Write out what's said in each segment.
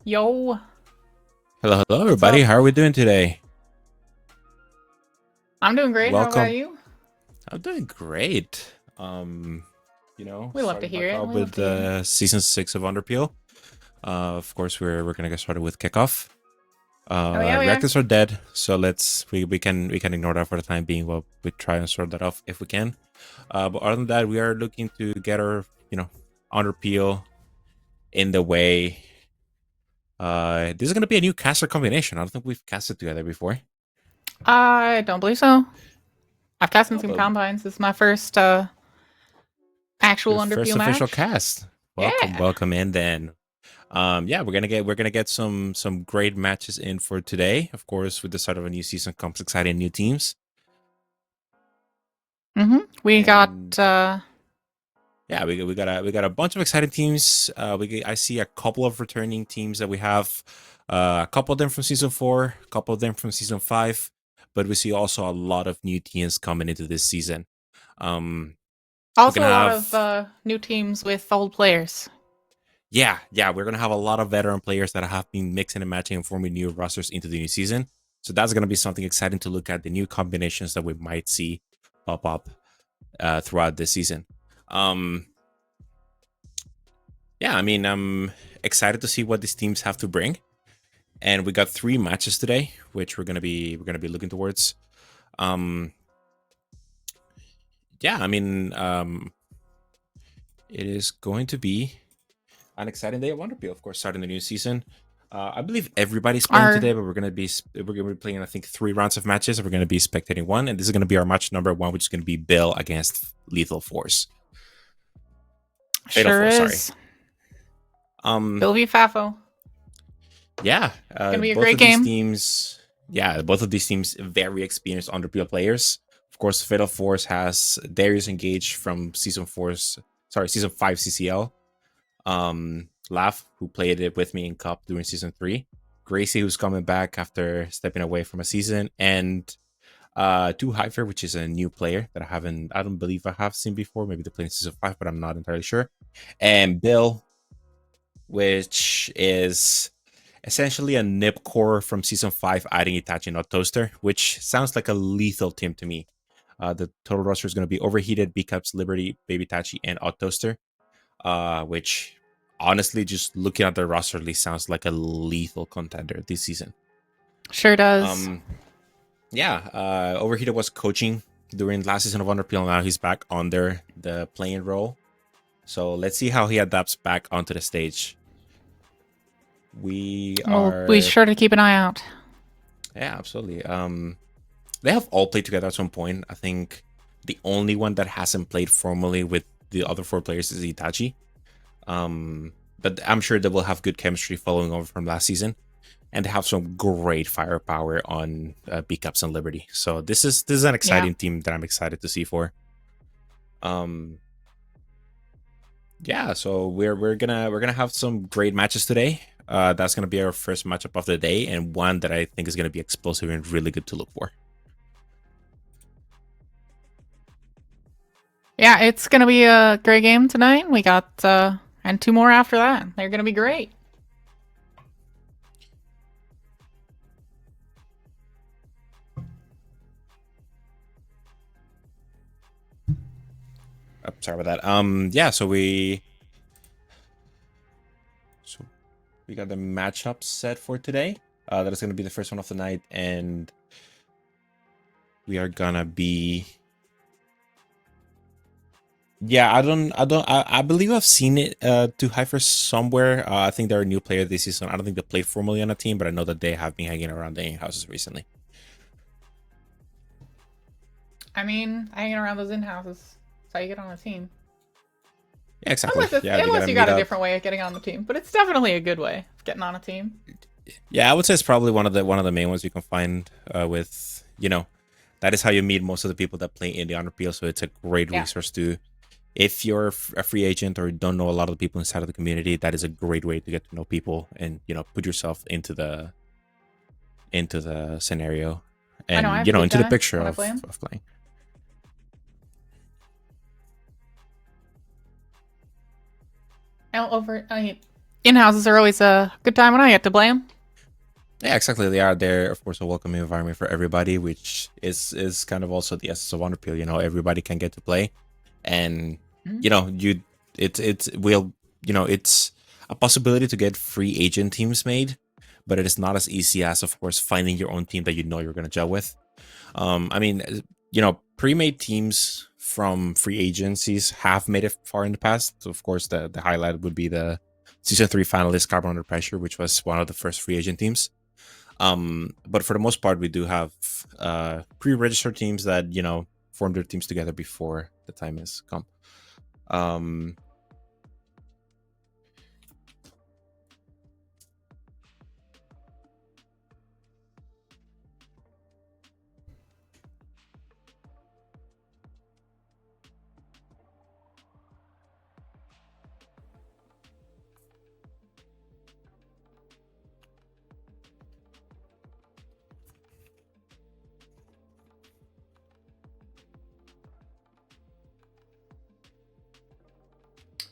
Yo. Hello, everybody. How are we doing today? I'm doing great. Welcome. How about you? I'm doing great. You know, we love to hear it. With season 6 of Underpeel. Of course, we're gonna get started with Kickoff. Reactors are dead, so we can ignore that for the time being. Well, we try and sort that off if we can. But other than that, we are looking to get our Underpeel in the way. This is gonna be a new caster combination. I don't think we've casted together before. I don't believe so. I've cast in some combines. This is my first actual Underpeel first match. Official cast. Welcome in then. Yeah, we're gonna get some great matches in for today. Of course, with the start of a new season comes exciting new teams. We got yeah, we got a bunch of exciting teams. I see a couple of returning teams that we have. A couple of them from season 4, a couple of them from season 5, but we see also a lot of new teams coming into this season. Also a lot of new teams with old players. Yeah, we're gonna have a lot of veteran players that have been mixing and matching and forming new rosters into the new season. So that's gonna be something exciting to look at, the new combinations that we might see pop up throughout this season. Yeah, I mean, I'm excited to see what these teams have to bring, and we got 3 matches today, which we're gonna be looking towards. Yeah, I mean, it is going to be an exciting day at Underpeel, of course, starting the new season. I believe everybody's playing today, but we're gonna be playing, I think, 3 rounds of matches. We're gonna be spectating 1, and this is gonna be our match number 1, which is gonna be Bill against Lethal Force. Fatal Force, is. Sorry. Bill v FAFO. Yeah, gonna be a great game. Both of these teams very experienced Underpeel players. Of course, Fatal Force has Darius and Gage from season 5 CCL. Lav, who played it with me in Cup during season 3, Gracie, who's coming back after stepping away from a season, and Tuirseach, which is a new player that I don't believe I have seen before. Maybe they played in season 5, but I'm not entirely sure. And Bill, which is essentially a nip core from season 5, adding Itachi and Toaster, which sounds like a lethal team to me. The total roster is going to be Overheated, B-Cups, Liberty, Baby Tachi, and Toaster, which honestly, just looking at the roster list, sounds like a lethal contender this season. Sure does. Overheated was coaching during last season of Underpeel. Now he's back under the playing role. So let's see how he adapts back onto the stage. We'll be sure to keep an eye out. Yeah, absolutely. They have all played together at some point. I think the only one that hasn't played formally with the other 4 players is Itachi. But I'm sure they will have good chemistry following over from last season, and they have some great firepower on B-Cups and Liberty. So this is an exciting team that I'm excited to see for. So we're gonna have some great matches today. That's gonna be our first matchup of the day, and one that I think is gonna be explosive and really good to look for. Yeah, it's gonna be a great game tonight. We got and 2 more after that. They're gonna be great. Sorry about that. So we got the matchup set for today. That is gonna be the first one of the night, and we are gonna be. Yeah, I believe I've seen it to Hyper somewhere. I think they're a new player this season. I don't think they played formally on a team, but I know that they have been hanging around the in-houses recently. I mean, hanging around those in-houses, that's how you get on a team. Yeah, exactly. Unless you got a different way of getting on the team, but it's definitely a good way of getting on a team. Yeah, I would say it's probably one of the main ones you can find with, that is how you meet most of the people that play in the Underpeel, so it's a great resource to. If you're a free agent or don't know a lot of the people inside of the community, that is a great way to get to know people and, put yourself into the into the scenario I know, I and have into the PTI picture when I of play him. playing. In-houses are always a good time when I get to play them. Yeah, exactly. They are there, of course, a welcoming environment for everybody, which is kind of also the essence of Underpeel. Everybody can get to play, and it's a possibility to get free agent teams made, but it is not as easy as, of course, finding your own team that you're going to gel with. I mean, pre-made teams from free agencies have made it far in the past. So of course, the highlight would be the season 3 finalist Carbon Under Pressure, which was one of the first free agent teams. But for the most part, we do have pre-registered teams that form their teams together before the time has come.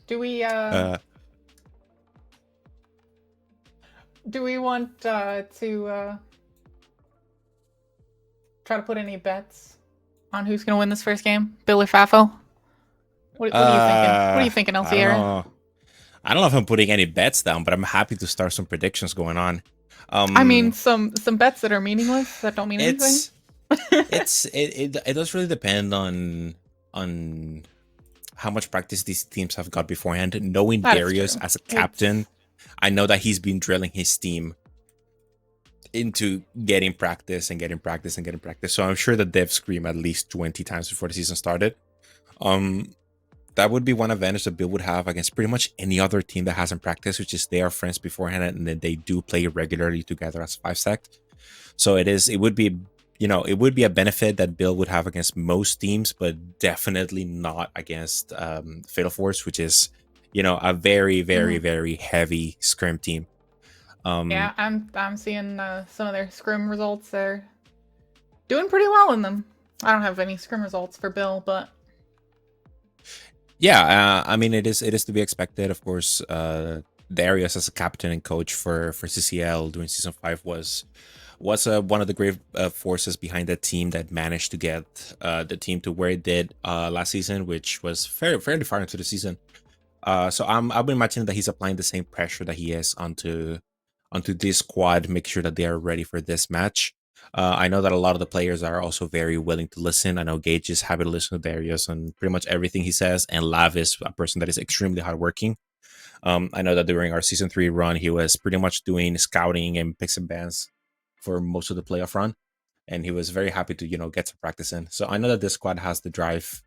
Do we want to try to put any bets on who's going to win this first game, Bill or FAFO? What are you thinking? What are you thinking, I don't LCR? know. I don't know if I'm putting any bets down, but I'm happy to start some predictions going on. I mean, some bets that are meaningless, that don't mean anything. It does really depend on how much practice these teams have got beforehand. Knowing That is Darius true. as a captain, I know that he's been drilling his team into getting practice and getting practice and getting practice. So I'm sure that they've screamed at least 20 times before the season started. That would be one advantage that Bill would have against pretty much any other team that hasn't practiced, which is they are friends beforehand and then they do play regularly together as 5-stacked. So it would be a benefit that Bill would have against most teams, but definitely not against Fatal Force, which is a very, very, very heavy scrim team. Yeah, I'm seeing some of their scrim results. They're doing pretty well in them. I don't have any scrim results for Bill, but yeah, I mean it is to be expected, of course. Darius as a captain and coach for CCL during season 5 was one of the great forces behind that team that managed to get the team to where it did last season, which was fairly far into the season. So I've been imagining that he's applying the same pressure that he is onto this squad, make sure that they are ready for this match. I know that a lot of the players are also very willing to listen. I know Gage is happy to listen to Darius on pretty much everything he says, and Lav is a person that is extremely hardworking. I know that during our season 3 run, he was pretty much doing scouting and picks and bans for most of the playoff run, and he was very happy to get some practice in. So I know that this squad has the drive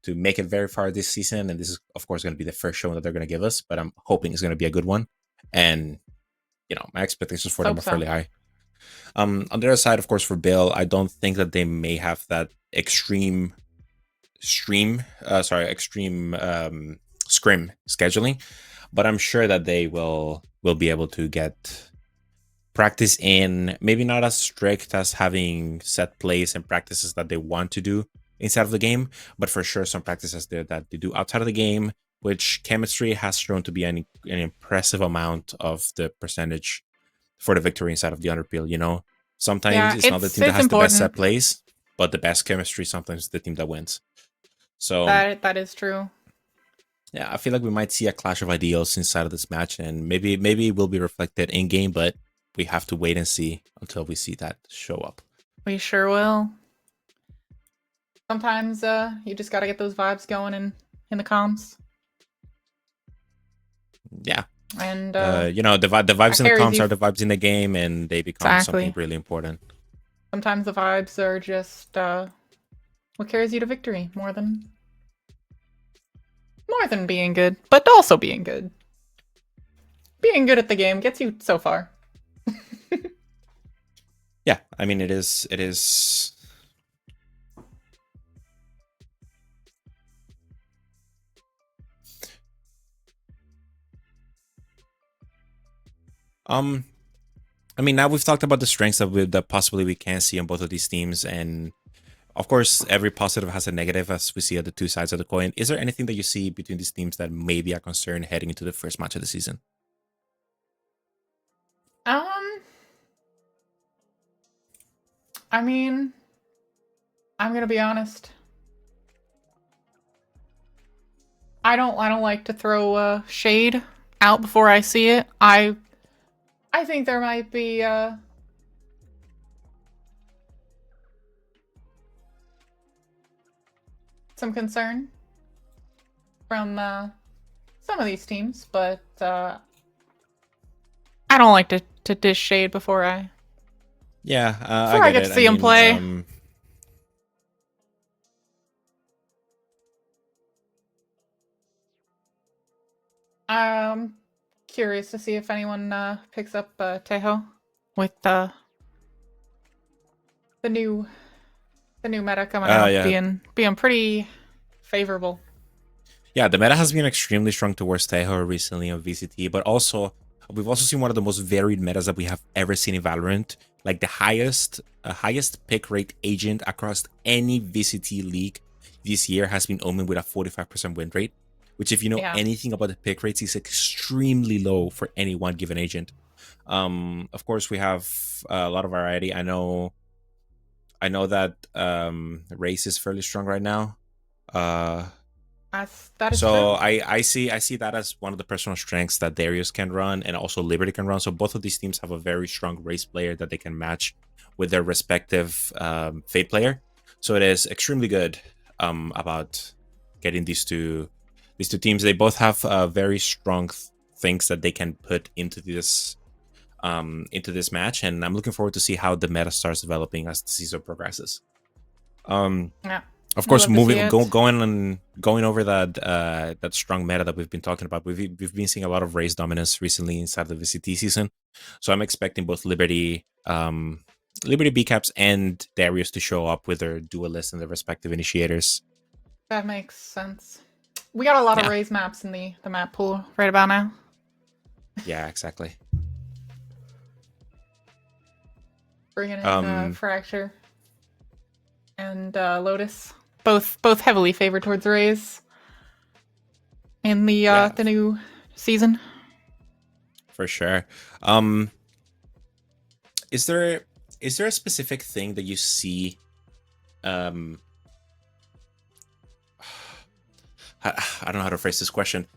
to make it very far this season, and this is of course going to be the first show that they're going to give us, but I'm hoping it's going to be a good one. And my expectations for them are fairly high. On the other side, of course, for Bill, I don't think that they may have that extreme scrim scheduling, but I'm sure that they will be able to get practice in, maybe not as strict as having set plays and practices that they want to do inside of the game, but for sure some practices there that they do outside of the game, which chemistry has shown to be an impressive amount of the percentage for the victory inside of the Underpeel. Sometimes it's not the team that has the best set plays, but the best chemistry sometimes is the team that wins. So that is true. Yeah, I feel like we might see a clash of ideals inside of this match, and maybe it will be reflected in game, but we have to wait and see until we see that show up. We sure will. Sometimes you just got to get those vibes going in the comms. Yeah. And the vibes in the comms are the vibes in the game, and they become something really important. Sometimes the vibes are just what carries you to victory more than being good, but also being good. Being good at the game gets you so far. Yeah, I mean it is I mean, now we've talked about the strengths that possibly we can see on both of these teams, and of course, every positive has a negative, as we see at the two sides of the coin. Is there anything that you see between these teams that may be a concern heading into the first match of the season? I mean, I'm gonna be honest. I don't like to throw shade out before I see it. I think there might be some concern from some of these teams, but I don't like to dish shade before I I get get to it. see them play. I'm curious to see if anyone picks up Tejo with the new meta coming out being pretty favorable. Yeah, the meta has been extremely strong towards Tejo recently on VCT, but also we've also seen one of the most varied metas that we have ever seen in Valorant. Like the highest pick rate agent across any VCT league this year has been Omen with a 45% win rate, which, if you know anything about the pick rates, is extremely low for any one given agent. Of course, we have a lot of variety. I know that Race is fairly strong right now. That is so true. I see that as one of the personal strengths that Darius can run, and also Liberty can run. So both of these teams have a very strong race player that they can match with their respective Fate player. So it is extremely good about getting these two teams. They both have very strong things that they can put into this match, and I'm looking forward to see how the meta starts developing as the season progresses. Yeah. Of course, going over that strong meta that we've been talking about. We've been seeing a lot of race dominance recently inside the VCT season, so I'm expecting both Liberty BCaps and Darius to show up with their duelists and their respective initiators. That makes sense. We got a lot of raise maps in the map pool right about now. Yeah, exactly. Bringing in Fracture and Lotus, both heavily favored towards raise in the new season. For sure. Is there a specific thing that you see? I don't know how to phrase this question.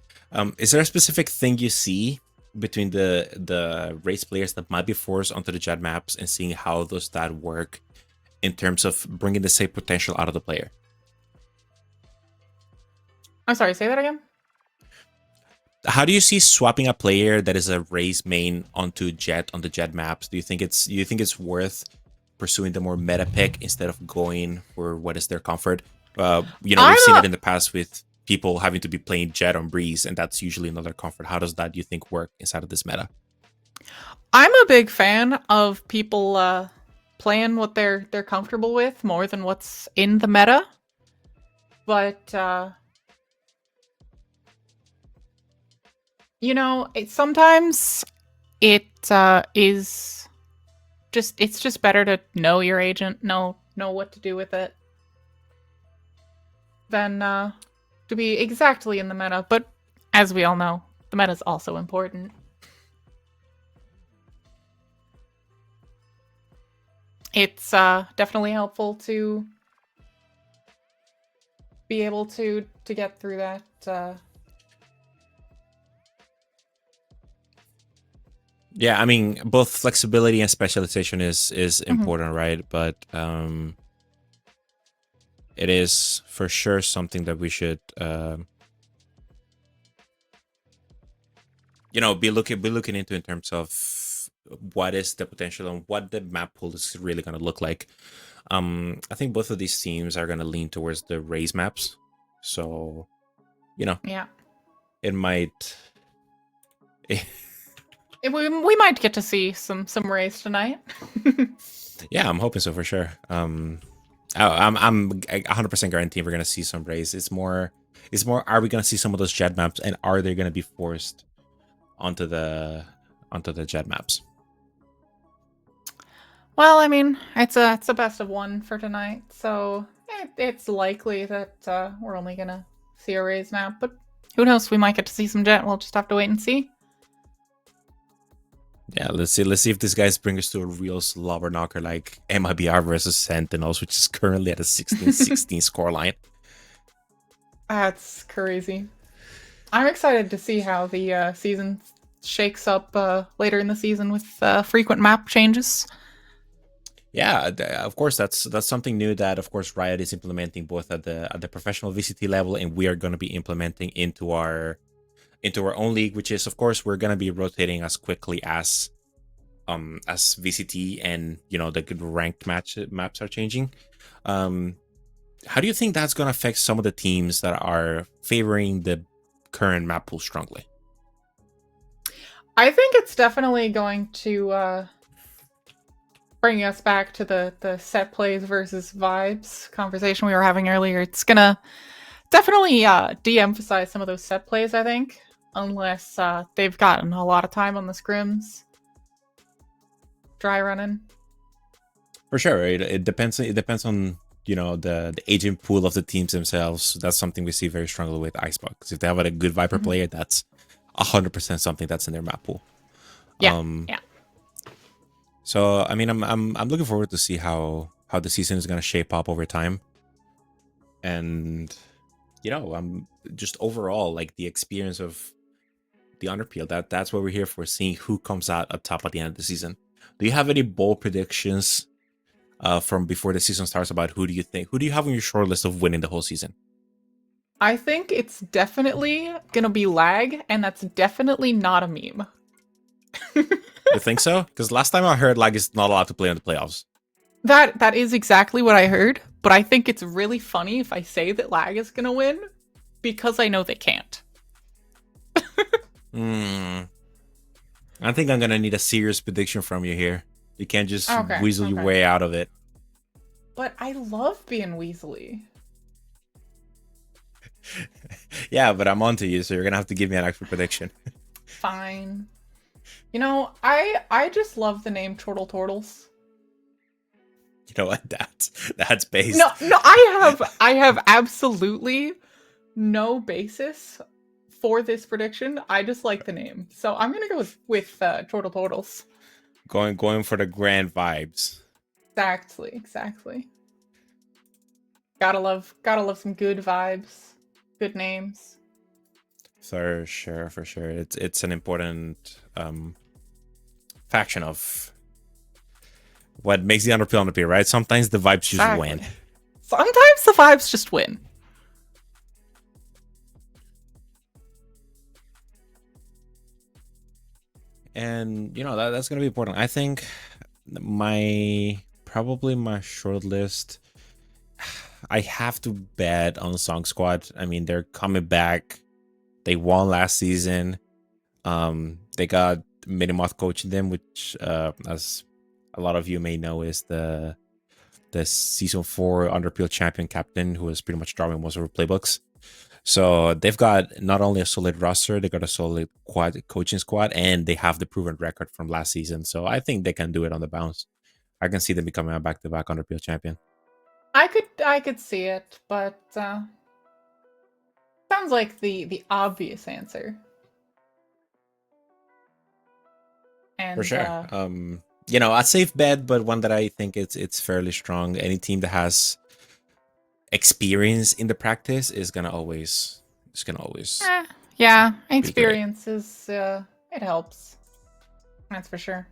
Is there a specific thing you see between the race players that might be forced onto the jet maps and seeing how does that work in terms of bringing the same potential out of the player? I'm sorry, say that again? How do you see swapping a player that is a race main onto jet on the jet maps? Do you think it's worth pursuing the more meta pick instead of going for what is their comfort? We've seen it in the past with people having to be playing jet on breeze, and that's usually another comfort. How does that, you think, work inside of this meta? I'm a big fan of people playing what they're comfortable with more than what's in the meta. But sometimes it is just better to know your agent, know what to do with it, than to be exactly in the meta. But as we all know, the meta is also important. It's definitely helpful to be able to get through that. Yeah, I mean, both flexibility and specialization is important, right? But it is for sure something that we should be looking into in terms of what is the potential and what the map pool is really going to look like. I think both of these teams are going to lean towards the raise maps, so it might. We might get to see some raise tonight. Yeah, I'm hoping so for sure. I'm 100% guaranteeing we're gonna see some raise. It's more. Are we gonna see some of those jet maps, and are they gonna be forced onto the jet maps? Well, I mean, it's a best of one for tonight, so it's likely that we're only gonna see a raise map, but who knows? We might get to see some jet. We'll just have to wait and see. Yeah, let's see if these guys bring us to a real slobber knocker like MIBR versus Sentinels, which is currently at a 16-16 scoreline. That's crazy. I'm excited to see how the season shakes up later in the season with frequent map changes. Yeah, of course that's something new that of course Riot is implementing both at the professional VCT level, and we are going to be implementing into our own league, which is of course we're going to be rotating as quickly as VCT and the good ranked maps are changing. How do you think that's going to affect some of the teams that are favoring the current map pool strongly? I think it's definitely going to bring us back to the set plays versus vibes conversation we were having earlier. It's gonna definitely de-emphasize some of those set plays, I think, unless they've gotten a lot of time on the scrims. Dry running. For sure, it depends. It depends on the agent pool of the teams themselves. That's something we see very strongly with Icebox. Because if they have a good Viper player, that's 100% something that's in their map pool. Yeah, yeah. So I mean, I'm looking forward to see how the season is gonna shape up over time, and I'm just overall like the experience of the Underpeel. That's what we're here for, seeing who comes out up top at the end of the season. Do you have any bold predictions from before the season starts about who do you have on your short list of winning the whole season? I think it's definitely gonna be lag, and that's definitely not a meme. You think so? Because last time I heard lag is not allowed to play in the playoffs. That is exactly what I heard, but I think it's really funny if I say that lag is gonna win because I know they can't. I think I'm gonna need a serious prediction from you here. You can't just weasel your way out of it. But I love being weaselly. Yeah, but I'm onto you, so you're gonna have to give me an actual prediction. Fine. I just love the name Chortle Tortles. You know what? That's based. No, I have absolutely no basis for this prediction. I just like the name, so I'm gonna go with Chortle Tortles. Going for the grand vibes. Exactly. Gotta love some good vibes, good names. For sure. It's an important faction of what makes the Underpeel, right? Sometimes the vibes just win. Sometimes the vibes just win. And that's gonna be important. I think probably my short list, I have to bet on ZONK Squad. I mean, they're coming back. They won last season. They got Minimoth coaching them, which as a lot of you may know is the season 4 Underpeel champion captain who is pretty much drawing most of our playbooks. So they've got not only a solid roster, they got a solid coaching squad, and they have the proven record from last season. So I think they can do it on the bounce. I can see them becoming a back-to-back Underpeel champion. I could see it, but sounds like the obvious answer. And, for sure. A safe bet, but one that I think it's fairly strong. Any team that has experience in the practice is gonna always yeah, experience is it helps, that's for sure.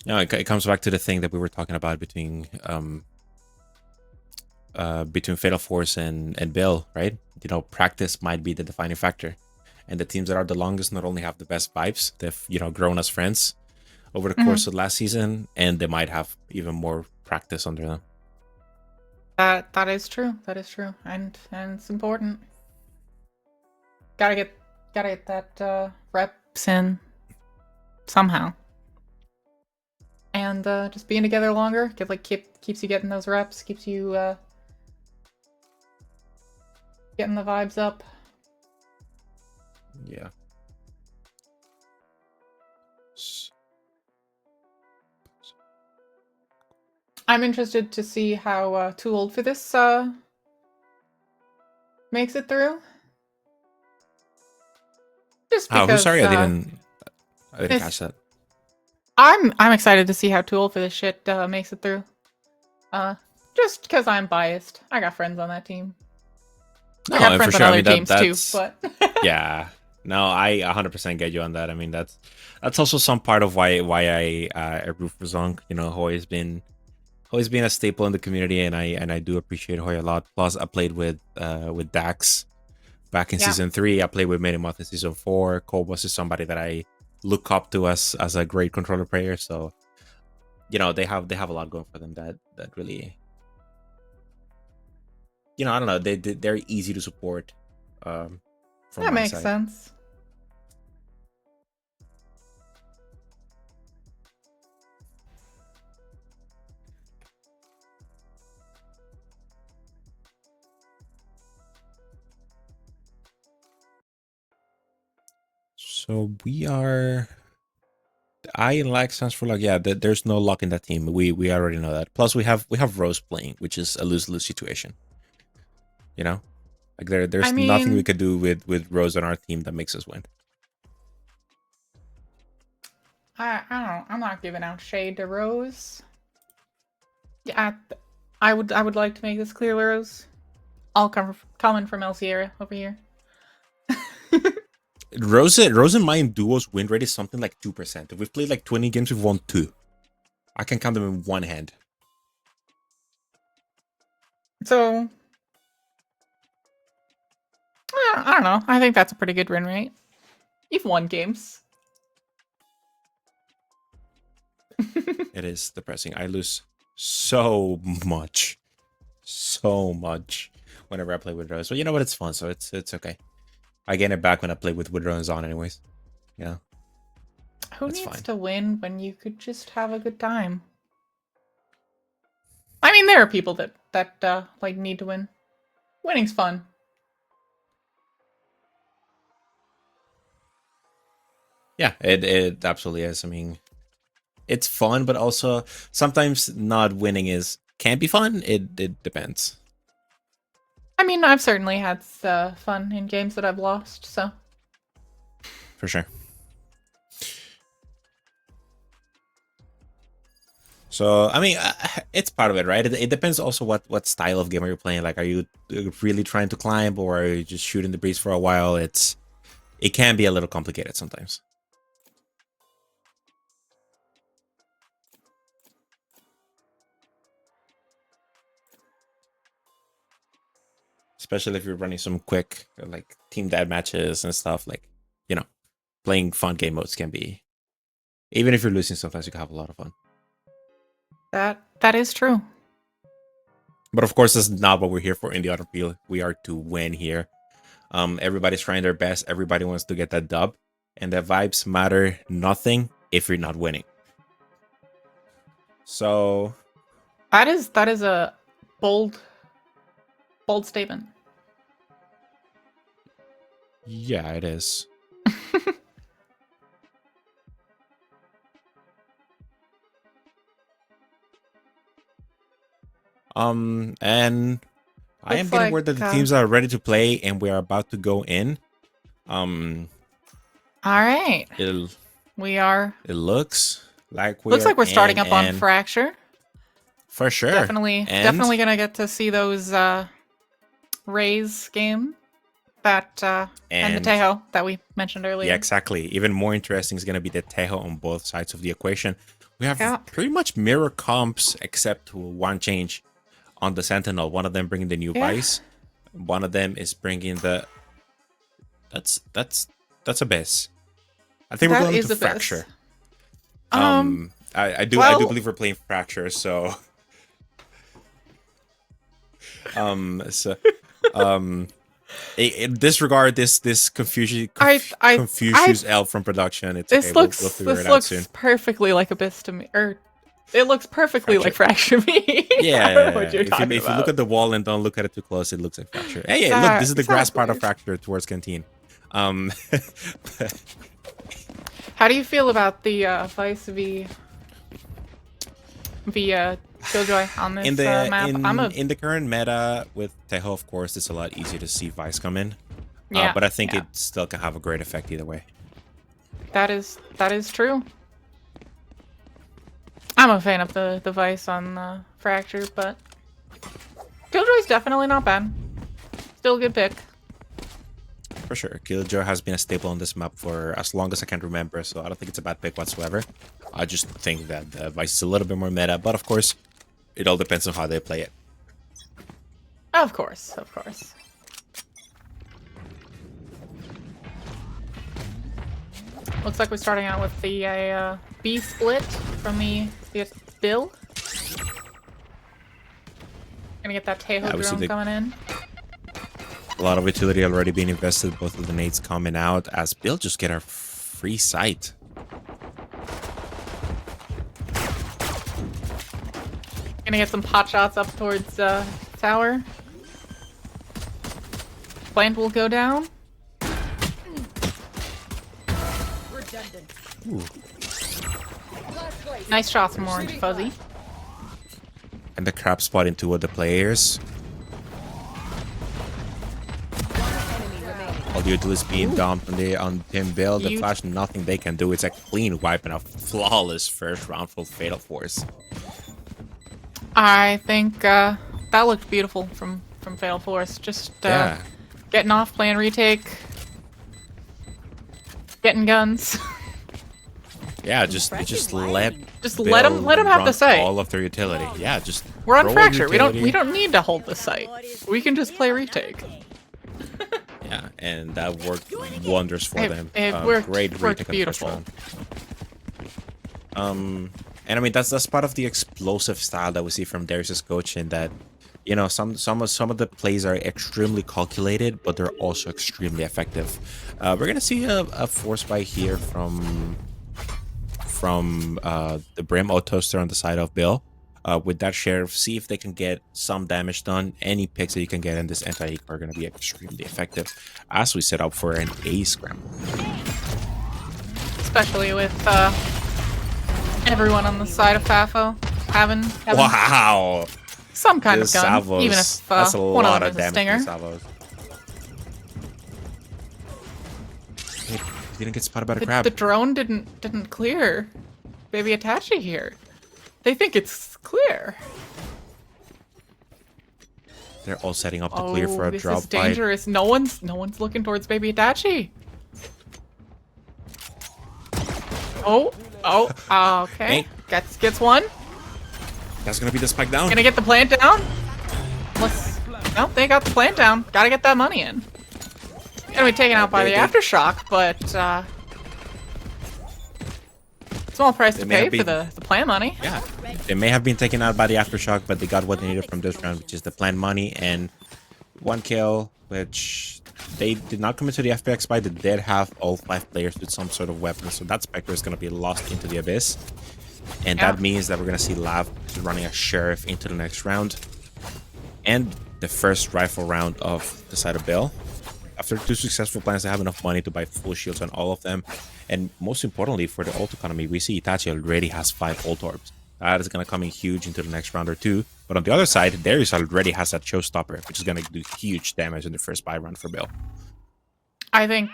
It comes back to the thing that we were talking about between Fatal Force and Bill, right? Practice might be the defining factor, and the teams that are the longest not only have the best vibes, they've grown as friends over the course of last season, and they might have even more practice under them. That is true. And it's important. Gotta get that reps in somehow. And just being together longer keeps you getting those reps, keeps you getting the vibes up. Yeah. I'm interested to see how Too Old for This makes it through. Just because. Oh, who's sorry? I didn't catch that. I'm excited to see how Too Old for This shit makes it through. Just because I'm biased. I got friends on that team. No, I got and friends for on sure. other I mean, teams too, but yeah. No, I 100% get you on that. I mean, that's also some part of why I root for ZONK. You know, always been a staple in the community, and I do appreciate Hoy a lot. Plus, I played with Dax back in season 3. I played with Minimoth in season 4. Kobos is somebody that I look up to as a great controller player. So, you know, they have a lot going for them that really, you know, I don't know, they're easy to support. From that my makes side. sense. So we are. I like stands for luck. Yeah, there's no luck in that team. We already know that. Plus, we have Rose playing, which is a lose-lose situation. You know, like there's nothing we could do with Rose on our team that makes us win. I don't. I'm not giving out shade to Rose. Yeah, I would like to make this clear, Rose. All coming from El Sierra over here. Rose and mine duo's win rate is something like 2%. If we've played like 20 games, we've won 2. I can count them in one hand. So I don't know. I think that's a pretty good win rate. You've won games. It is depressing. I lose so much whenever I play with Rose. But you know what? It's fun, so it's okay. I get it back when I play with Rose on, anyways. Yeah. Who needs to win when you could just have a good time? I mean, there are people that like need to win. Winning's fun. Yeah, it absolutely is. I mean, it's fun, but also sometimes not winning can be fun. It depends. I mean, I've certainly had fun in games that I've lost, so. For sure. So, I mean, it's part of it, right? It depends also what style of game are you playing. Like, are you really trying to climb, or are you just shooting the breeze for a while? It can be a little complicated sometimes. Especially if you're running some quick, like, team death matches and stuff. Like, you know, playing fun game modes can be, even if you're losing, sometimes you can have a lot of fun. That is true. But of course, that's not what we're here for in the Underpeel. We are to win here. Everybody's trying their best. Everybody wants to get that dub. And the vibes matter nothing if you're not winning. So that is a bold statement. Yeah, it is. And I am getting word that the teams are ready to play and we are about to go in. All right. We are. It looks like we're starting up on Fracture. For sure. Definitely gonna get to see those Rays game that and the Tejo that we mentioned earlier. Yeah, exactly. Even more interesting is gonna be the Tejo on both sides of the equation. We have pretty much mirror comps except one change on the Sentinel. One of them bringing the new Vice. One of them is bringing the. That's Abyss. I think we're going to Fracture. I do believe we're playing Fracture. So. Disregard this Confucius L from production. It's okay. We'll figure it out soon. This looks perfectly like Abyss to me, or it looks perfectly like Fracture to me. Yeah, I don't know what you're talking if you look at the wall and don't look at it too close, it looks like Fracture. Hey, look, this is the grass part of Fracture towards Canteen. How do you feel about the Vice v Killjoy on this In the map. in the current meta with Teho, of course, it's a lot easier to see Vice come in. Yeah, But I think yeah. it still can have a great effect either way. That is true. I'm a fan of the Vice on Fracture, but Killjoy's definitely not bad. Still a good pick. For sure. Killjoy has been a staple on this map for as long as I can remember, so I don't think it's a bad pick whatsoever. I just think that the Vice is a little bit more meta, but of course, it all depends on how they play it. Of course, of course. Looks like we're starting out with the B split from the Bill. Gonna get that Tejo drone coming in. A lot of utility already being invested, both of the nades coming out, as Bill just get a free sight. Gonna get some pot shots up towards tower. Plant will go down. Ooh. Nice shots from Orange Fuzzy. And the crab spot into the players. All the utilities being dumped on Tim Bill. The Flash, nothing they can do. It's a clean wipe and a flawless first round for Fatal Force. I think that looked beautiful from Fatal Force. Just getting off, playing retake, getting guns. Yeah, just let them have the site. All of their utility. Yeah, just we're on Fracture. We don't need to hold the site. We can just play retake. Yeah, and that worked wonders for them. It worked beautiful. And I mean that's part of the explosive style that we see from Darius's coaching. That, you know, some of the plays are extremely calculated, but they're also extremely effective. We're gonna see a force buy here from the Brim Toaster on the side of Bill. With that sheriff, see if they can get some damage done. Any picks that you can get in this anti-eco are going to be extremely effective as we set up for an A scramble. Especially with everyone on the side of FAFO having wow, some kind of gun, salvos. Even if that's a one lot of of them is a damage. stinger. He didn't get spotted by the crab. The drone didn't clear Baby Itachi here. They think it's clear. They're all setting up to clear for a drop. This is dangerous. No one's looking towards Baby Itachi. Okay. Gets one. That's gonna be the spike down. Gonna get the plant down. Nope, they got the plant down. Gotta get that money in. Gonna be taken out by the aftershock, but small price to pay for the plant money. Yeah, they may have been taken out by the aftershock, but they got what they needed from this round, which is the plant money and one kill, which they did not commit to the FPX buy. They did have all 5 players with some sort of weapon, so that Spectre is going to be lost into the abyss. And that means that we're going to see Lav running a sheriff into the next round. And the first rifle round of the side of Bill. After 2 successful plans, they have enough money to buy full shields on all of them. And most importantly, for the ult economy, we see Itachi already has 5 ult orbs. That is going to come in huge into the next round or 2. But on the other side, Darius already has that showstopper, which is going to do huge damage in the first buy run for Bill. I think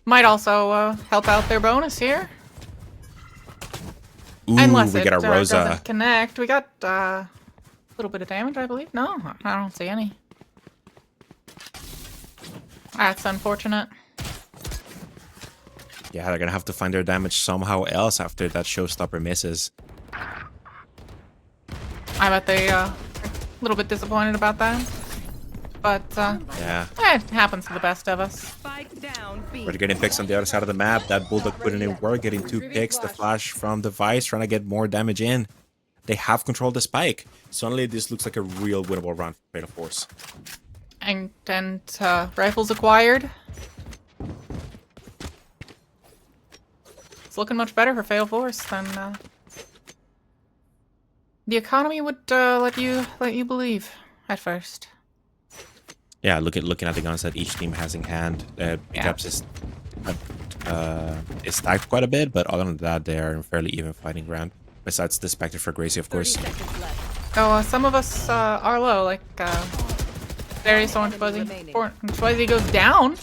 might also help out their bonus here. Ooh, unless we it get a Rosa. Doesn't connect. We got a little bit of damage, I believe. No, I don't see any. That's unfortunate. Yeah, they're gonna have to find their damage somehow else after that showstopper misses. I bet they a little bit disappointed about that. But yeah, it happens to the best of us. We're getting picks on the other side of the map. That Bulldog putting in work, getting 2 picks. The flash from the Vice trying to get more damage in. They have controlled the spike. Suddenly, this looks like a real winnable run for Fatal Force. And rifles acquired. It's looking much better for Fatal Force than the economy would let you believe at first. Yeah, looking at the guns that each team has in hand, pickups is stacked quite a bit, but other than that, they are in fairly even fighting ground. Besides the Spectre for Gracie, of course. Oh, some of us are low, like Darius on Fuzzy. Fuzzy goes down.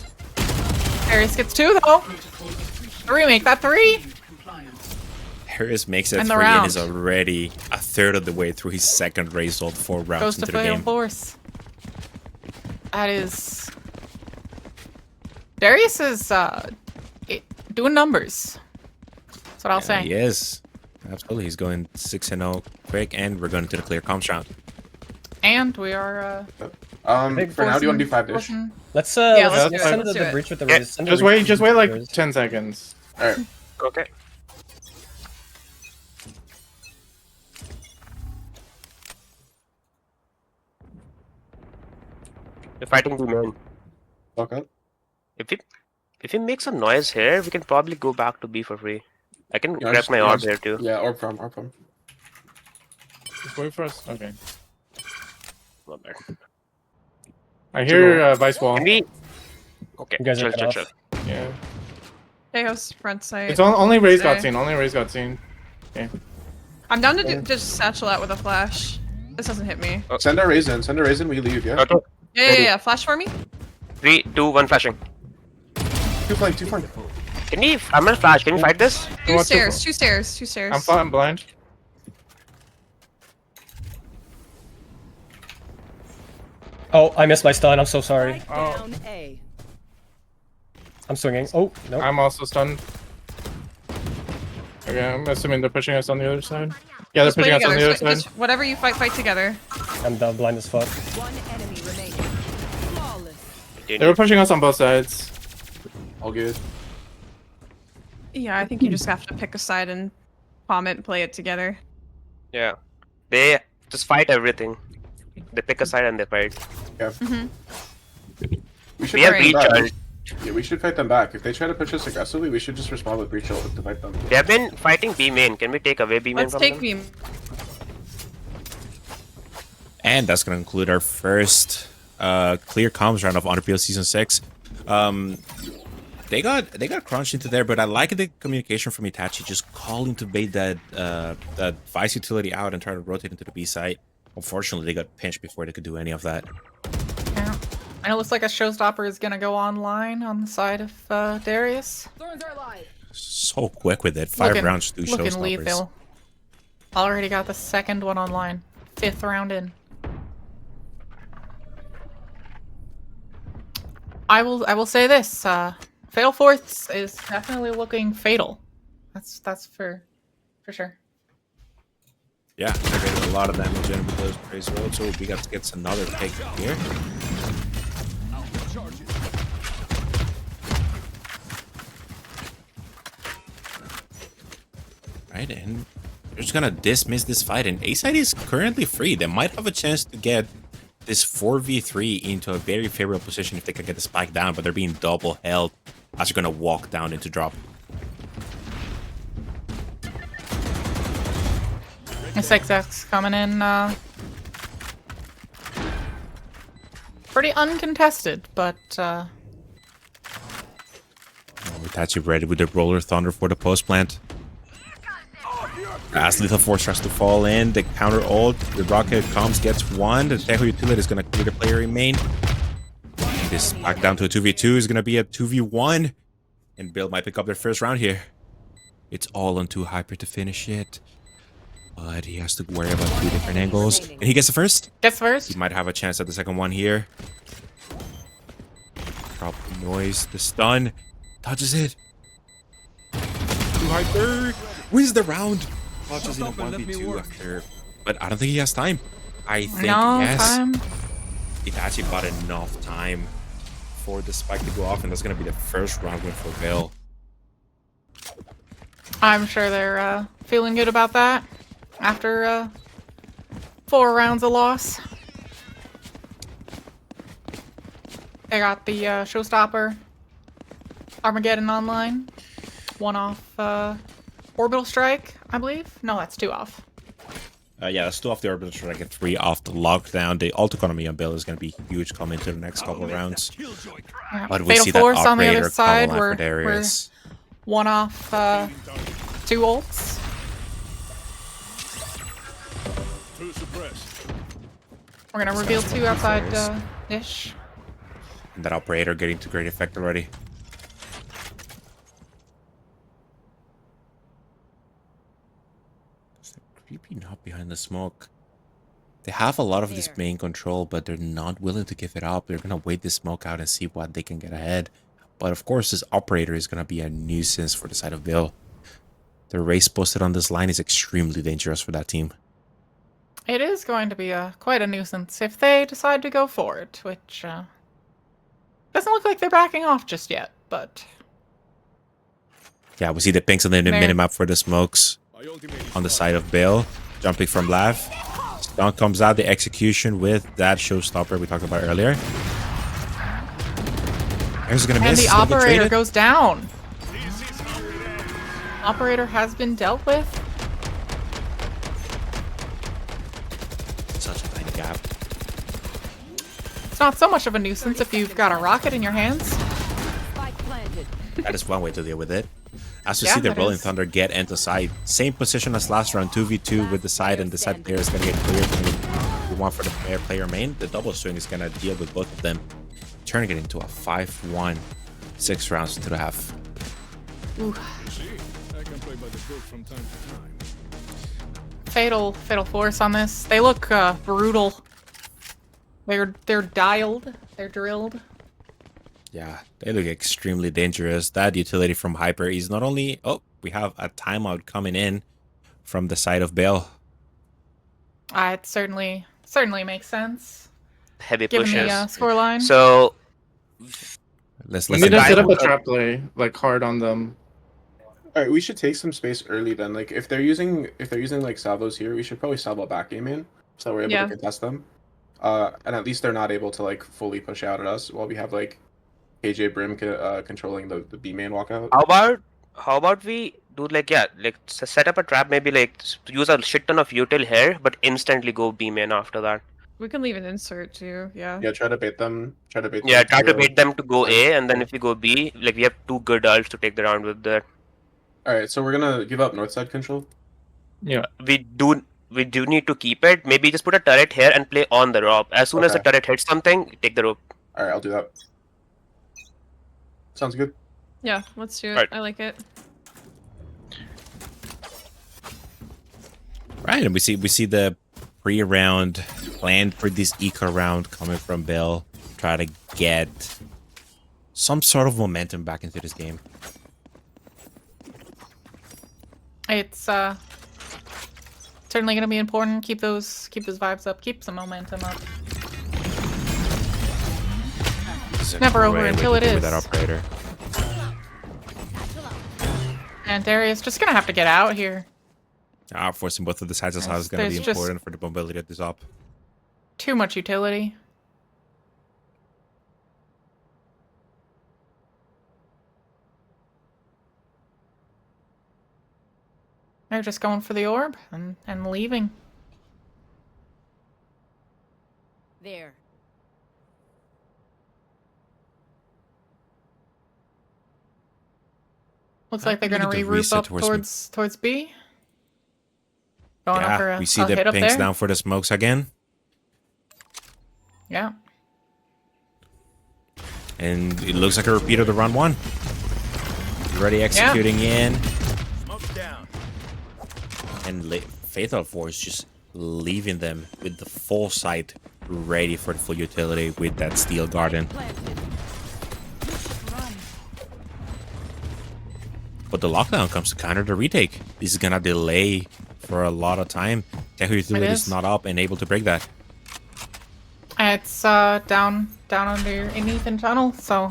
Darius gets 2 though. 3, make that 3. Darius makes it 3 round. and is already a third of the way through his second race hold, 4 rounds Goes into to the Fatal game. Force. That is... Darius is doing numbers. That's what I'll say. He is. Absolutely. He's going 6-0 quick, and we're going to the clear comms round. And we are... for now, do you want to do 5 dish? Let's let's send do the it. breach with the Yeah, raise. just wait like 10 seconds. Alright. Okay. We're fighting B main. Okay. If he makes a noise here, we can probably go back to B for free. I can Yeah, grab my orb here too. Yeah, orb from. Just wait for us. Okay. Not bad. I hear Vice Wall. Can we? Okay. You guys are cut chill. off. Yeah. Chaos front side. It's only Raze got There. seen. Only Raze got seen. Okay. I'm down to just satchel out with a flash. This doesn't hit me. Send our raise in. We leave, yeah? Okay. Yeah. Flash for me. 3, 2, 1, flashing. 2 flank. Can we? I'm gonna flash. Can we fight this? Two want to- stairs. I'm blind. Oh, I missed my stun. I'm so sorry. Oh, Down A. I'm swinging. Oh, no. I'm also stunned. Okay, I'm assuming they're pushing us on the other side. Yeah, they're Just play pushing us on the together. other side. Just whatever you fight together. I'm down blind as fuck. One enemy remaining. Flawless. They were pushing us on both sides. All good. Yeah, I think you just have to pick a side and palm it and play it together. Yeah. They just fight everything. They pick a side and they fight. Yeah. We should We have fight breach them back. ult. Yeah, we should fight them back. If they try to push us aggressively, we should just respond with breach ult to fight them. They have been fighting B main. Can we take away B main Let's from take them? beam. And that's going to conclude our first clear comms round of Underpeel Season 6. They got crunched into there, but I like the communication from Itachi, just calling to bait that Vice utility out and try to rotate into the B site. Unfortunately, they got pinched before they could do any of that. Yeah. And it looks like a showstopper is gonna go online on the side of Darius. So quick with it. 5 rounds to looking showstoppers. lethal. Already got the second one online. 5th round in. I will say this. Fatal Force is definitely looking fatal. That's for sure. Yeah, they're getting a lot of damage in with those praise rolls, so we got to get another pick here. Right, and they're just gonna dismiss this fight, and A side is currently free. They might have a chance to get this 4v3 into a very favorable position if they can get the spike down, but they're being double held as they're gonna walk down into drop. SXX coming in pretty uncontested, but Itachi ready with the Roller Thunder for the post plant. As Lethal Force tries to fall in, the counter ult, the rocket comes, gets one. The Teho utility is going to clear the player in main. This back down to a 2v2 is going to be a 2v1. And Bill might pick up their first round here. It's all on 2 Hyper to finish it. But he has to worry about 2 different angles. And he gets the first. gets first. He might have a chance at the second one here. Drop the noise, the stun. Touches it. 2 Hyper. Wins the round. Touches in a 1v2 after. But I don't think he has time. I think yes. Time. Itachi bought enough time for the spike to go off, and that's going to be the first round win for Bill. I'm sure they're feeling good about that after 4 rounds of loss. They got the showstopper Armageddon online. 1 off Orbital Strike, I believe. No, that's 2 off. Yeah, that's 2 off the Orbital Strike and 3 off the Lockdown. The ult economy on Bill is going to be huge coming into the next couple of rounds. Yeah. But we Fatal see Force that on the operator other side. come We're, for Darius. 1 off 2 ults. We're gonna reveal 2 outside dish. And that operator getting to great effect already. Is that creepy not behind the smoke? They have a lot of this main control, but they're not willing to give it up. They're gonna wait this smoke out and see what they can get ahead. But of course, this operator is gonna be a nuisance for the side of Bill. The race posted on this line is extremely dangerous for that team. It is going to be quite a nuisance if they decide to go for it, which doesn't look like they're backing off just yet, but... Yeah, we see the pinks on the There. minimap for the smokes on the side of Bill. Jumping from Lav. ZONK comes out, the execution with that showstopper we talked about earlier. Here's gonna And miss. the Still get operator traded. goes down. Operator has been dealt with. Such a tiny gap. It's not so much of a nuisance if you've got a rocket in your hands. Spike planted. That is one way to deal with it. As we Yeah, see the that Rolling is. Thunder get into side. Same position as last round, 2v2 with the side, and the side player is going to get cleared. We want for the player main. The double swing is going to deal with both of them. Turning it into a 5-1. 6 rounds into the half. Ooh. Fatal force on this. They look brutal. They're dialed. They're drilled. Yeah, they look extremely dangerous. That utility from Hyper is not only... Oh, we have a timeout coming in from the side of Bale. It certainly makes sense. Heavy Given pushes. the scoreline. So Let's We need to guy set up who- a trap play, like hard on them. All right, we should take some space early then. Like if they're using like salvos here, we should probably salvo back game in so we're able Yeah. to contest them. And at least they're not able to like fully push out at us while we have like KJ Brim controlling the B main walkout. how about we do like set up a trap, maybe like use a shit ton of util here, but instantly go B main after that. We can leave an insert too. Yeah. Yeah, try to bait them. Yeah, them try to to, bait them to go Right. A, and then if we go B, like we have 2 good ults to take the round with that. All right, so we're gonna give up north side control. Yeah. We do need to keep it. Maybe just put a turret here and play on the rope. As soon as the Okay. turret hits something, take the rope. All right, I'll do that. Sounds good. Yeah. Let's do it. Right. I like it. Right, and we see the pre-round plan for this eco round coming from Bill. Try to get some sort of momentum back into this game. It's certainly going to be important. Keep those vibes up. Keep some momentum up. This is a Never over great way until to it deal with is. that operator. And Darius just gonna have to get out here. Forcing both of the sides is going to There's be just- important for the mobility of this op. Too much utility. They're just going for the orb and leaving. There. Looks like they're gonna Need to regroup reset up towards B. Going up for Yeah, a we see a the hit up pinks there. down for the smokes again. Yeah. And it looks like a repeat of the round 1. Already executing in. And Fatal Force just leaving them with the full sight ready for the full utility with that Steel Garden. Planted. But the lockdown comes to counter the retake. This is gonna delay for a lot of time. Technical utility It is is. not up and able to break that. It's down underneath in tunnel, so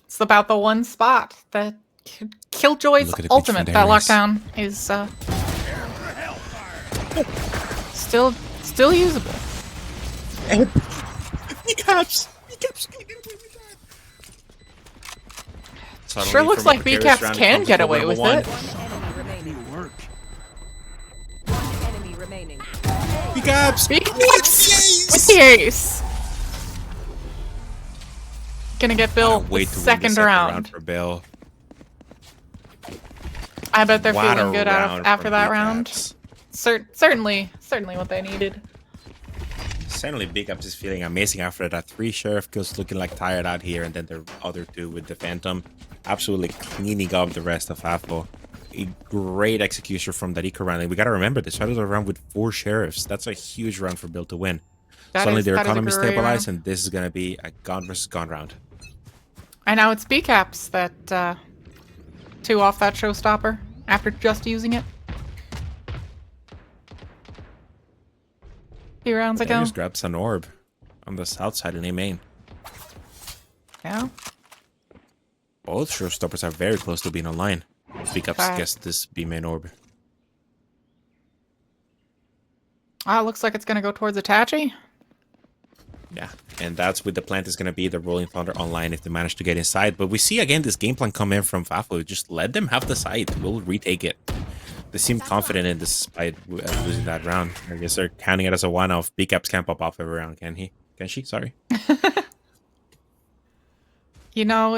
it's about the one spot that Killjoy's Look at the pitch ultimate. from That Darius. lockdown is still usable. Sure looks like BCAPs can get away with it. One enemy remaining. One enemy remaining. BCAPs! BCAPs with the ace. Gonna get Bill Wait the to win the second round. for Bill. I bet they're What a feeling good round after from that BCAPs. round. certainly what they needed. Certainly, Big Ups is feeling amazing after that 3 Sheriff kills, looking like tired out here, and then the other 2 with the Phantom, absolutely cleaning up the rest of FAFO. A great execution from that eco round. And we gotta remember, they started a round with 4 Sheriffs. That's a huge round for Build to win. Suddenly their economy stabilized, and this is gonna be a gun versus gun round. And now it's BCAPs that 2 off that showstopper after just using it. Few rounds ago. Just grabs an orb on the south side in A main. Yeah. Both showstoppers are very close to being online. Pickups gets this B main orb. Ah, looks like it's gonna go towards Itachi. Yeah, and that's with the plant is gonna be the Rolling Thunder online if they manage to get inside. But we see again this game plan come in from FAFO. Just let them have the site. We'll retake it. They seem confident in this despite losing that round. I guess they're counting it as a one-off. BCAPs can't pop off every round, can he? Can she? Sorry. You know,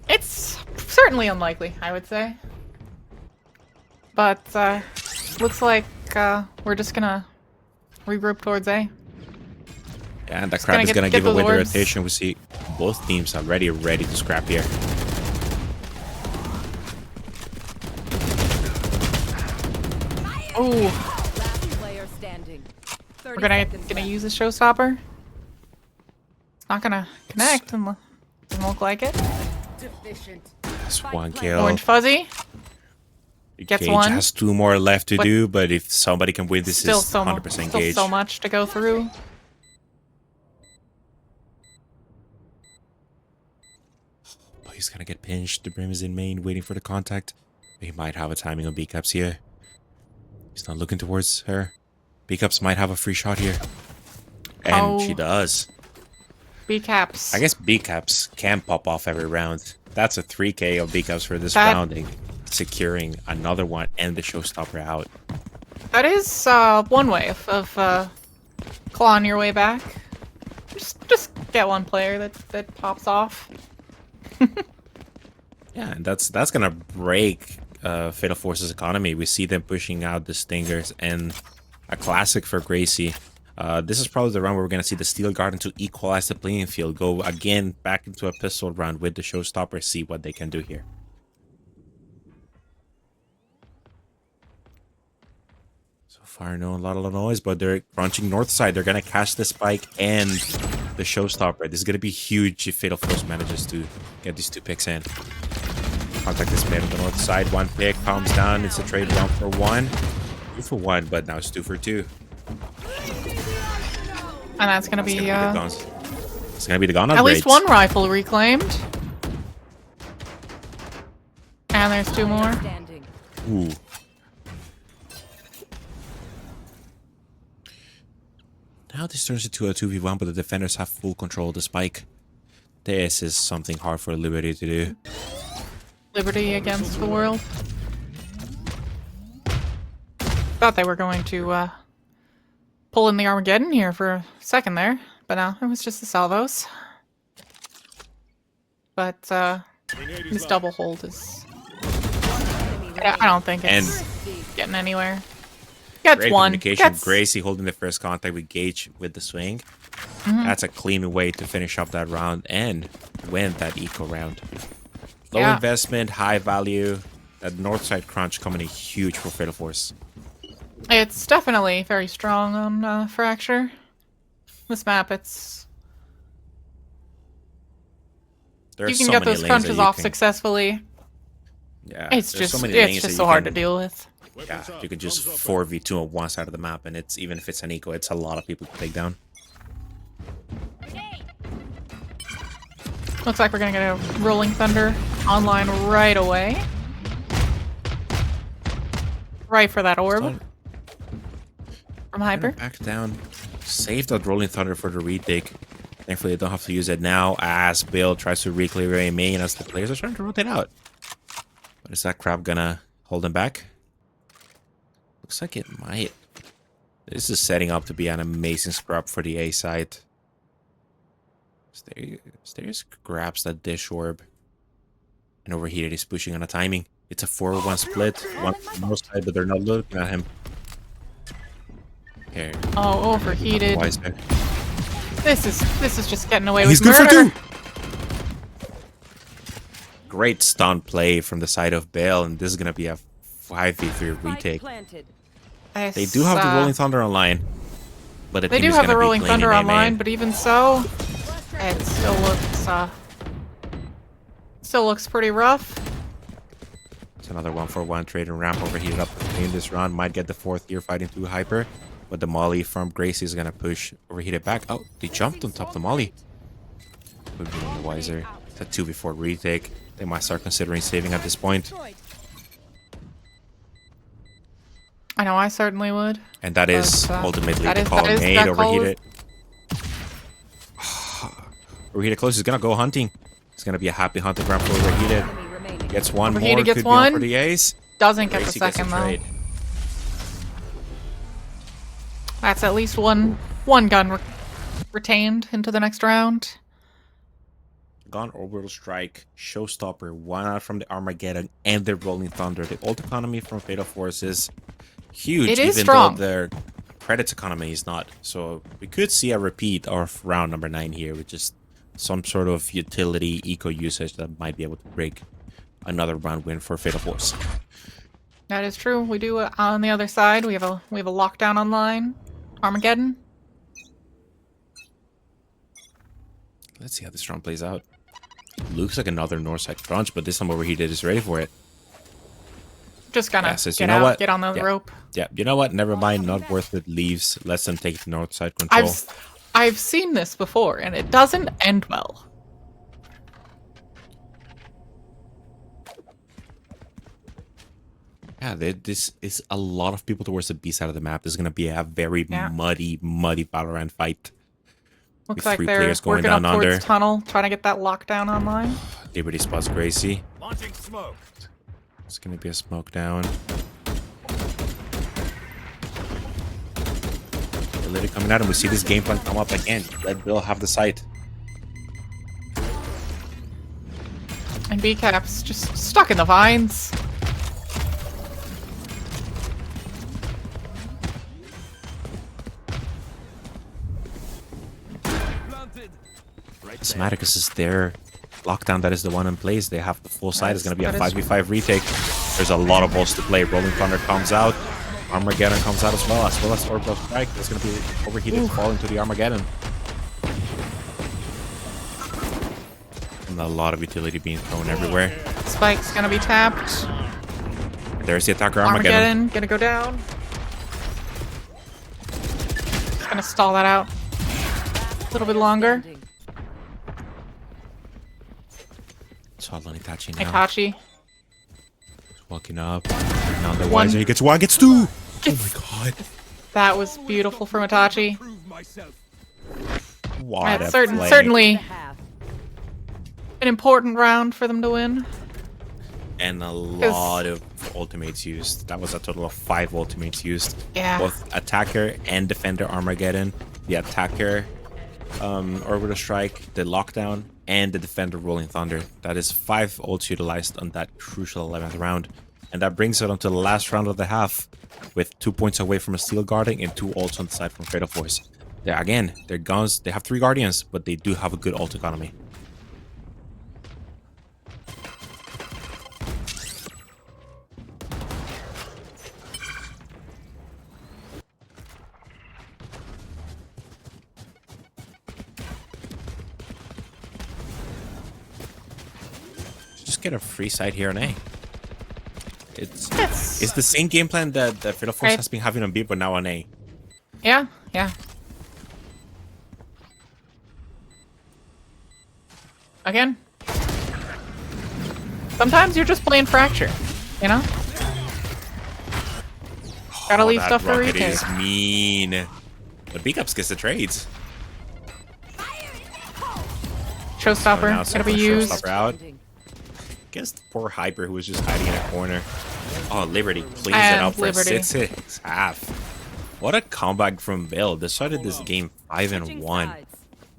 it's certainly unlikely, I would say. But looks like we're just gonna regroup towards A. Yeah, and that crab is gonna give away the rotation. We see both teams already ready to scrap here. Ooh. Last player standing. We're gonna use a showstopper. It's not gonna connect and doesn't look like it. Deficient. That's 1 kill. Orange Fuzzy gets Gage 1. has 2 more left to do, but if somebody can win, this is 100% Gage. Still so much to go through. Oh, he's gonna get pinched. The Brim is in main, waiting for the contact. He might have a timing on B-Caps here. He's not looking towards her. B-Caps might have a free shot here. And she does. B-Caps. I guess B-Caps can pop off every round. That's a 3k of B-Caps for this rounding. Securing another one and the showstopper out. That is one way of clawing your way back. Just get one player that pops off. Yeah, and that's gonna break Fatal Force's economy. We see them pushing out the Stingers and a classic for Gracie. This is probably the round where we're gonna see the Steel Garden to equalize the playing field. Go again back into a pistol round with the showstopper. See what they can do here. So far, no a lot of noise, but they're crunching north side. They're gonna catch the spike and the showstopper. This is gonna be huge if Fatal Force manages to get these 2 picks in. Contact is made on the north side. 1 pick calms down. It's a trade 1 for 1, 2 for 1, but now it's 2 for 2. And that's gonna be it's gonna be the gun upgrades. at least 1 rifle reclaimed. And there's 2 more. Standing. Ooh. Now this turns into a 2v1, but the defenders have full control of the spike. This is something hard for Liberty to do. Liberty against the world. Thought they were going to pull in the Armageddon here for a second there, but no, it was just the salvos. But this double hold is... I don't think it's getting anywhere. Gets Great 1. communication. Gracie holding the first contact with Gage with the swing. That's a clean way to finish up that round and win that eco round. Low investment, high value. That north side crunch coming in huge for Fatal Force. It's definitely very strong on Fracture. This map, it's... You can get those crunches off successfully. Yeah, it's just so hard to deal with. Yeah, you can just 4v2 on one side of the map, and it's even if it's an eco, it's a lot of people to take down. Looks like we're gonna get a Rolling Thunder online right away. Right for that orb. From Hyper. Back down. Save that Rolling Thunder for the retake. Thankfully, they don't have to use it now as Bill tries to reclear a main as the players are trying to rotate out. But is that crab gonna hold him back? Looks like it might. This is setting up to be an amazing scrub for the A side. Stairs grabs that dish orb. And Overheated is pushing on a timing. It's a 4-1 split. One on the north side, but they're not looking at him. Okay. Oh, overheated. Wiser. This is just getting away He's with good murder. for 2! Great stunt play from the side of Bale, and this is gonna be a 5v3 retake. They do have the Rolling Thunder online, but They do have the Rolling Thunder online, but even so, it still looks pretty rough. It's another 1-for-1 trade and ramp overheated up in this round. Might get the 4th here fighting through Hyper, but the Molly from Gracie is gonna push overheated back. Oh, they jumped on top of the Molly. Would be wiser. It's a 2v4 retake. They might start considering saving at this point. I know I certainly would. And that is But, ultimately that the is- call that is- made. that call Overheated. Overheated close. He's gonna go hunting. It's gonna be a happy hunting ground for Overheated. Gets one Overheated more. gets Could be on one. for the ace. Doesn't get the Gracie gets a second though. trade. That's at least one gun retained into the next round. Gone Orbital Strike, Showstopper, 1 out from the Armageddon, and the Rolling Thunder. The ult economy from Fatal Force is huge, It is even strong. though their credits economy is not. So we could see a repeat of round number 9 here, with just some sort of utility eco usage that might be able to break another round win for Fatal Force. That is true. We do on the other side. We have a lockdown online. Armageddon. Let's see how this round plays out. Looks like another north side crunch, but this time Overheated is ready for it. Just gonna Yeah, says, get you know out, what? get on the Yeah. rope. Yeah, you know what? Never mind. Not worth it. Leaves. Lets them take the north side control. I've seen this before, and it doesn't end well. Yeah, this is a lot of people towards the B side of the map. This is going to be a very muddy Valorant fight. Looks With like 3 they're players going working up down towards under. tunnel, trying to get that lockdown online. Liberty spots Gracie. Launching smoke. It's going to be a smoke down. Liberty coming out, and we see this game plan come up again. Let Bill have the site. And B-Cap's just stuck in the vines. Smaticus is there. Lockdown, that is the one in place. They have the full side. It's going to be a That is- 5v5 retake. There's a lot of balls to play. Rolling Thunder comes out. Armageddon comes out as well as Orbital Strike. There's going to be Overheated fall into the Armageddon. And a lot of utility being thrown everywhere. Spike's gonna be tapped. There's the attacker Armageddon. Armageddon gonna go down. Just gonna stall that out a little bit longer. It's all on Itachi now. Itachi. Walking up. Now the One. wiser. He gets 1, gets 2. Oh my god. That was beautiful from Itachi. What a That's play. certainly an important round for them to win. And a lot of ultimates used. That was a total of 5 ultimates used. Yeah. Both attacker and defender Armageddon. The attacker Orbital Strike, the lockdown, and the defender Rolling Thunder. That is 5 ults utilized on that crucial 11th round. And that brings it onto the last round of the half, with 2 points away from a steel guarding and 2 ults on the side from Fatal Force. There again, their guns, they have 3 guardians, but they do have a good ult economy. Just get a free side here on A. It's the same game plan that Fatal Force Right. has been having on B, but now on A. Yeah, yeah. Again. Sometimes you're just playing Fracture, you know? Gotta leave that stuff for rocket retake. is mean. But B-Cups gets the trades. Showstopper, now gonna be Surfer used. Showstopper out. Guess the poor Hyper who was just hiding in a corner. Oh, Liberty cleans it And up for a Liberty. 6-6 half. What a comeback from Bill. They started this game 5-1.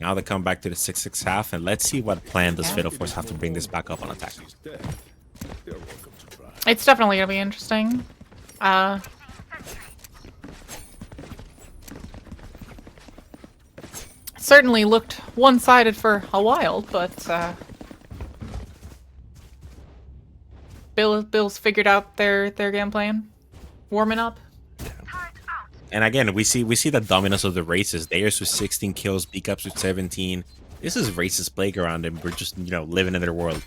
Now they come back to the 6-6 half, and let's see what plan does Fatal Force have to bring this back up on attack. It's definitely gonna be interesting. Certainly looked one-sided for a while, but Bill's figured out their game plan, warming up. And again, we see the dominance of the races. Darius with 16 kills, B-Cups with 17. This is races playground, and we're just living in their world.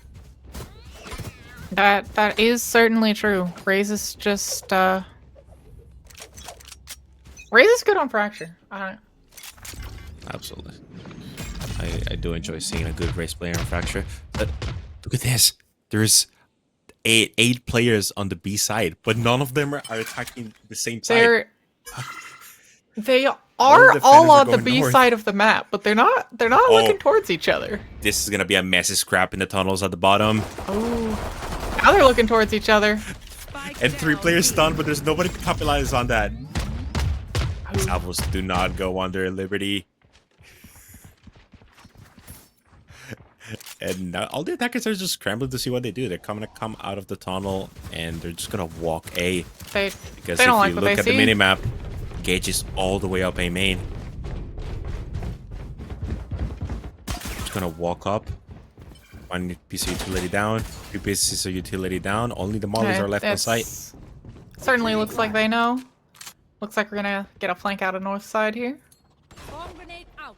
That is certainly true. Raze is just Raze is good on Fracture. Absolutely. I do enjoy seeing a good race player on Fracture. But look at this. There's eight players on the B side, but none of them are attacking the same side. They All are the all defenders are on the going B north. side of the map, but they're not looking towards each other. This is gonna be a messy scrap in the tunnels at the bottom. Oh, now they're looking towards each other. And 3 players stunned, but there's nobody to capitalize on that. Salvos do not go under Liberty. And all the attackers are just scrambling to see what they do. They're gonna come out of the tunnel, and they're just gonna walk A. Because they if don't like you what look they at the see. minimap, Gage is all the way up A main. Just gonna walk up. 1 piece of utility down, 2 pieces of utility down. Only the mollies are left on site. Certainly looks like they know. Looks like we're gonna get a flank out of north side here. Bomb grenade out.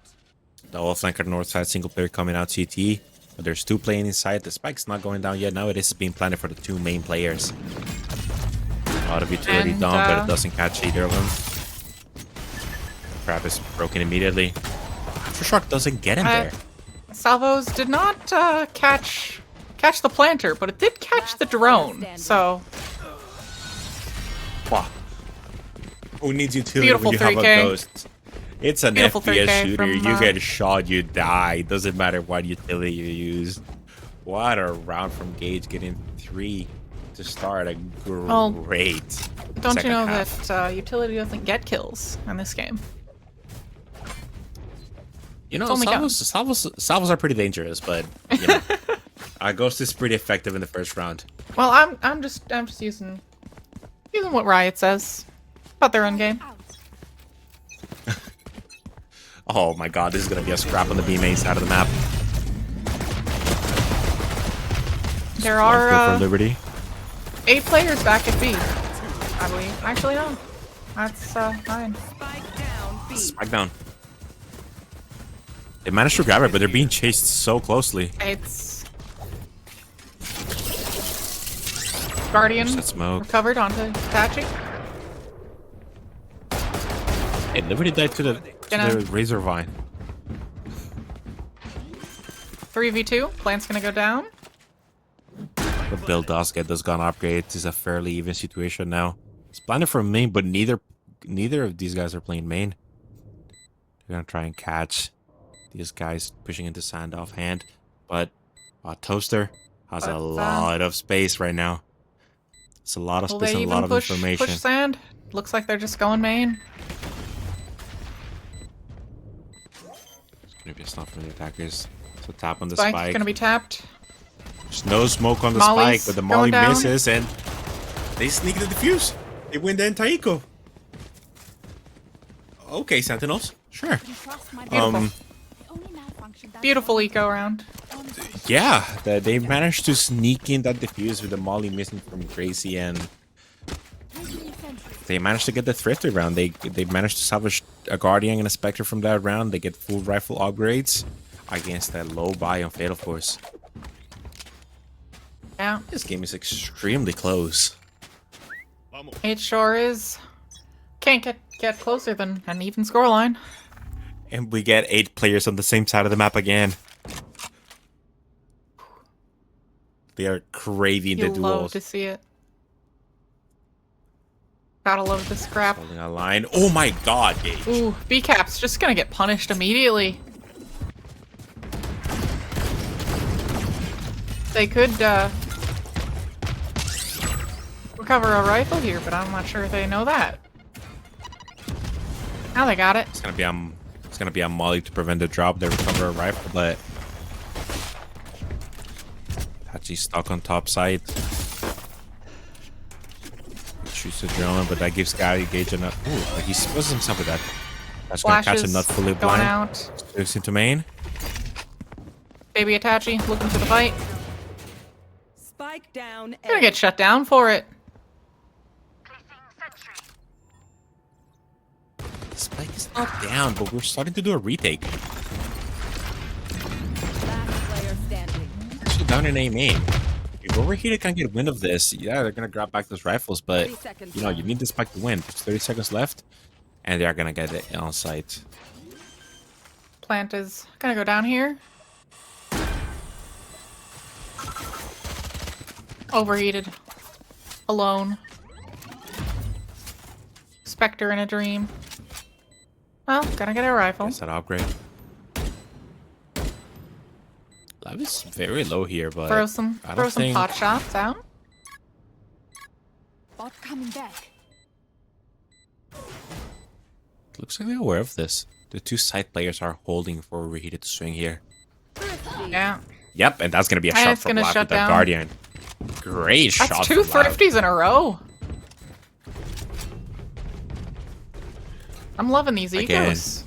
The all flank on the north side, single player coming out CT. But there's 2 playing inside. The spike's not going down yet. Now it is being planted for the 2 main players. A lot of utility And, down, but it doesn't catch either of them. Trap is broken immediately. Tuirseach doesn't get him there. Salvos did not catch the planter, but it did catch the drone. So Wow. Who needs utility Beautiful when you have 3K. a ghost? It's an Beautiful FPS 3K shooter. from, You get shot, you die. Doesn't matter what utility you use. What a round from Gage, getting 3 to start. A great. don't you second know half. that utility doesn't get kills in this game? You know, It's only salvos are pretty dangerous, but Ghost is pretty effective in the first round. Well, I'm just using what Riot says about their own game. Oh my god, this is gonna be a scrap on the B main side of the map. There One kill are for Liberty. 8 players back at B, I believe. Actually, no. That's 9. Spike down. B. Spike down. They managed to grab it, but they're being chased so closely. It's Guardian There's that smoke. recovered onto Tachi. Hey, Liberty died to the Razor Vine. 3v2. Plant's gonna go down. But Bill does get those gun upgrades. It's a fairly even situation now. It's planted for main, but neither of these guys are playing main. They're gonna try and catch these guys pushing into sand offhand. But Toaster has a lot of space right now. It's a lot of Will space they and a lot even of push information. sand? Looks like they're just going main. It's gonna be a stop from the attackers. So tap on the Spike's spike. gonna be tapped. There's no smoke on the Molly's spike, but the going molly down. misses, and they sneak the defuse. They win the entire eco. Okay, Sentinels. Sure. Beautiful eco round. Yeah, they managed to sneak in that defuse with the molly missing from Gracie, and they managed to get the thrifty round. They managed to salvage a Guardian and a Spectre from that round. They get full rifle upgrades against that low buy on Fatal Force. Yeah, This game is extremely close. it sure is. Can't get closer than an even scoreline. And we get 8 players on the same side of the map again. They are craving the You'll love duels. to see it. Gotta love the scrap. Holding a line. Oh my god, Gage. Ooh, B-Cap's just gonna get punished immediately. They could recover a rifle here, but I'm not sure if they know that. Now they got it. It's gonna be a molly to prevent the drop. They recover a rifle, but Hachi's stuck on top side. Shoots the drone, but that gives Gage enough. Ooh, he exposes himself with that. That's gonna catch him not fully going blind. out. Goes into main. Baby Itachi looking for the fight. Spike down. Gonna get shut down for it. Spike is not down, but we're starting to do a retake. Last player standing. Actually down in A main. If Overheated can get wind of this, yeah, they're gonna grab back those rifles, but 30 seconds you know, you left. need the Spike to win. There's 30 seconds left, and they're gonna get it on site. Plant is gonna go down here. Overheated. Alone. Spectre in a dream. Well, gonna get a rifle. That's that upgrade. Lav is very low here, but Throw some I don't think pot shots out. Bot coming back. looks like they're aware of this. The two side players are holding for Overheated to swing here. Yeah. Yep, and that's gonna be a And shot it's from gonna Lav shut with the down. Guardian. Great shot. That's two from Lav. thrifties in a row. I'm loving these Again. egos.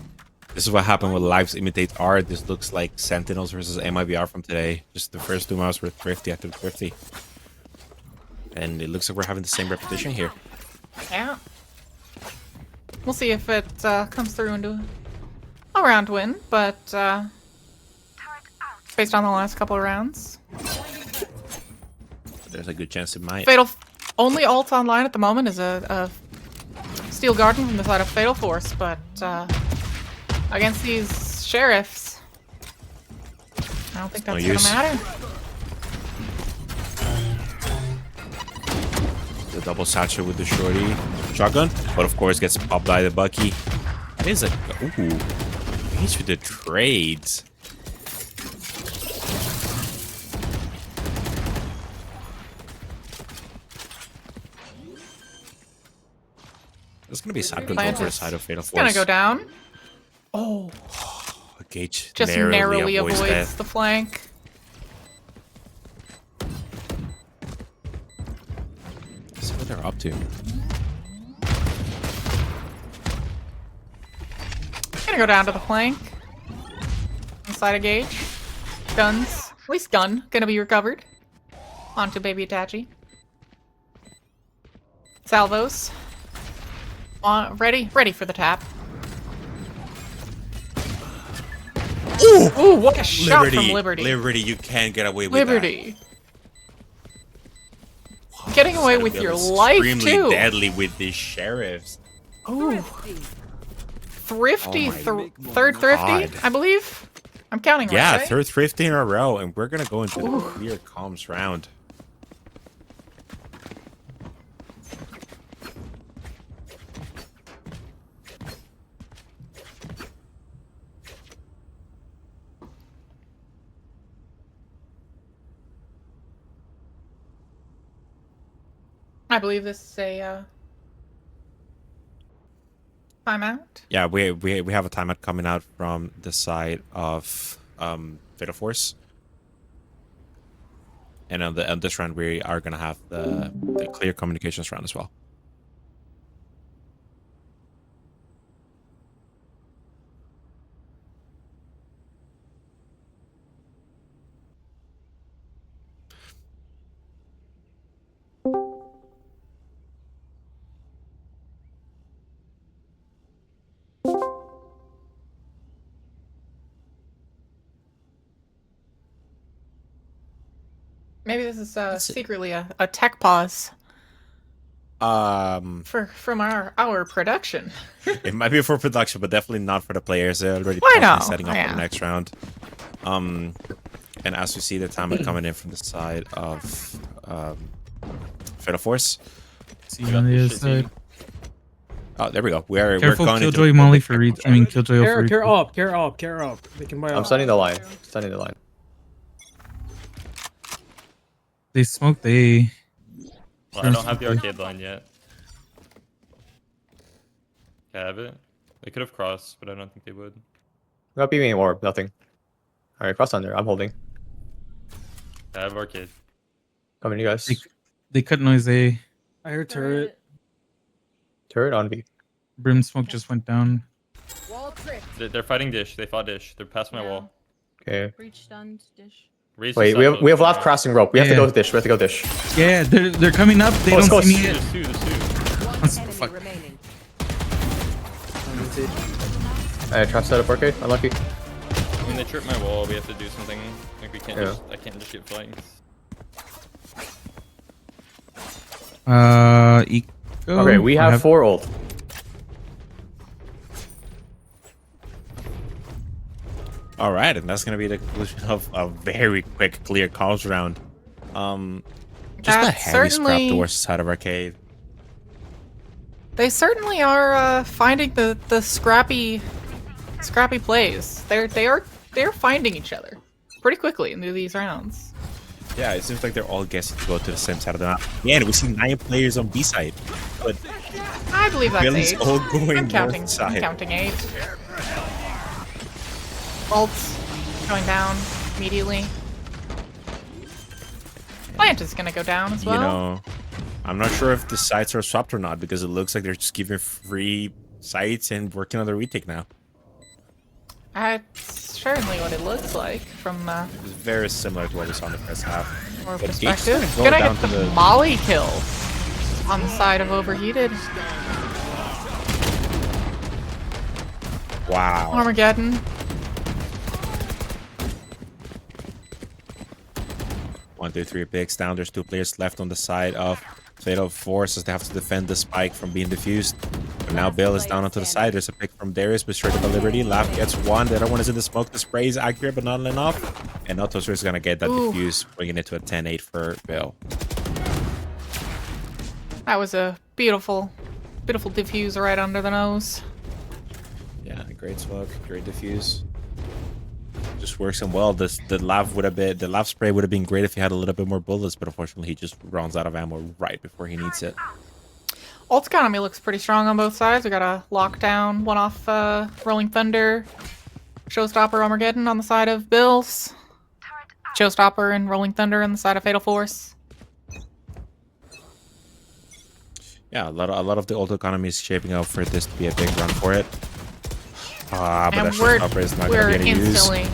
This is what happened when lives imitate art. This looks like Sentinels versus MIBR from today. Just the first 2 maps were thrifty after thrifty. And it looks like we're having the same repetition here. Yeah. We'll see if it comes through into a round win, but based on the last couple of rounds. There's a good chance it might. Fatal only ult online at the moment is a Steel Garden from the side of Fatal Force, but against these sheriffs, I don't think No that's use. gonna matter. The double satchel with the shorty shotgun, but of course gets popped by the Bucky. It is a ooh, Gage with the trades. That's gonna be sad control Plant for the is side of Fatal Force. gonna go down. Oh, Gage just narrowly avoids avoids death. the flank. Let's see what they're up to. Gonna go down to the flank. Inside of Gage. Guns. At least gun. Gonna be recovered. Onto Baby Itachi. Salvos. Ready for the tap. Ooh, what a shot from Liberty. Liberty, you can't get away with Liberty. Getting away that. with That your was life, extremely too. deadly with these sheriffs. Ooh. Thrifty. Oh my Third thrifty, God. I believe. I'm counting Yeah, right, right? third thrifty in a row, and we're gonna go into the clear comms round. I believe this is a timeout. Yeah, we have a timeout coming out from the side of Fatal Force. And on this round, we are gonna have the clear communications round as well. Maybe this is secretly a tech pause from our production. It might be for production, but definitely not for the players. They're already I know, setting up yeah. for the next round. And as we see the timeout coming in from the side of Fatal Force. See you on the other side. Oh, there we go. We're Careful, going into Killjoy the Molly for read. I mean, Killjoy for read. Care up. They can buy I'm up. stunning the line. Stunning the line. They smoked the. Well, I don't have the arcade line yet. I have it. They could have crossed, but I don't think they would. Not beaming orb, nothing. Alright, cross under. I'm holding. I have arcade. Coming, you guys. They cut noise A. I heard turret. Turret on B. Brim smoke just went down. Wall trick. They're fighting dish. They fought dish. They're past my wall. Okay. Breach stunned dish. Raise Wait, the we side have both, Lav right? crossing rope. We have to go with dish. We have to go dish. Yeah, they're coming up. They Close, don't see close. me yet. There's two. There's two. One enemy fuck. remaining. Trap set up arcade. Unlucky. When they trip my wall, we have to do something. Like we can't Yeah. just. I can't just get flanked. Eco. Okay, we have 4 ult. All right, and that's gonna be the conclusion of a very quick, clear comms round. Just a That's heavy scrap certainly- towards the side of arcade. They certainly are finding the scrappy plays. They're finding each other pretty quickly into these rounds. Yeah, it seems like they're all guessing to go to the same side of the map. Yeah, and we see 9 players on B side, but I believe that's Billy's 8. all going I'm counting. north I'm side. counting 8. Ult going down immediately. Plant is gonna go down as well. You know, I'm not sure if the sites are swapped or not because it looks like they're just giving free sites and working on the retake now. That's certainly what it looks like from It's very similar to what we saw in the first half. our But Gage's perspective. gonna go Gonna down get to the the- molly kill on the side of Overheated. Wow. Armageddon. 1, 2, 3 picks down. There's 2 players left on the side of Fatal Force as they have to defend the spike from being diffused. But now Bill is down onto the side. There's a pick from Darius, but straight up a Liberty. Lav gets 1. The other one is in the smoke. The spray is accurate, but not enough. And now Tuirseach is going to get that Ooh. diffuse, bringing it to a 10-8 for Bill. That was a beautiful diffuse right under the nose. Yeah, great smoke, great diffuse. Just works him well. The Lav spray would have been great if he had a little bit more bullets, but unfortunately he just runs out of ammo right before he needs it. Ult economy looks pretty strong on both sides. We got a lockdown, one off Rolling Thunder, Showstopper Armageddon on the side of Bills, Showstopper and Rolling Thunder on the side of Fatal Force. Yeah, a lot of the ult economy is shaping up for this to be a big run for it. But And that Showstopper is not going we're to be any use. instantly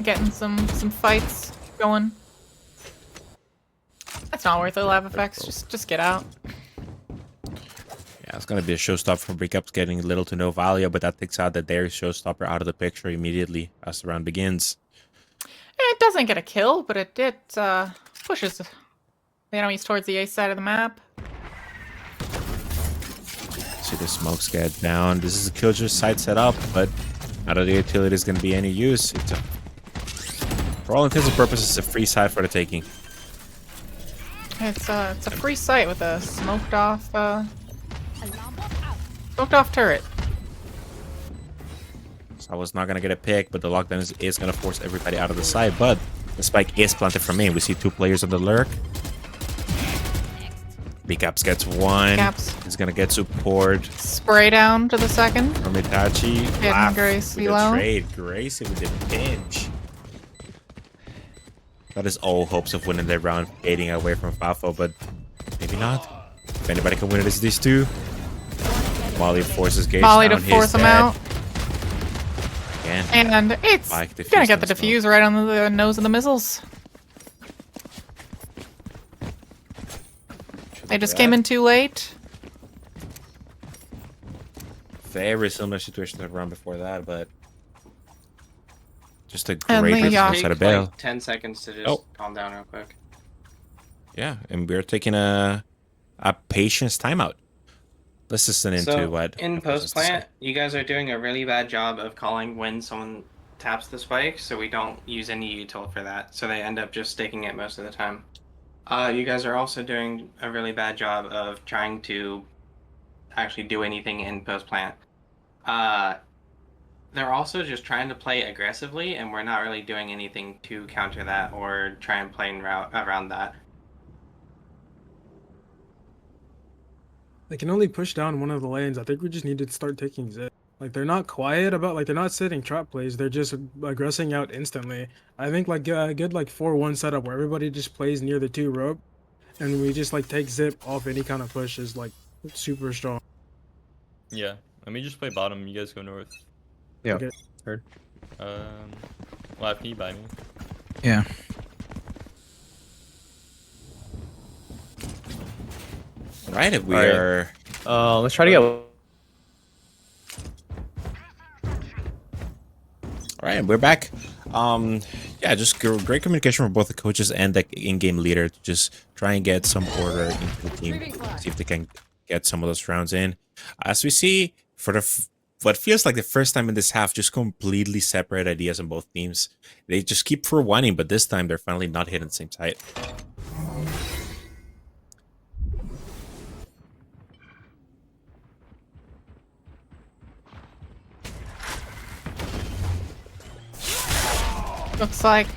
getting some fights going. That's not worth it, LavFx. Just get out. Yeah, it's going to be a showstopper from Breakups getting little to no value, but that takes out the Darius showstopper out of the picture immediately as the round begins. It doesn't get a kill, but it pushes the enemies towards the A side of the map. See the smokes get down. This is a Killjoy side set up, but out of the utility is going to be any use. For all intents and purposes, it's a free side for the taking. It's a free site with a smoked off turret. So I was not going to get a pick, but the lockdown is going to force everybody out of the side. But the spike is planted from main. We see 2 players on the lurk. Bcaps gets 1. Bcaps. He's going to get support Spray down to the second. from Itachi. Getting Lav Gracie with the low. trade. Gracie with the pinch. That is all hopes of winning that round, fading away from FAFO, but maybe not. If anybody can win it, it's these 2. Molly forces Gage Molly to down. He's force him dead. out. Again. And it's Spike diffuse gonna get on the the smoke. defuse right on the nose of the missiles. They just came in too late. Very similar situation to the round before that, but just a And great the, defense yeah. out of Bale. 10 seconds to just Oh. calm down real quick. Yeah, and we're taking a patience timeout. Let's listen into So what in Alphonse has post to say. plant, you guys are doing a really bad job of calling when someone taps the spike, so we don't use any util for that. So they end up just staking it most of the time. You guys are also doing a really bad job of trying to actually do anything in post plant. They're also just trying to play aggressively, and we're not really doing anything to counter that or try and play around that. They can only push down one of the lanes. I think we just need to start taking zip. Like, they're not quiet about, like, they're not sitting trap plays. They're just aggressing out instantly. I think, like, a good, like, 4-1 setup where everybody just plays near the 2 rope and we just like take zip off any kind of push is like super strong. Yeah. Let me just play bottom. You guys go north. Yeah. Okay. Heard. Lav, can you buy me? Yeah. Right, if we All right. are. Let's try to get. All right, we're back. Yeah, just great communication from both the coaches and the in-game leader to just try and get some order into the team. See if they can get some of those rounds in. As we see, for what feels like the first time in this half, just completely separate ideas on both teams. They just keep for winning, but this time they're finally not hitting the same site. Looks like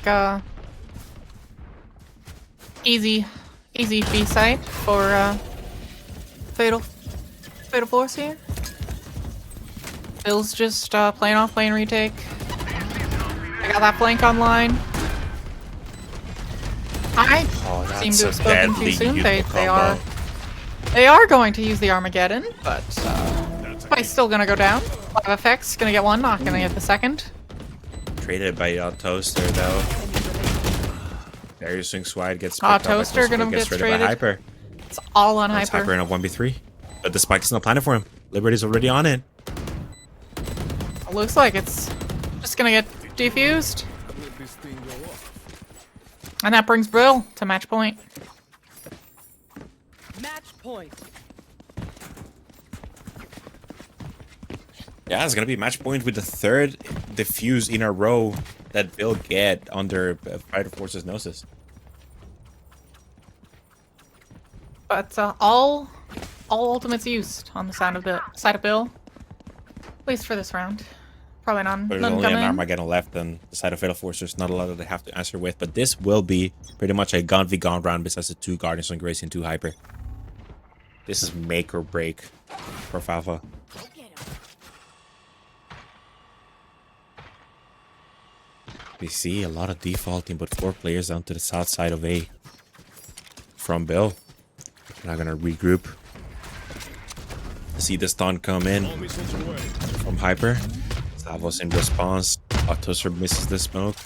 easy B site for Fatal Force here. Bill's just playing off lane retake. I got that flank online. I seem to have spoken too soon. They are going to use the Armageddon, but Spike's still gonna go down. LavFx gonna get one, not gonna get the second. Traded by Toaster though. Darius swings wide, gets picked up by Toaster gonna get traded by Hyper. It's all on It's Hyper. Hyper in a 1v3. But the spike is not planning for him. Liberty's already on it. Looks like it's just gonna get defused. And that brings Brill to match point. Match point. Yeah, it's gonna be match point with the third defuse in a row that Bill get under Fighter Force's noses. But all ultimates used on the side of Bill. At least for this round. Probably none. There's None only an coming. Armageddon left on the side of Fatal Force. There's not a lot that they have to answer with, but this will be pretty much a gun v gun round besides the 2 Guardians on Gracie and 2 Hyper. This is make or break for FAFO. We see a lot of defaulting, but 4 players down to the south side of A from Bill. Not gonna regroup. See the stun come in from Hyper. Savos in response. Toaster misses the smoke.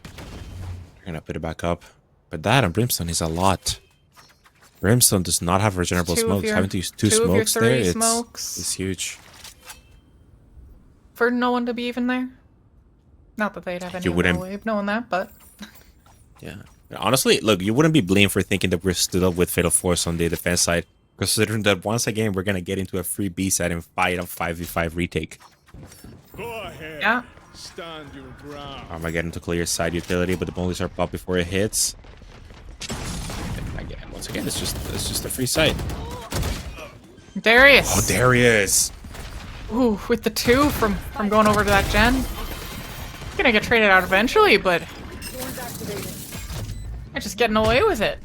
They're gonna put it back up. But that on Brimstone is a lot. Brimstone does not have regenerable smokes. Having to use 2 smokes there, it's huge. For no one to be even there. Not that they'd have any way of knowing that, but yeah. Honestly, look, you wouldn't be blamed for thinking that we're stood up with Fatal Force on the defense side, considering that once again we're gonna get into a free B side and fight a 5v5 retake. Go ahead. Yeah. Stand your ground. Armageddon to clear side utility, but the mollies are popped before it hits. Again, once again, it's just a free site. Darius. Oh, Darius. Ooh, with the 2 from going over to that gen. Gonna get traded out eventually, but they're just getting away with it.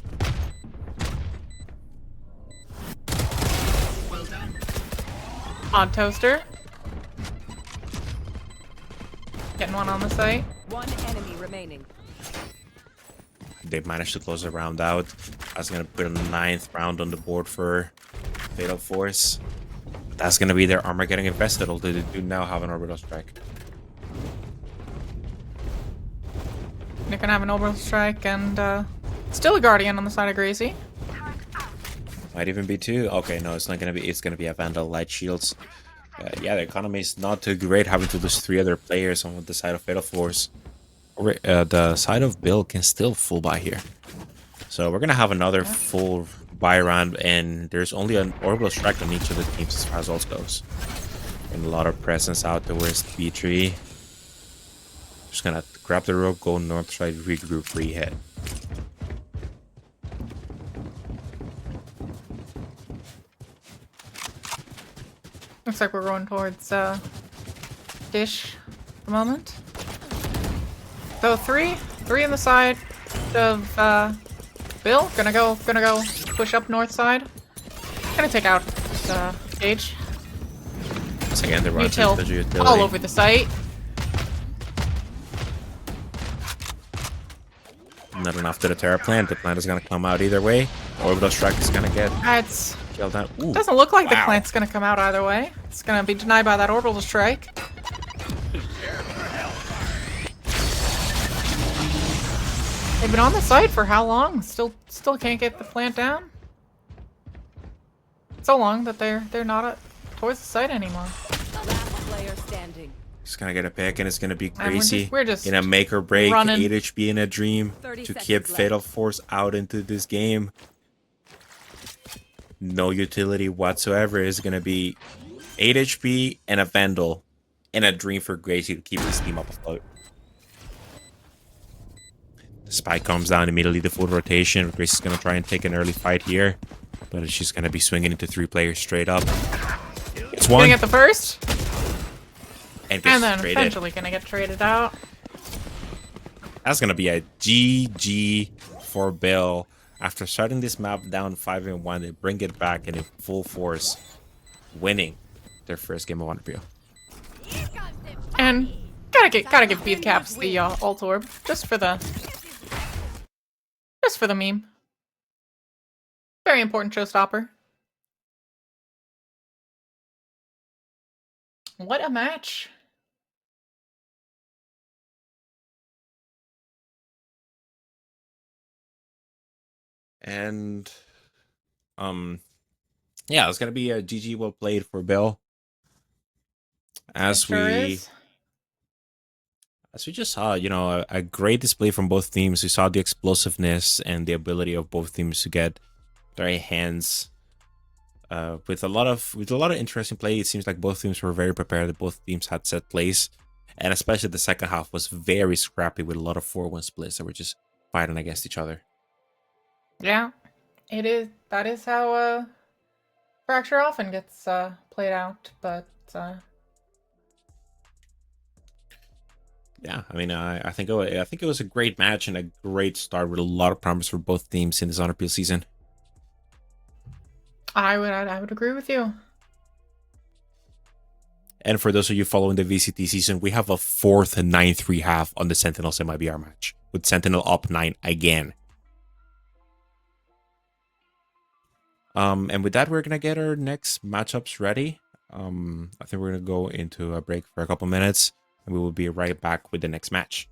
Well done. On Toaster. Getting one on the site. One enemy remaining. They've managed to close the round out. That's gonna put a 9th round on the board for Fatal Force. That's gonna be their armor getting invested, although they do now have an orbital strike. They're gonna have an orbital strike and still a Guardian on the side of Gracie. Might even be 2. Okay, no, it's not gonna be. It's gonna be a Vandal Light Shields. Yeah, the economy is not too great having to lose 3 other players on the side of Fatal Force. The side of Bill can still full buy here. So we're gonna have another full buy round, and there's only an orbital strike on each of the teams as far as ult goes. And a lot of presence out towards B3. Just gonna grab the rope, go north side, regroup, re-hit. Looks like we're going towards Dish at the moment. So 3 in the side of Bill. Gonna go push up north side. Gonna take out Gage. Once again, the rush Util into the utility. all over the site. Not enough to deter a plant. The plant is gonna come out either way. Orbital strike is gonna get It's killed out. Ooh, doesn't look like the wow. plant's gonna come out either way. It's gonna be denied by that orbital strike. They've been on the site for how long? Still can't get the plant down. So long that they're not towards the site anymore. Last player standing. He's gonna get a pick, and it's gonna be And crazy. we're just in a make or break, running. 8 HP in a dream 30 to keep seconds Fatal left. Force out into this game. No utility whatsoever. Is gonna be 8 HP and a Vandal and a dream for Gracie to keep this team up afloat. The spike comes down immediately. The full rotation. Gracie's gonna try and take an early fight here, but she's gonna be swinging into 3 players straight up. It's one. Gonna get the first, and and then traded. eventually gonna get traded out. That's gonna be a GG for Bill. After starting this map down 5-1, they bring it back and in full force, winning their first game of Underpeel. And gotta give Beef Caps the ult orb just for the meme. Very important showstopper. What a match. And yeah, it's gonna be a GG well played for Bill. As we just saw, you know, a great display from both teams. We saw the explosiveness and the ability of both teams to get their hands with a lot of interesting play. It seems like both teams were very prepared. Both teams had set plays, and especially the second half was very scrappy with a lot of 4-1 splits that were just fighting against each other. Yeah, it is. That is how Fracture often gets played out, but yeah, I mean, I think it was a great match and a great start with a lot of promise for both teams in this Underpeel season. I would agree with you. And for those of you following the VCT season, we have a 4th 9-3 half on the Sentinel semi-BR match, with Sentinel up 9 again. And with that, we're gonna get our next matchups ready. I think we're gonna go into a break for a couple minutes, and we will be right back with the next match.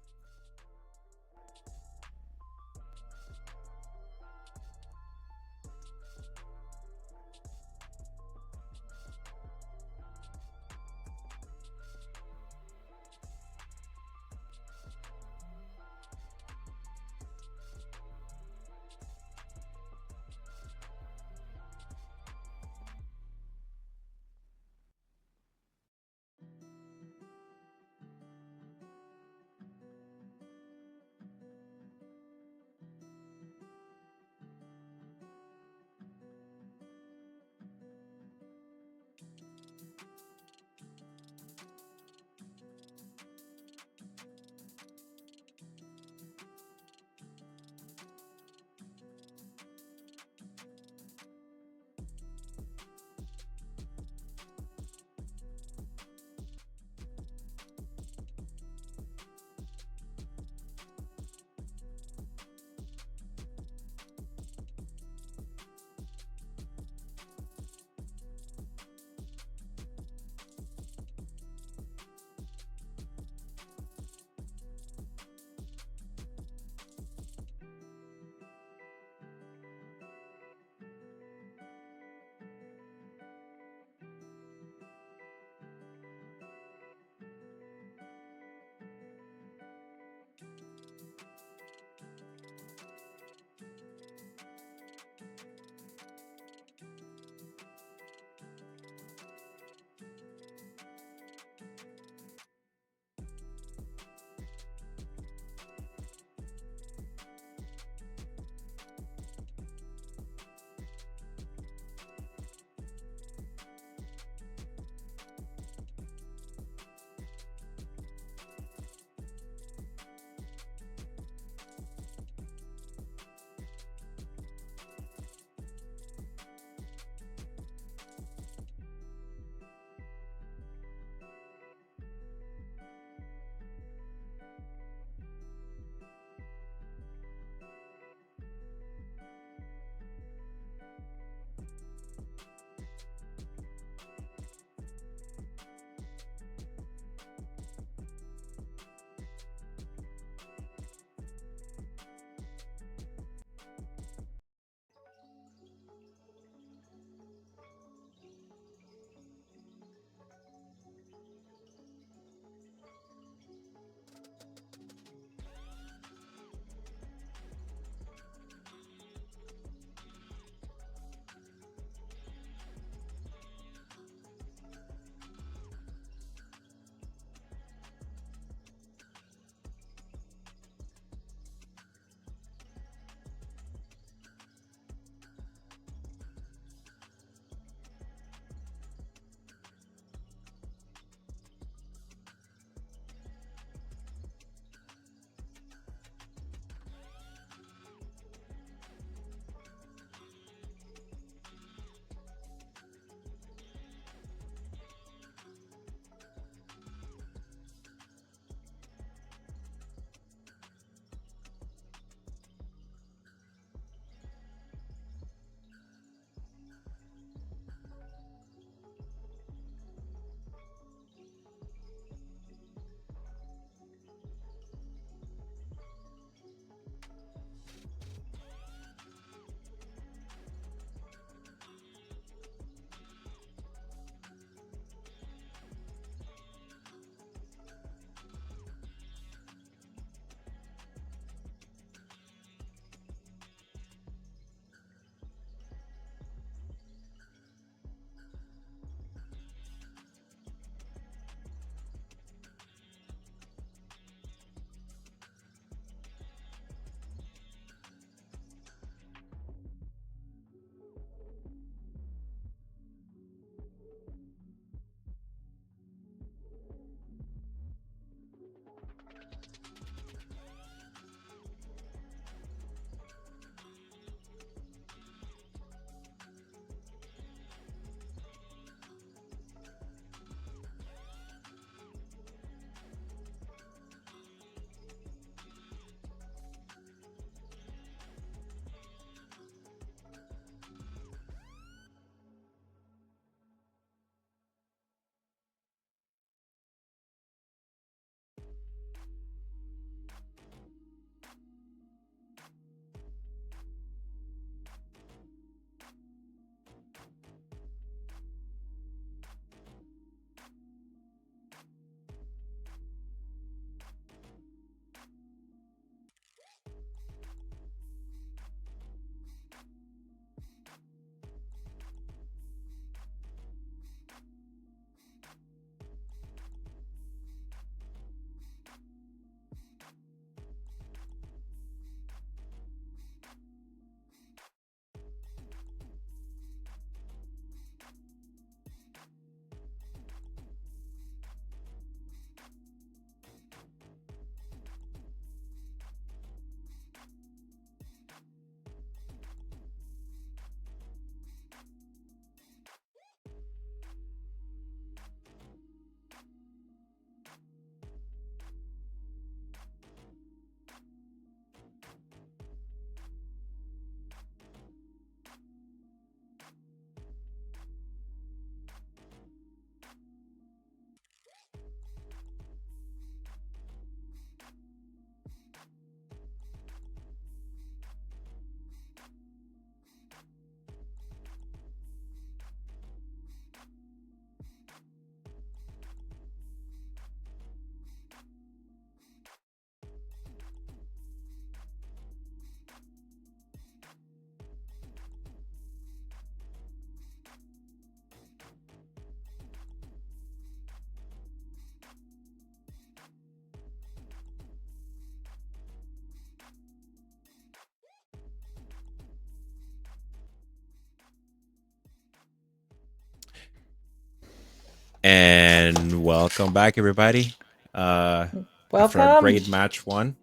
And welcome back, everybody. After a Welcome. great match one,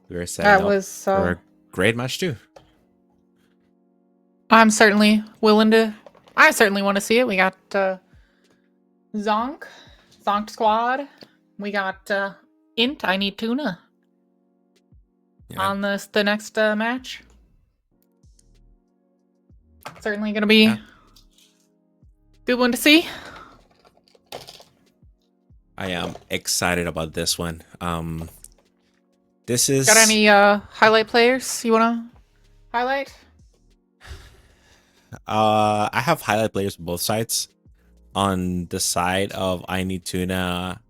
we're setting That up was. for a great match two. I'm certainly willing to. I certainly want to see it. We got ZONK squad. We got Int. I need tuna. Yeah. On the next match. Certainly gonna be good one to see. I am excited about this one. This is Got any highlight players you wanna highlight? I have highlight players on both sides. On the side of I Need Tuna,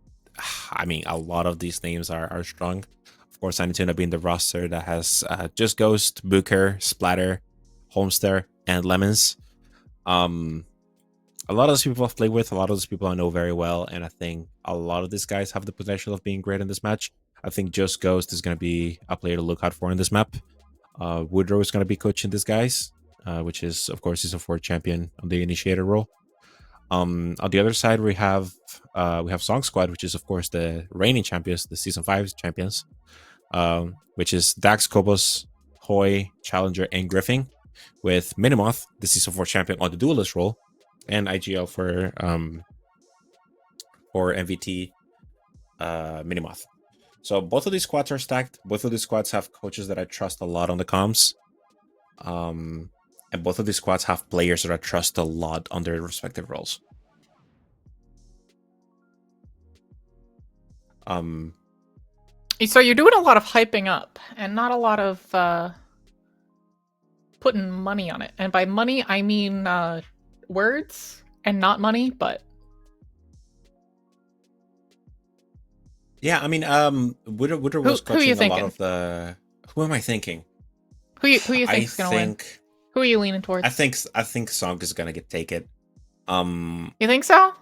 I mean, a lot of these names are strong. Of course, I Need Tuna being the roster that has Just Ghost, Booker, Splatter, Homester, and Lemons. A lot of those people I've played with, a lot of those people I know very well, and I think a lot of these guys have the potential of being great in this match. I think Just Ghost is going to be a player to look out for in this map. Woodrow is going to be coaching these guys, which is, of course, Season 4 champion on the initiator role. On the other side, we have ZONK Squad, which is, of course, the reigning champions, the Season 5 champions, which is Dax, Kobos, Hoy, Challenger, and Griffin, with Minimoth, the Season 4 champion, on the duelist role, and IGL for MVT Minimoth. So both of these squads are stacked. Both of these squads have coaches that I trust a lot on the comms. And both of these squads have players that I trust a lot on their respective roles. So you're doing a lot of hyping up and not a lot of putting money on it. And by money, I mean words and not money, but yeah, I mean, Woodrow was coaching a lot of the. Who am I thinking? Who you think's gonna win? Who are you leaning towards? I think ZONK is gonna take it. You think so?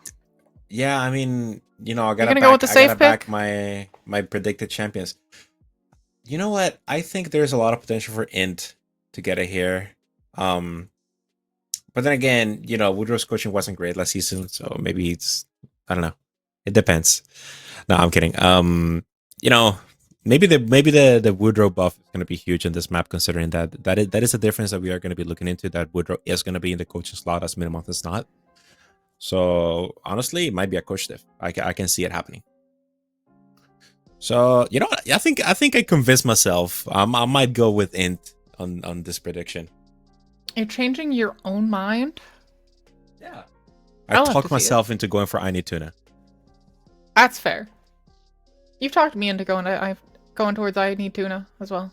Yeah, I mean, you know, I gotta go with the safe pick? back my predicted champions. You know what? I think there's a lot of potential for Int to get it here. But then again, you know, Woodrow's coaching wasn't great last season, so maybe it's, I don't know. It depends. No, I'm kidding. You know, maybe the Woodrow buff is going to be huge in this map, considering that is a difference that we are going to be looking into. That Woodrow is going to be in the coaching slot as Minimoth is not. So honestly, it might be a coach diff. I can see it happening. So you know, I think I convinced myself. I might go with Int on this prediction. You're changing your own mind? Yeah. I talked myself into going for I Need Tuna. That's fair. You've talked me into going towards I Need Tuna as well.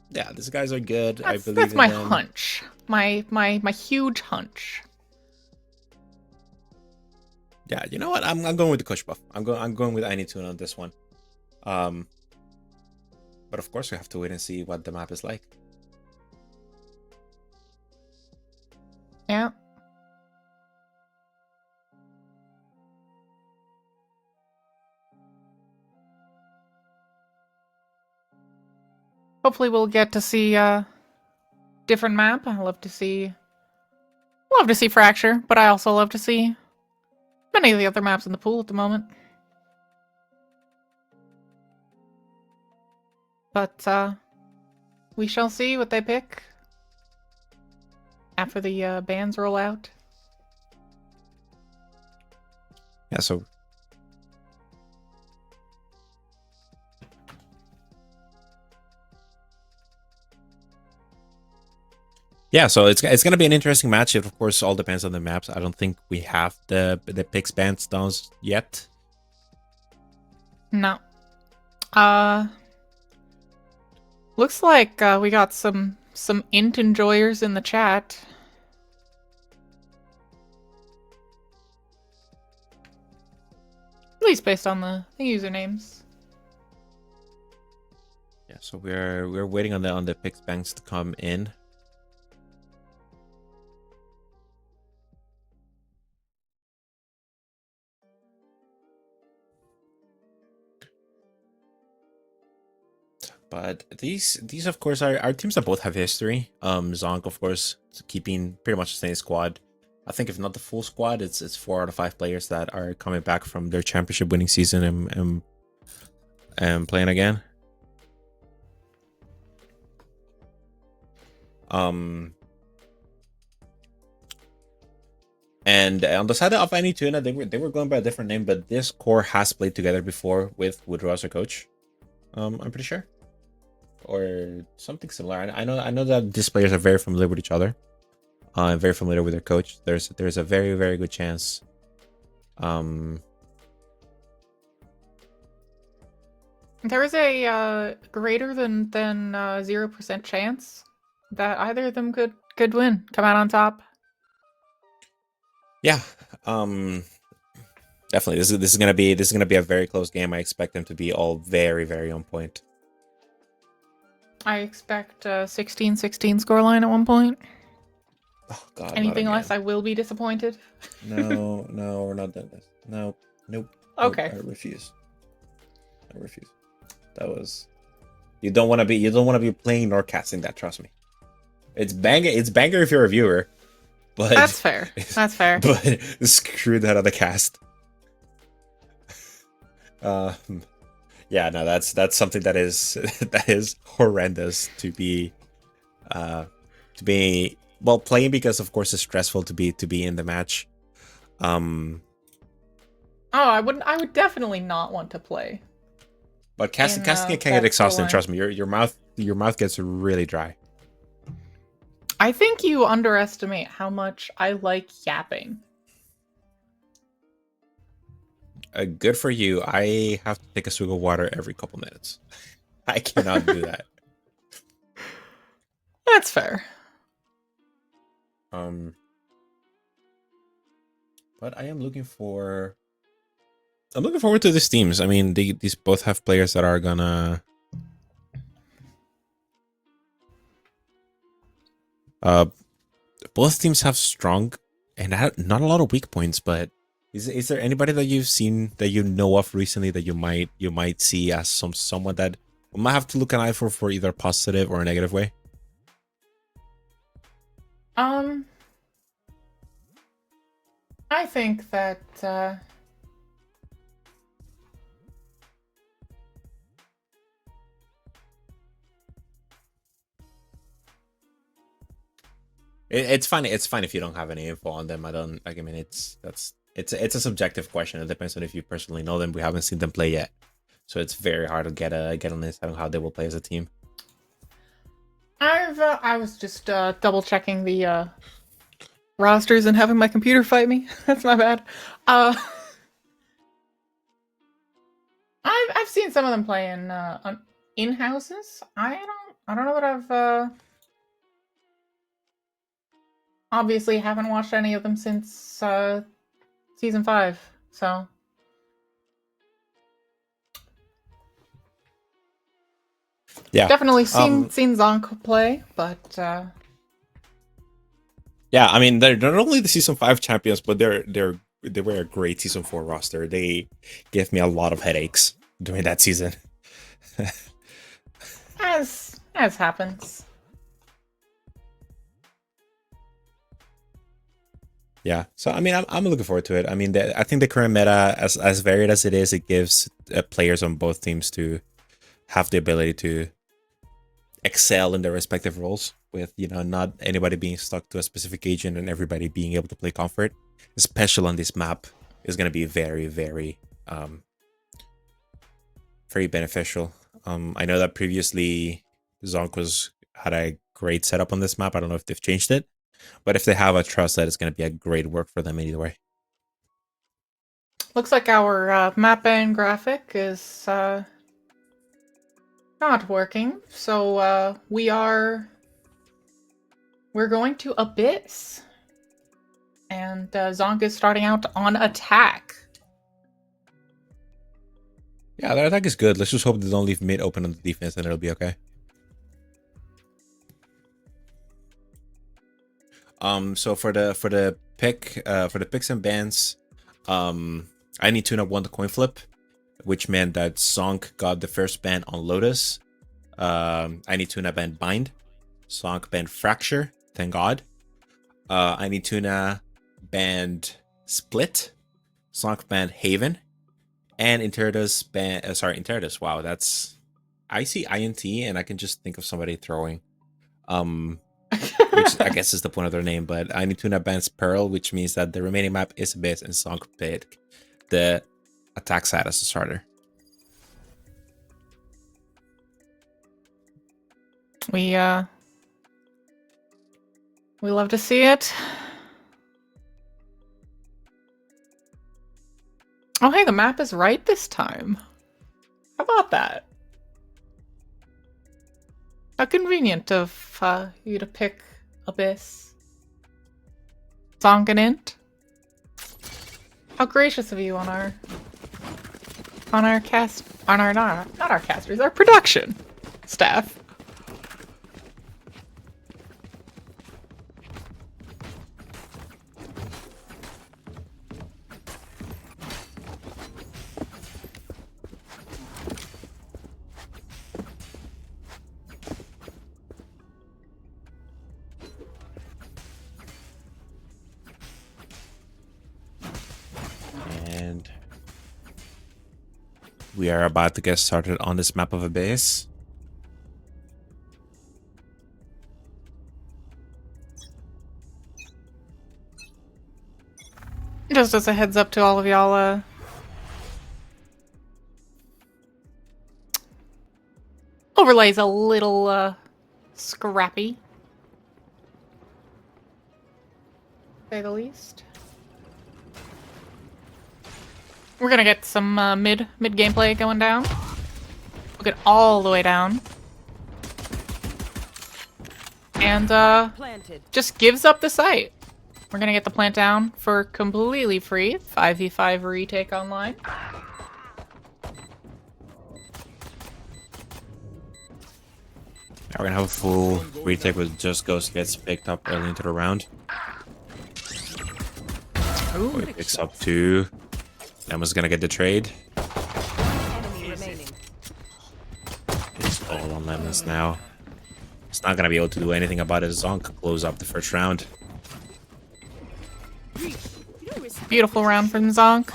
Yeah, these guys are good. I believe that's in my them. hunch. My huge hunch. Yeah, you know what? I'm going with the coach buff. I'm going with I Need Tuna on this one. But of course we have to wait and see what the map is like. Yeah. Hopefully we'll get to see a different map. I love to see Fracture, but I also love to see many of the other maps in the pool at the moment. But we shall see what they pick after the bans roll out. Yeah, so it's gonna be an interesting match. It of course all depends on the maps. I don't think we have the picks bans done yet. No. Looks like we got some Int enjoyers in the chat. At least based on the usernames. Yeah, so we're waiting on the picks banks to come in. But these of course are teams that both have history. ZONK, of course, keeping pretty much the same squad. I think if not the full squad, it's 4 out of 5 players that are coming back from their championship winning season and playing again. And on the side of Anituna, they were going by a different name, but this core has played together before with Woodrow as their coach. I'm pretty sure, or something similar. I know that these players are very familiar with each other. I'm very familiar with their coach. There's a very, very good chance. There is a greater than 0% chance that either of them could win, come out on top. Yeah, definitely. This is gonna be a very close game. I expect them to be all very, very on point. I expect a 16-16 scoreline at one point. Oh God! Anything less, I will be disappointed. No, we're not done this. Nope. Okay. I refuse. That was. You don't want to be playing nor casting that. Trust me. It's banger if you're a viewer. But that's fair. That's fair. But screw that other cast. Yeah, no, that's something that is horrendous to be playing, because of course it's stressful to be in the match. Oh, I would definitely not want to play. But casting can get exhausting. Trust me, your mouth gets really dry. I think you underestimate how much I like yapping. Good for you. I have to take a swig of water every couple minutes. I cannot do that. That's fair. But I am looking forward to these teams. I mean, these both have players that are gonna both teams have strong and not a lot of weak points, but is there anybody that you've seen that you know of recently that you might see as someone that we might have to look an eye for either positive or a negative way? I think that it's fine if you don't have any info on them. I mean, it's a subjective question. It depends on if you personally know them. We haven't seen them play yet, so it's very hard to get an insight on how they will play as a team. I was just double checking the rosters and having my computer fight me. That's my bad. I've seen some of them play in houses. I don't know that I've obviously haven't watched any of them since season 5. So yeah, definitely seen ZONK play, but yeah, I mean, they're not only the season 5 champions, but they were a great season 4 roster. They gave me a lot of headaches during that season. as happens. Yeah, so I mean, I'm looking forward to it. I mean, I think the current meta, as varied as it is, it gives players on both teams to have the ability to excel in their respective roles, with not anybody being stuck to a specific agent and everybody being able to play comfort, especially on this map, is going to be very, very very beneficial. I know that previously ZONK had a great setup on this map. I don't know if they've changed it, but if they have, I trust that it's going to be a great work for them either way. Looks like our map and graphic is not working, so we're going to Abyss, and ZONK is starting out on attack. Yeah, their attack is good. Let's just hope they don't leave mid open on the defense, and it'll be okay. So for the picks and bans, Anituna won the coin flip, which meant that ZONK got the first ban on Lotus. Anituna banned Bind. ZONK banned Fracture. Thank God. Anituna banned Split, ZONK banned Haven, and Interitus banned. Interitus. Wow, that's. I see INT, and I can just think of somebody throwing. Which I guess is the point of their name, but I need to bans Pearl, which means that the remaining map is Abyss and ZONK pick the attack side as a starter. We love to see it. Oh hey, the map is right this time. How about that? How convenient of you to pick Abyss. ZONK and Int. How gracious of you on our cast, on our not our casters, our production staff. And we are about to get started on this map of Abyss. Just as a heads up to all of y'all, overlay's a little scrappy, to say the least. We're gonna get some mid gameplay going down. We'll get all the way down. And just gives up the site. We're gonna get the plant down for completely free. 5v5 retake online. Now we're gonna have a full retake with just Ghost gets picked up early into the round. Ooh. He picks up 2. Emma's gonna get the trade. It's all on Lemons now. It's not gonna be able to do anything about it. ZONK close up the first round. Beautiful round from ZONK.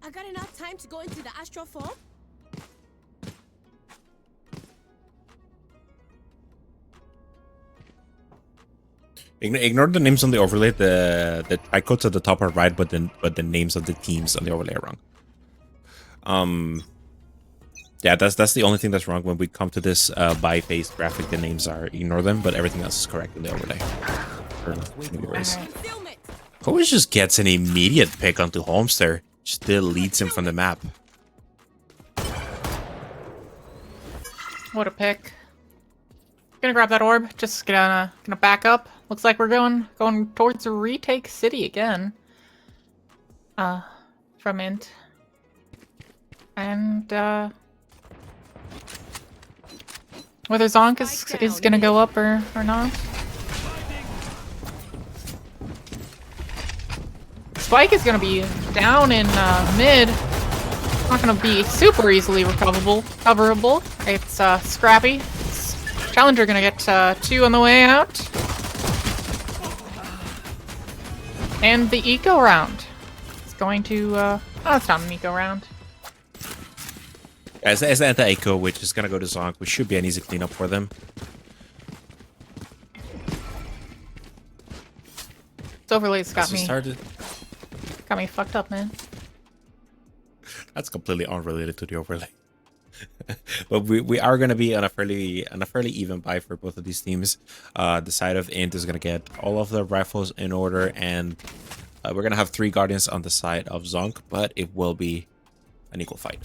I got enough time to go into the astral form? Ignore the names on the overlay. The tricodes at the top are right, but the names of the teams on the overlay are wrong. Yeah, that's the only thing that's wrong when we come to this by-face graphic. The names are, ignore them, but everything else is correct in the overlay. Kovic just gets an immediate pick onto Homester. Still leads him from the map. What a pick. Gonna grab that orb. Just gonna back up. Looks like we're going towards retake city again. From Int. And whether ZONK is gonna go up or not. Spike is gonna be down in mid. Not gonna be super easily coverable. It's scrappy. Challenger gonna get 2 on the way out. And the eco round. It's going to oh, it's not an eco round. As the anti-eco, which is gonna go to ZONK, which should be an easy cleanup for them. This overlay's got me fucked up, man. That's completely unrelated to the overlay. But we are going to be on a fairly even buy for both of these teams. The side of Int is going to get all of the rifles in order, and we're going to have 3 Guardians on the side of ZONK, but it will be an equal fight.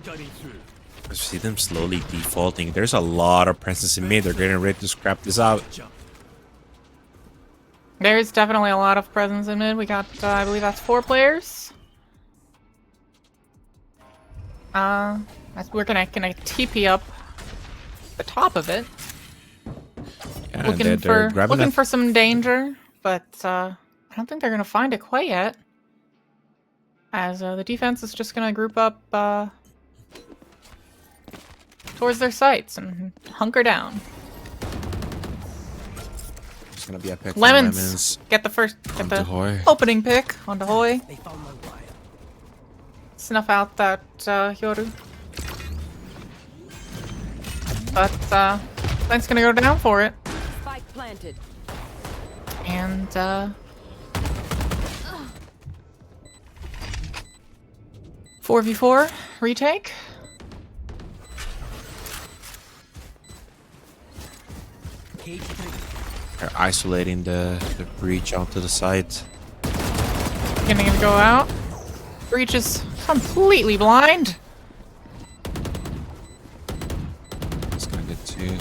I see them slowly defaulting. There's a lot of presence in mid. They're getting ready to scrap this out. There's definitely a lot of presence in mid. We got, I believe that's 4 players. We're gonna TP up the top of it. Yeah, looking for some danger, but I don't think they're gonna find it quite yet. As the defense is just gonna group up towards their sites and hunker down. It's gonna be a pick. From Lemons. Get the opening pick onto Hoy. Snuff out that Yoru. But Glenn's gonna go down for it. Spike planted. And 4v4 retake. They're isolating the breach onto the site. Gonna go out. Breach is completely blind. It's gonna get two.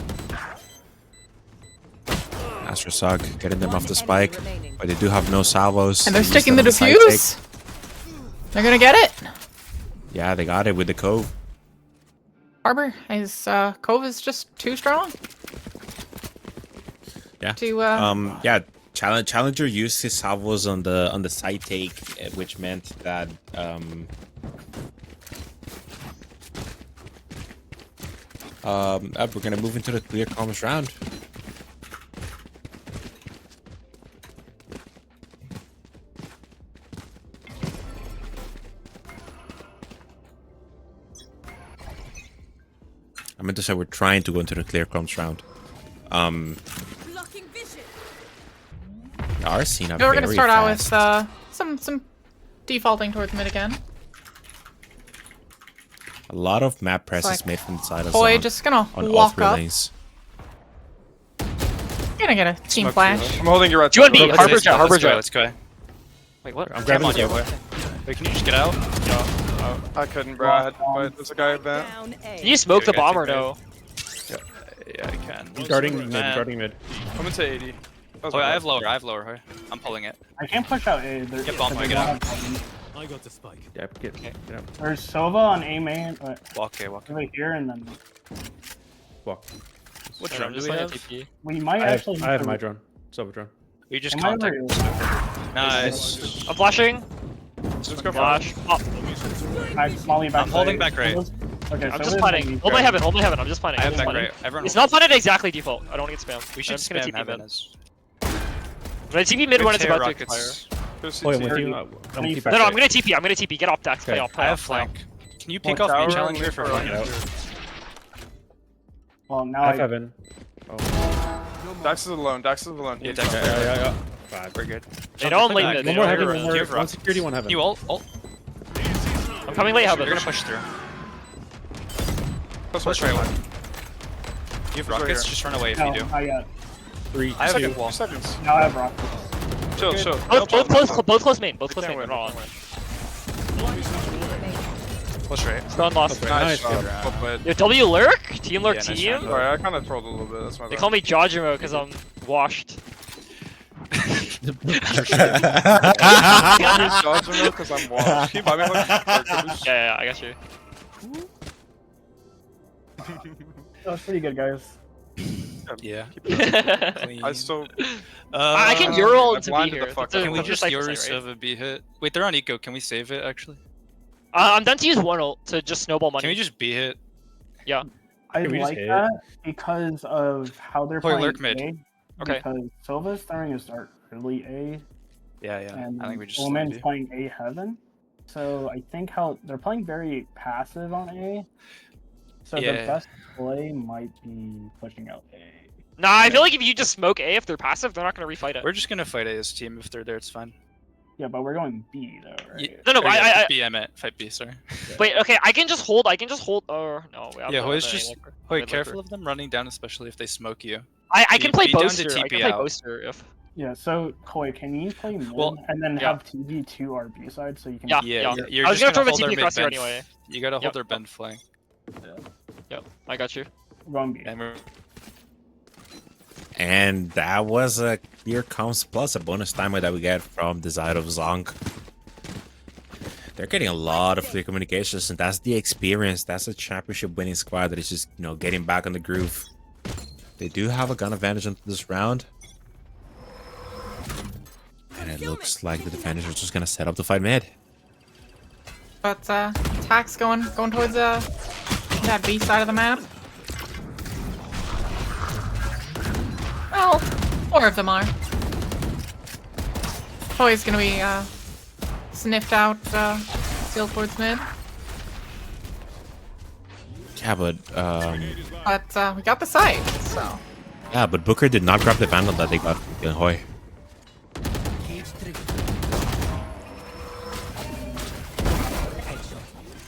Tuirseach getting them off the spike, but they do have no salvos. And they're At least sticking the on side defuse. They're gonna get it. take. Yeah, they got it with the cove. Harbor, his cove is just too strong. Yeah. To yeah. Challenger used his salvos on the side take, which meant that we're gonna move into the clear comms round. I meant to say we're trying to go into the clear comms round. Our scene are we're gonna very start out with fast. some defaulting towards mid again. A lot of map presses like made from the side of Boy, ZONK just gonna on all walk three up. lanes. Gonna get a team flash. I'm holding you right. Do you want me? Harbor jet, Harbor jet. Let's go. Wait, what? I'm grabbing on you. Wait, can you just get out? No. I couldn't, bro. I had to fight. There's a guy event. Can you smoke the bomb or no? Yeah, I can. Guarding mid. I'm into 80. Oh, I have lower. I'm pulling it. I can't push out A. Get bomb, get out. I got the spike. Yeah, get up. There's Sova on A main, but Walk. right here and then Walk. What drone do we have? we might actually. I have my drone. Silver drone. We just Am I contact. real? Nice. I'm flashing. Let's go Flash. Oh, Molly back. I'm holding back right. Okay, I'm so just planning. Hold my heaven. I'm just planning. I I'm have just back planning. right. Everyone. It's not planted exactly default. I don't want to get spam. We should I'm just gonna spam TP heaven mid. as. When I TP mid when it's about to expire. Wait, with you. No, I'm gonna TP. Get off deck. Play off. I have flank. Can you pick off me challenger for flank? Well, now I have heaven. Dax is alone. Yeah, Dax. Yeah. We're good. They don't late mid. One more heaven. One security, one heaven. You ult. I'm coming late heaven. We're gonna push through. Push right one. You have rockets. Just run away if you do. Not yet. 3, I have 2. 2 seconds. Now I have rockets. Chill. Both close main. Both close main. We're not on. Push right. Stun lost. Nice. Yo, W lurk? Team lurk Yeah, nice team? try. Sorry, I kind of trolled a little bit. That's my They bad. call me Jajimo because I'm washed. Because I'm washed. Can you buy me one? Yeah, I got you. That was pretty good, guys. Yeah. I still. I can Euro to be blinded here. the fuck Can we That's just a Euro 5%, right? save a B hit? Wait, they're on eco. Can we save it actually? I'm done to use one ult to just snowball money. Can we just B hit? Yeah. I Can we just like hit? that because of how they're playing lurk mid. A. Okay. Because Silva's starting to start early A, Yeah. and I think we just. Woman's playing A heaven. So I think how they're playing very passive on A. So the Yeah. best play might be pushing out A. Nah, I feel like if you just smoke A, if they're passive, they're not gonna refight it. We're just gonna fight A as team. If they're there, it's fine. Yeah, but we're going B though, right? No, Or, yeah, B. I meant fight B. Sorry. Wait, okay, I can just hold. Or no, we have Yeah, no Hoy's other just. A-licker. Hoy, Mid-licker. careful of them running down, especially if they smoke you. I can play Be down to Boaster. I TP can play out. Boaster if. Yeah, so Koi, can you play mid Well, and then yeah. have TV to our B side so you can? Yeah. You're I was just gonna throw hold the their TP mid across here bend. anyway. You gotta hold Yep. their bend flank. Yep, I got you. Wrong B. And that was a Here Comes Plus, a bonus timer that we get from the side of ZONK. They're getting a lot of clear communications, and that's the experience. That's a championship winning squad that is just, getting back on the groove. They do have a gun advantage into this round. And it looks like the defenders are just gonna set up to fight mid. But attacks going towards that B side of the map. Well, 4 of them are. Always gonna be sniffed out, steal towards mid. Yeah, but But we got the site, so. yeah, but Booker did not grab the Vandal that they got from Hoy.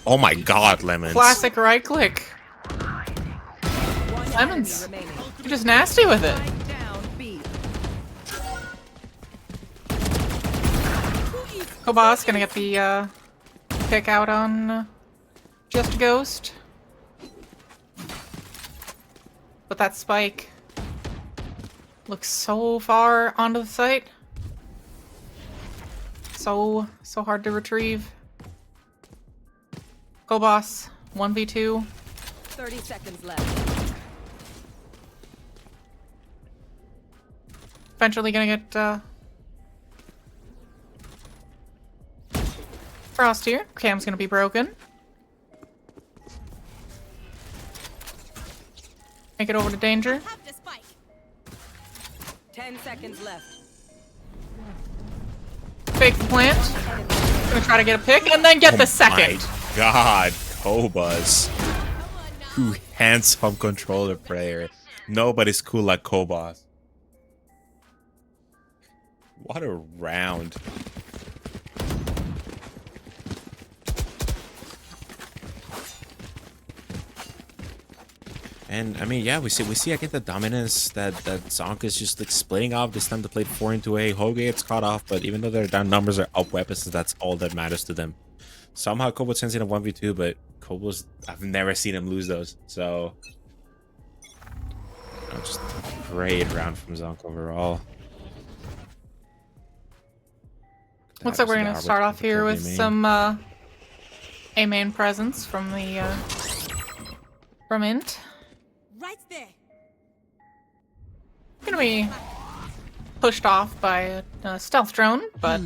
Oh my god, Lemons. Classic right click. Lemons. You're just nasty with it. Kobas gonna get the pick out on Just a Ghost. But that spike looks so far onto the site. So hard to retrieve. Kobas, 1v2. 30 seconds left. Eventually gonna get Frost here. Cam's gonna be broken. Make it over to Danger. 10 seconds left. Fake the plant. Gonna try to get a pick and then get the second. My god, Kobas. Who handsome controller player. Nobody's cool like Kobas. What a round. And I mean, yeah, we see again the dominance that ZONK is just like splitting off. This time they played 4 into A. Hoge gets caught off, but even though their down numbers are up weapons, that's all that matters to them. Somehow Kobo sends in a 1v2, but Kobo's, I've never seen him lose those. So just a great round from ZONK overall. Looks like we're gonna start off here with some A main presence from the from Int. Right there. Gonna be pushed off by a stealth drone, but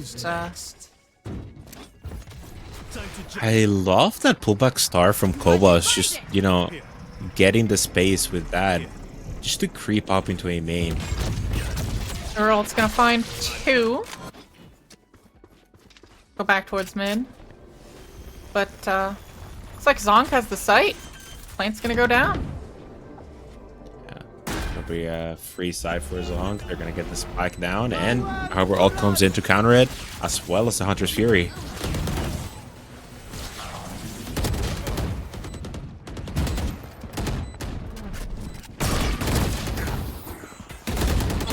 I love that pullback star from Kobas, just, you know, getting the space with that, just to creep up into A main. Earl's gonna find 2. Go back towards mid. But looks like ZONK has the site. Plant's gonna go down. It'll be a free side for ZONK. They're gonna get the spike down, and however ult comes in to counter it, as well as the Hunter's Fury.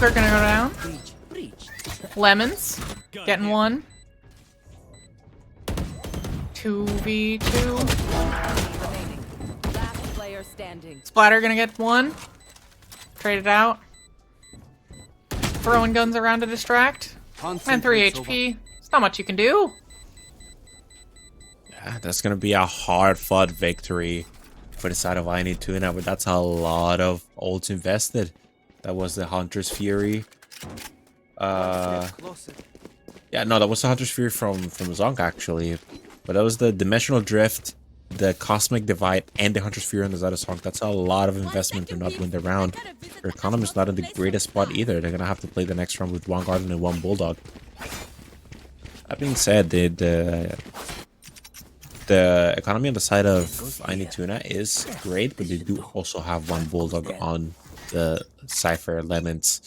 They're gonna go down. Lemons getting 1. 2v2. Last player standing. Splatter gonna get 1. Trade it out. Throwing guns around to distract. And 3 HP. There's not much you can do. Yeah, that's gonna be a hard-fought victory for the side of I Need Tuna, but that's a lot of ults invested. That was the Hunter's Fury. Yeah, no, that was the Hunter's Fury from ZONK actually. But that was the Dimensional Drift, the Cosmic Divide, and the Hunter's Fury on the side of ZONK. That's a lot of investment to not win the round. Their economy's not in the greatest spot either. They're gonna have to play the next round with 1 Guardian and 1 Bulldog. That being said, the economy on the side of I Need Tuna is great, but they do also have 1 Bulldog on the Cypher Lemons.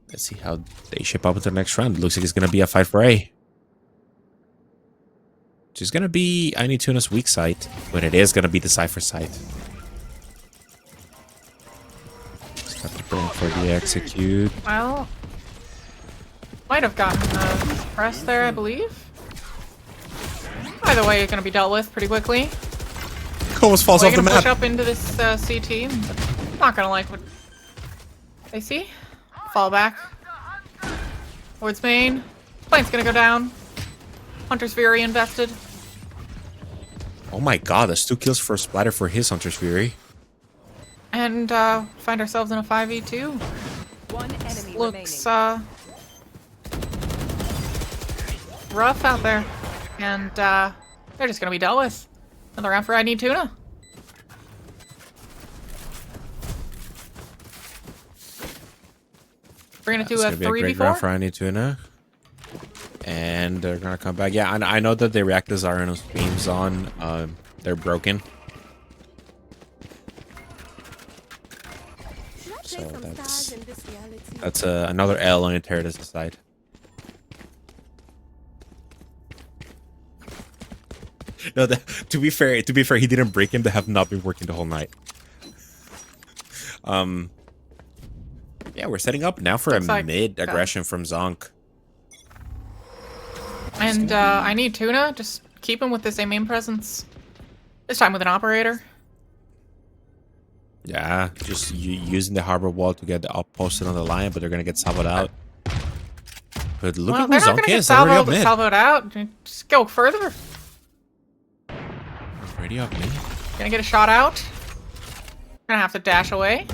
Let's see how they shape up into the next round. It looks like it's gonna be a fight for A. Which is gonna be I Need Tuna's weak side, but it is gonna be the Cypher side. Just have to bring for the execute. Well, might have gotten pressed there, I believe. Either way, you're gonna be dealt with pretty quickly. Almost falls off the map. Push up into this CT. But not gonna like what they see. Fall back towards main. Plane's gonna go down. Hunter's Fury invested. Oh my god, that's 2 kills for Splatter for his Hunter's Fury. And find ourselves in a 5v2. One enemy Looks rough out there. And they're just gonna be dealt with. Another round for I Need Tuna. gonna do It's a gonna be a great round 3v4. for Ani Tuna. And they're gonna come back. Yeah, I know that the reactors are on streams on. They're broken. So that's another L on Eternatus' side. No, to be fair, he didn't break him. They have not been working the whole night. Yeah, we're setting up now for a mid aggression from ZONK. And I need Tuna. Just keep him with the same main presence. This time with an operator. Yeah, just using the harbor wall to get the outposted on the line, but they're gonna get salvoed out. But look at where ZONK is. Already up mid. Salvoed out. Just go further. Already up mid. Gonna get a shot out. Gonna have to dash away.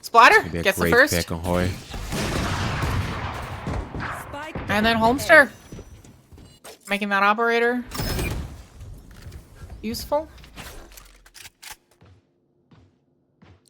Splatter gets the first. Pick on Hoy. And then Holmster. Making that operator useful.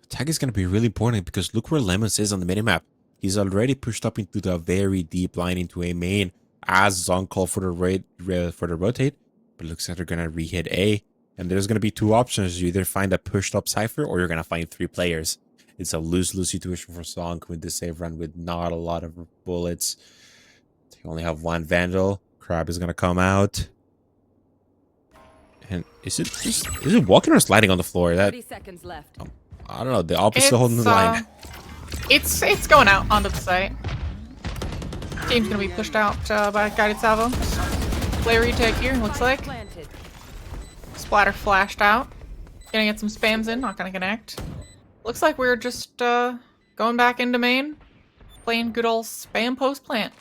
Tag is going to be really important because look where Lemons is on the minimap. He's already pushed up into the very deep line into A main as ZONK called for the rotate. But looks like they're going to re-hit A. And there's going to be two options. You either find a pushed up Cypher or you're going to find 3 players. It's a lose-lose situation for ZONK with this save run with not a lot of bullets. They only have 1 Vandal. Crab is going to come out. And is it walking or sliding on the floor? That 30 seconds left. I don't know. The opposite holding the line. It's going out onto the site. Team's gonna be pushed out by guided salvo. Play retake here. Looks like. Splatter flashed out. Gonna get some spams in. Not gonna connect. Looks like we're just going back into main, playing good old spam post plant.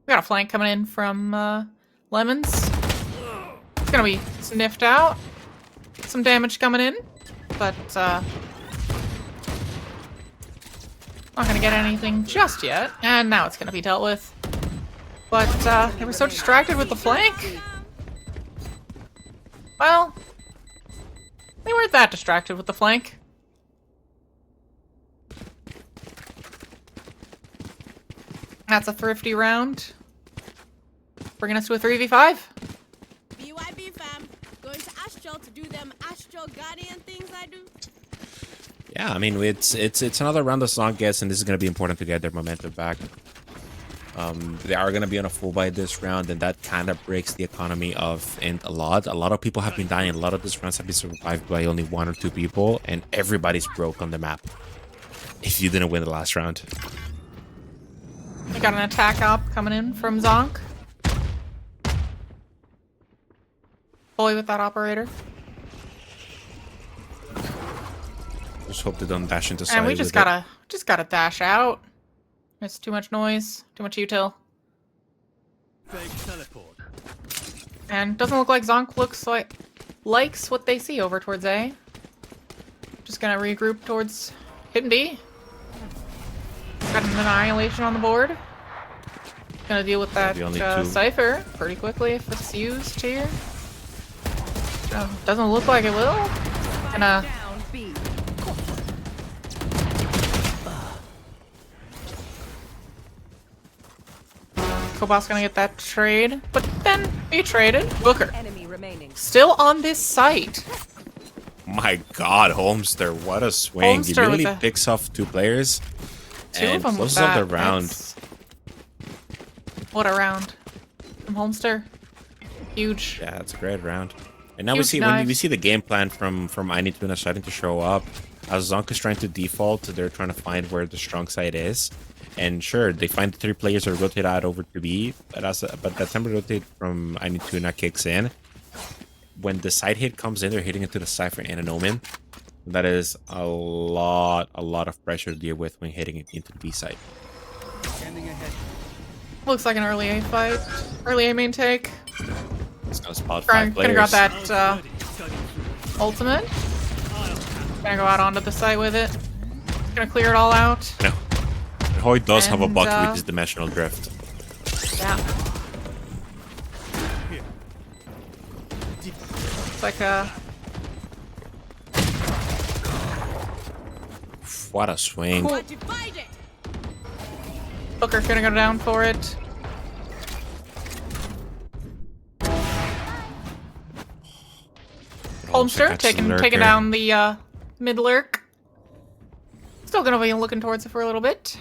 We got a flank coming in from Lemons. It's gonna be sniffed out. Some damage coming in, but not gonna get anything just yet. And now it's gonna be dealt with. But they were so distracted with the flank. Well, they weren't that distracted with the flank. That's a thrifty round. Bringing us to a 3v5. BYB fam, going to Astral to do them Astral Guardian things I do. Yeah, I mean it's another round of ZONK gets, and this is gonna be important to get their momentum back. They are gonna be on a full buy this round, and that kind of breaks the economy of Int a lot. A lot of people have been dying. A lot of these rounds have been survived by only 1 or 2 people, and everybody's broke on the map. If you didn't win the last round. We got an attack op coming in from ZONK. Fully with that operator. Just hope they don't dash into side. And we just gotta dash out. There's too much noise, too much util. And doesn't look like ZONK likes what they see over towards A. Just gonna regroup towards hitting B. Got an annihilation on the board. Gonna deal with that Cypher pretty quickly if it's used here. Doesn't look like it will. Gonna Cobot's gonna get that trade, but then he traded. Booker still on this site. My God, Holmster, what a swing! He literally picks off 2 players and closes up the round. What a round from Holmster! Huge. Yeah, it's a great round. And now we see when we see the game plan from Ainituna starting to show up. As ZONK is trying to default, they're trying to find where the strong side is. And sure, they find the 3 players are rotate out over to B, but that time to rotate from Ainituna kicks in. When the side hit comes in, they're hitting into the Cypher and an Omen. That is a lot of pressure to deal with when hitting it into the B side. Looks like an early A fight, early A main take. It's gonna spot 5 players. Gonna grab that ultimate. Gonna go out onto the site with it. Gonna clear it all out. No. Hoy does have a bug with his dimensional drift. Yeah. It's like What a swing. Cool. Booker's gonna go down for it. Holmster taking down the mid lurk. Still gonna be looking towards it for a little bit.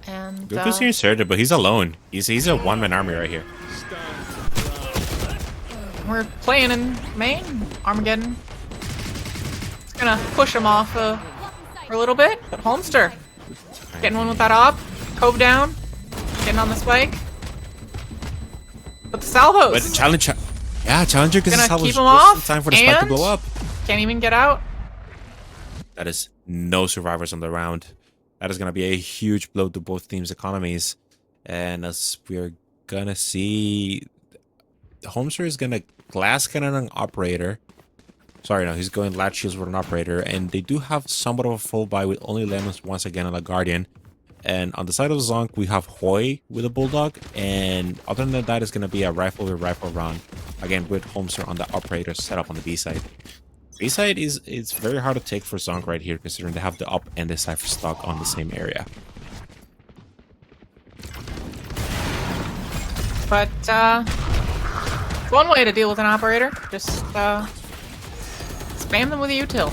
And Goku's here inserted, but he's alone. He's a one-man army right here. we're playing in main. Armageddon. It's gonna push him off for a little bit. But Holmster getting one with that op. Cove down. Getting on the spike. But the salvos. But Challenger gets the salvos keep him just off, in time for the spike to and blow up. Can't even get out. That is no survivors on the round. That is going to be a huge blow to both teams' economies. And as we're going to see, Holmster is going to glass cannon an operator. Sorry, no, he's going latch shields with an operator. And they do have somewhat of a full buy with only lemons once again on a guardian. And on the side of ZONK, we have Hoy with a bulldog. And other than that, it's going to be a rifle with rifle round. Again, with Holmster on the operator setup on the B side. B side is very hard to take for ZONK right here, considering they have the up and the Cypher stock on the same area. But one way to deal with an operator, just spam them with a util.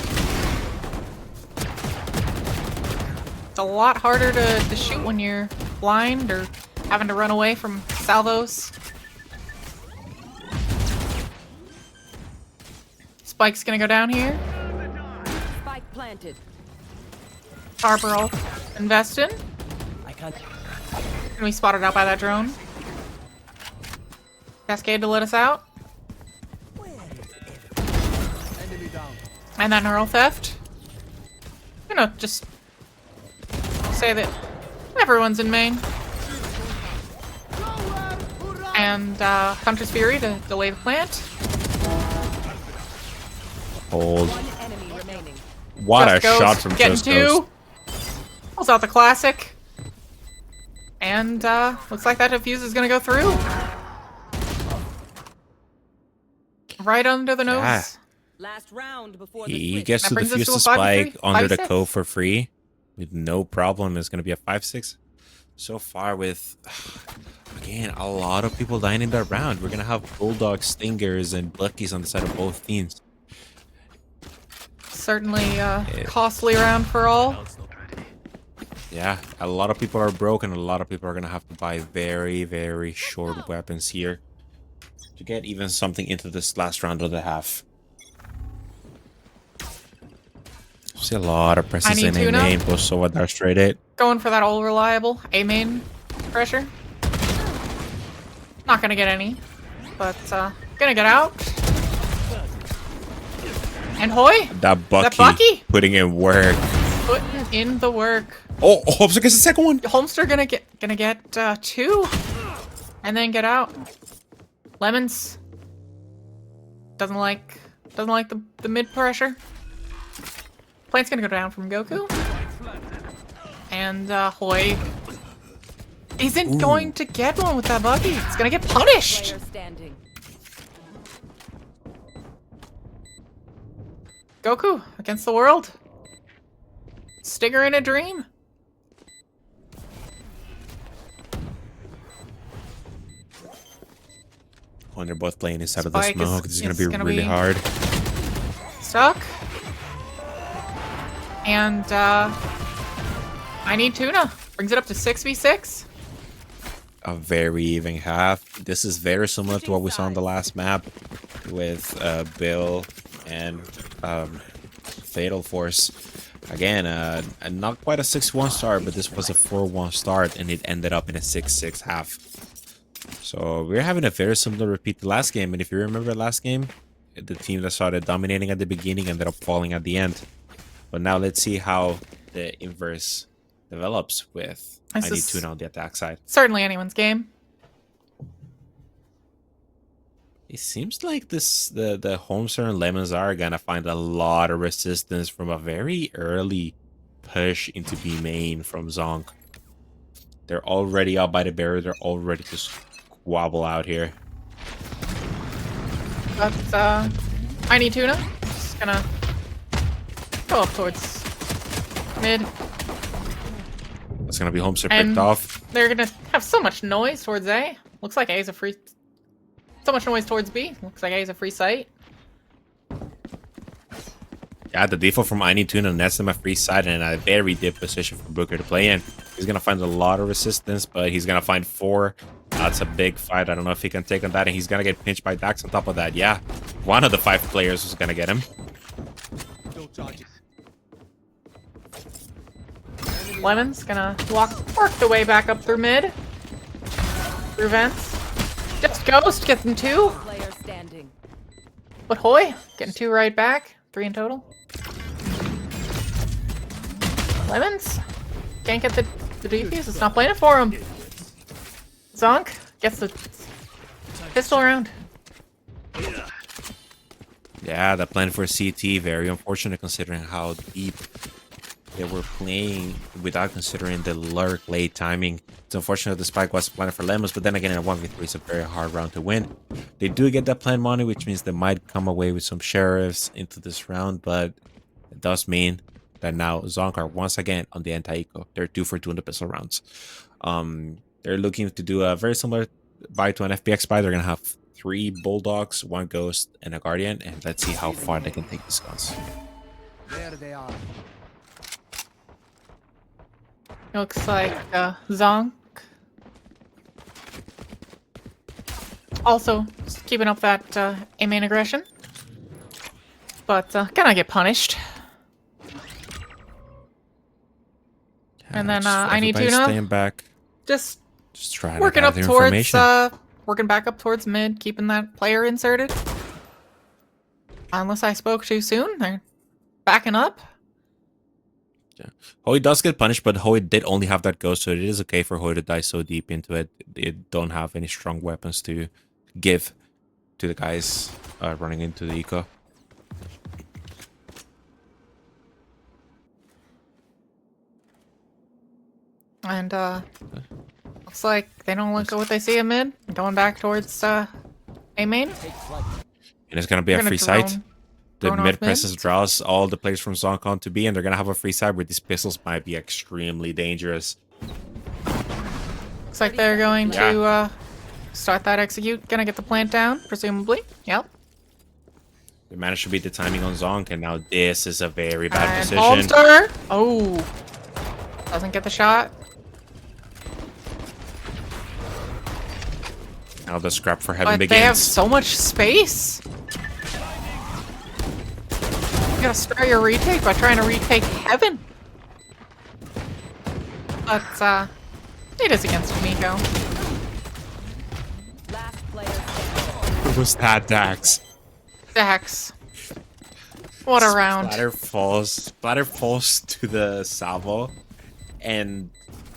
It's a lot harder to shoot when you're blind or having to run away from salvos. Spike's gonna go down here. Spike planted. Harbor ult invested. Gonna be spotted out by that drone. Cascade to let us out. And then neural theft. You know, just say that everyone's in main. And Hunter's Fury to delay the plant. Hold. What a shot from Getting Just two. Pulls out the classic. And looks like that defuse is gonna go through. Right under the nose. Yeah. Last round before He gets to defuse the spike under the cove for free with no problem. It's going to be a 5-6 so far with, again, a lot of people dying in that round. We're going to have Bulldogs, Stingers, and Buckies on the side of both teams. Certainly costly round for all. Yeah, a lot of people are broken. A lot of people are going to have to buy very, very short weapons here to get even something into this last round of the half. See a lot of presence in A main, both Soa Dark straight it. Going for that all reliable A main pressure. Not gonna get any, but gonna get out. And Hoy! That Bucky putting in work. Putting in the work. Oh, Holmster gets the second one. Holmster gonna get two, and then get out. Lemons doesn't like the mid pressure. Plant's gonna go down from Goku. And Hoy isn't going to get one with that Bucky. It's gonna get punished. Goku against the world. Stinger in a dream. When they're both playing inside of the smoke, this is gonna be really hard. Stuck. And I need Tuna. Brings it up to 6v6. A very even half. This is very similar to what we saw on the last map with Bill and Fatal Force. Again, not quite a 6-1 start, but this was a 4-1 start, and it ended up in a 6-6 half. So we're having a very similar repeat to last game. And if you remember last game, the team that started dominating at the beginning ended up falling at the end. But now let's see how the inverse develops with I need Tuna on the attack side. Certainly anyone's game. It seems like the Holmster and Lemons are gonna find a lot of resistance from a very early push into B main from ZONK. They're already up by the barrier. They're all ready to squabble out here. But I need Tuna. Just gonna go up towards Mid. That's gonna be Homester And picked off. they're gonna have so much noise towards A. Looks like A is a free. So much noise towards B. Looks like A is a free site. Yeah, the default from I Need Tuna nets him a free side and a very deep position for Booker to play in. He's gonna find a lot of resistance, but he's gonna find 4. That's a big fight. I don't know if he can take on that, and he's gonna get pinched by Dax on top of that. Yeah, one of the 5 players was gonna get him. Lemon's gonna work the way back up through mid. Through vents. Just Ghost gets him 2. Player standing. But Hoy getting 2 right back. 3 in total. Lemons can't get the defuse. It's not playing it for him. ZONK gets the pistol round. Yeah, the plan for CT, very unfortunate considering how deep they were playing without considering the lurk late timing. It's unfortunate the spike was planned for Lemons, but then again, in a 1v3, it's a very hard round to win. They do get that plan money, which means they might come away with some sheriffs into this round, but it does mean that now ZONK are once again on the anti-eco. They're 2 for 2 in the pistol rounds. They're looking to do a very similar buy to an FPX buy. They're going to have 3 Bulldogs, 1 Ghost, and a Guardian, and let's see how far they can take these guns. There they are. Looks like ZONK also just keeping up that A main aggression, but gonna get punished. And then I Need Tuna staying back. Just trying working to up gather towards information. working back up towards mid, keeping that player inserted. Unless I spoke too soon, they're backing up. Yeah. Hoy does get punished, but Hoy did only have that ghost, so it is okay for Hoy to die so deep into it. They don't have any strong weapons to give to the guys running into the eco. And looks like they don't look at what they see in mid. Going back towards A main. And it's gonna be a free site. The drone mid off presses draws all the players from ZONK on to B, and they're gonna have a free side where these pistols might be extremely dangerous. Looks like they're going to start that execute. Gonna get the plant down, presumably. Yep. They managed to beat the timing on ZONK, and now this is a very bad And position. Holmster. Oh, doesn't get the shot. Now the scrap for heaven But begins. they have so much space. You gotta start your retake by trying to retake heaven. But it is against Miko. Who was that, Dax? Dax. What a round. Splatter falls to the salvo, and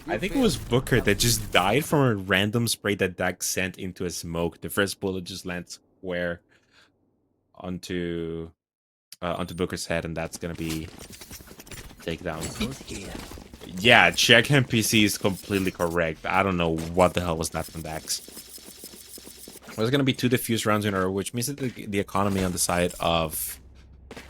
I think it was Booker that just died from a random spray that Dax sent into a smoke. The first bullet just lands square onto Booker's head, and that's gonna be takedown. Yeah, check NPC is completely correct. I don't know what the hell was that from Dax. There's gonna be 2 diffuse rounds in a row, which means that the economy on the side of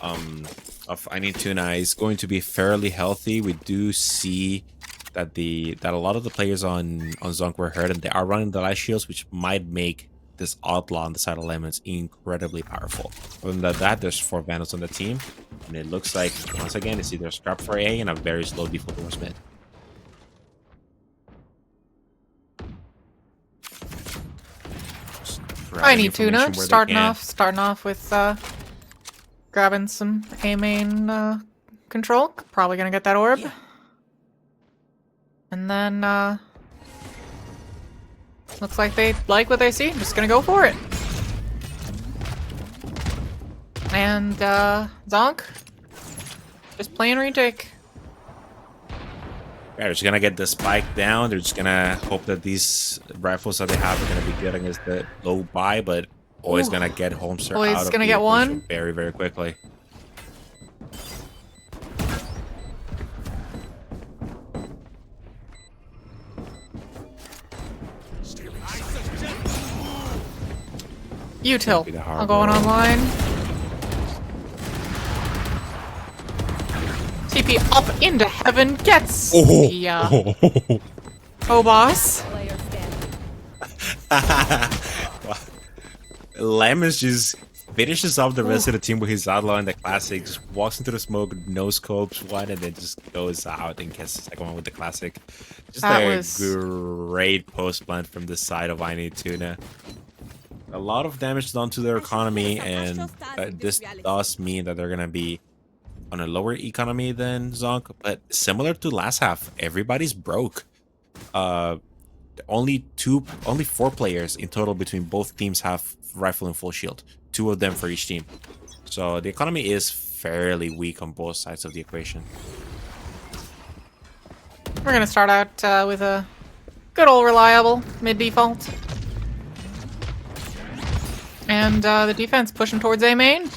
I Need Tuna is going to be fairly healthy. We do see that a lot of the players on ZONK were hurt, and they are running the light shields, which might make this outlaw on the side of Lemons incredibly powerful. Other than that, there's 4 Vandals on the team, and it looks like once again it's either a scrap for A and a very slow default towards mid. I Need Tuna starting off with grabbing some A main control. Probably gonna get that orb. Yeah. And then looks like they like what they see. Just gonna go for it. And ZONK just playing retake. Yeah, they're just gonna get the spike down. They're just gonna hope that these rifles that they have are gonna be good against the low buy, but Hoy's gonna get Homester out of gonna the get equation one very, very quickly. Util. I'm going online. TP up into heaven gets Oh. the boss. Lemons just finishes off the rest of the team with his outlaw in the classic, just walks into the smoke, no scopes one, and then just goes out and gets the second one with the classic. Just a great post plant from the side of I Need Tuna. A lot of damage done to their economy, and this does mean that they're gonna be on a lower economy than ZONK, but similar to last half, everybody's broke. Only 4 players in total between both teams have rifle and full shield. 2 of them for each team. So the economy is fairly weak on both sides of the equation. We're gonna start out with a good old reliable mid default. And the defense pushing towards A main.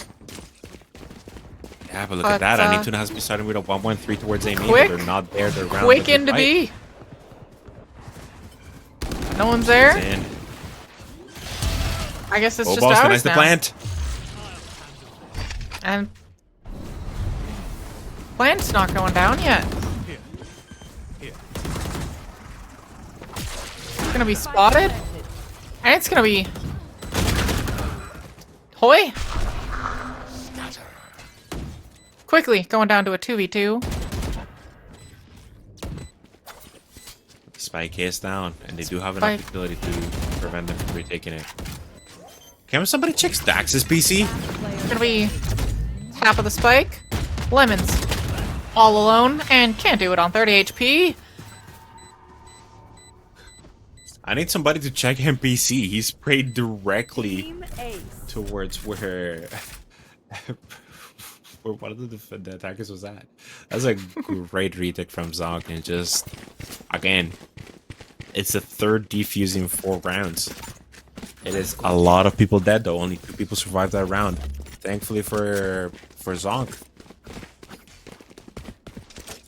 Yeah, but look at that. I Need Tuna has been starting with a 1-1-3 towards A main. Quick, they're not there. They're around. Quick into B. No one's there. I guess it's just ours nice now. The plant. And plant's not going down yet. It's gonna be spotted, and it's gonna be Hoy. Quickly going down to a 2v2. Spike is down, and they do have enough ability to prevent them from retaking it. Can somebody check Dax's PC? It's gonna be half of the spike. Lemons all alone and can't do it on 30 HP. I need somebody to check him PC. He sprayed directly towards where one of the attackers was at. That's a great retake from ZONK, and just again, it's the 3rd defuse in 4 rounds. It is a lot of people dead though. Only 2 people survived that round. Thankfully for ZONK.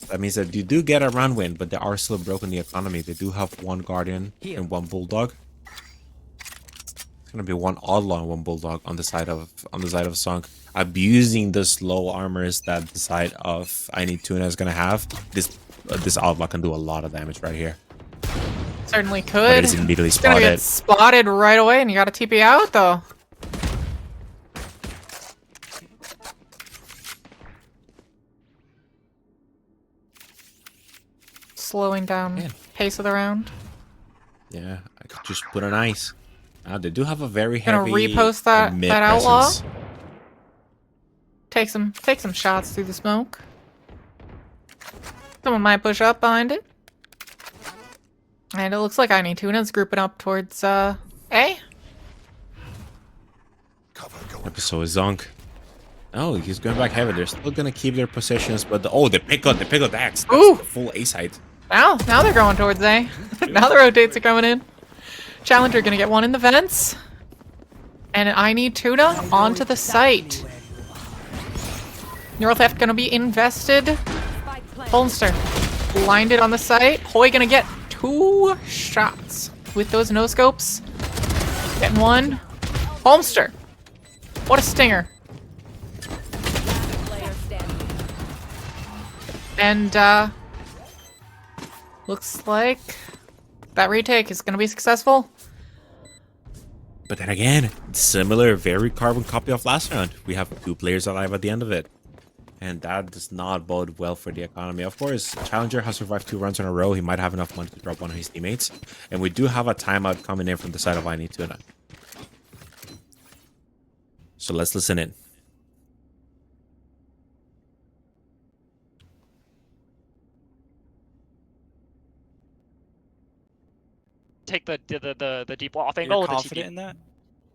That means that you do get a round win, but they are still broken the economy. They do have 1 Guardian and 1 Bulldog. It's gonna be 1 Outlaw and 1 Bulldog on the side of ZONK. Abusing the slow armors that the side of I Need Tuna is gonna have. This Outlaw can do a lot of damage right here. Certainly could. But it is immediately it's gonna get spotted right away, and you gotta TP out though. Slowing down pace of the round. Yeah, I could just put an ice. They do have a very Gonna heavy repost that outlaw. presence. Take some shots through the smoke. Someone might push up behind it. And it looks like I Need Tuna's grouping up towards A. So is ZONK. Oh, he's going back heavy. They're still gonna keep their positions, but the pick up that's full A side. Now they're going towards A. Now the rotates are coming in. Challenger gonna get one in the vents. And I Need Tuna onto the site. Neural Theft gonna be invested. Holmster blinded on the site. Hoy gonna get 2 shots with those no scopes. Getting 1. Holmster. What a stinger. And looks like that retake is gonna be successful. But then again, similar, very carbon copy of last round. We have 2 players alive at the end of it. And that does not bode well for the economy. Of course, Challenger has survived 2 runs in a row. He might have enough money to drop one of his teammates. And we do have a timeout coming in from the side of I Need Tuna. So let's listen in. Take the deep wall off You're angle with the confident TP. in that?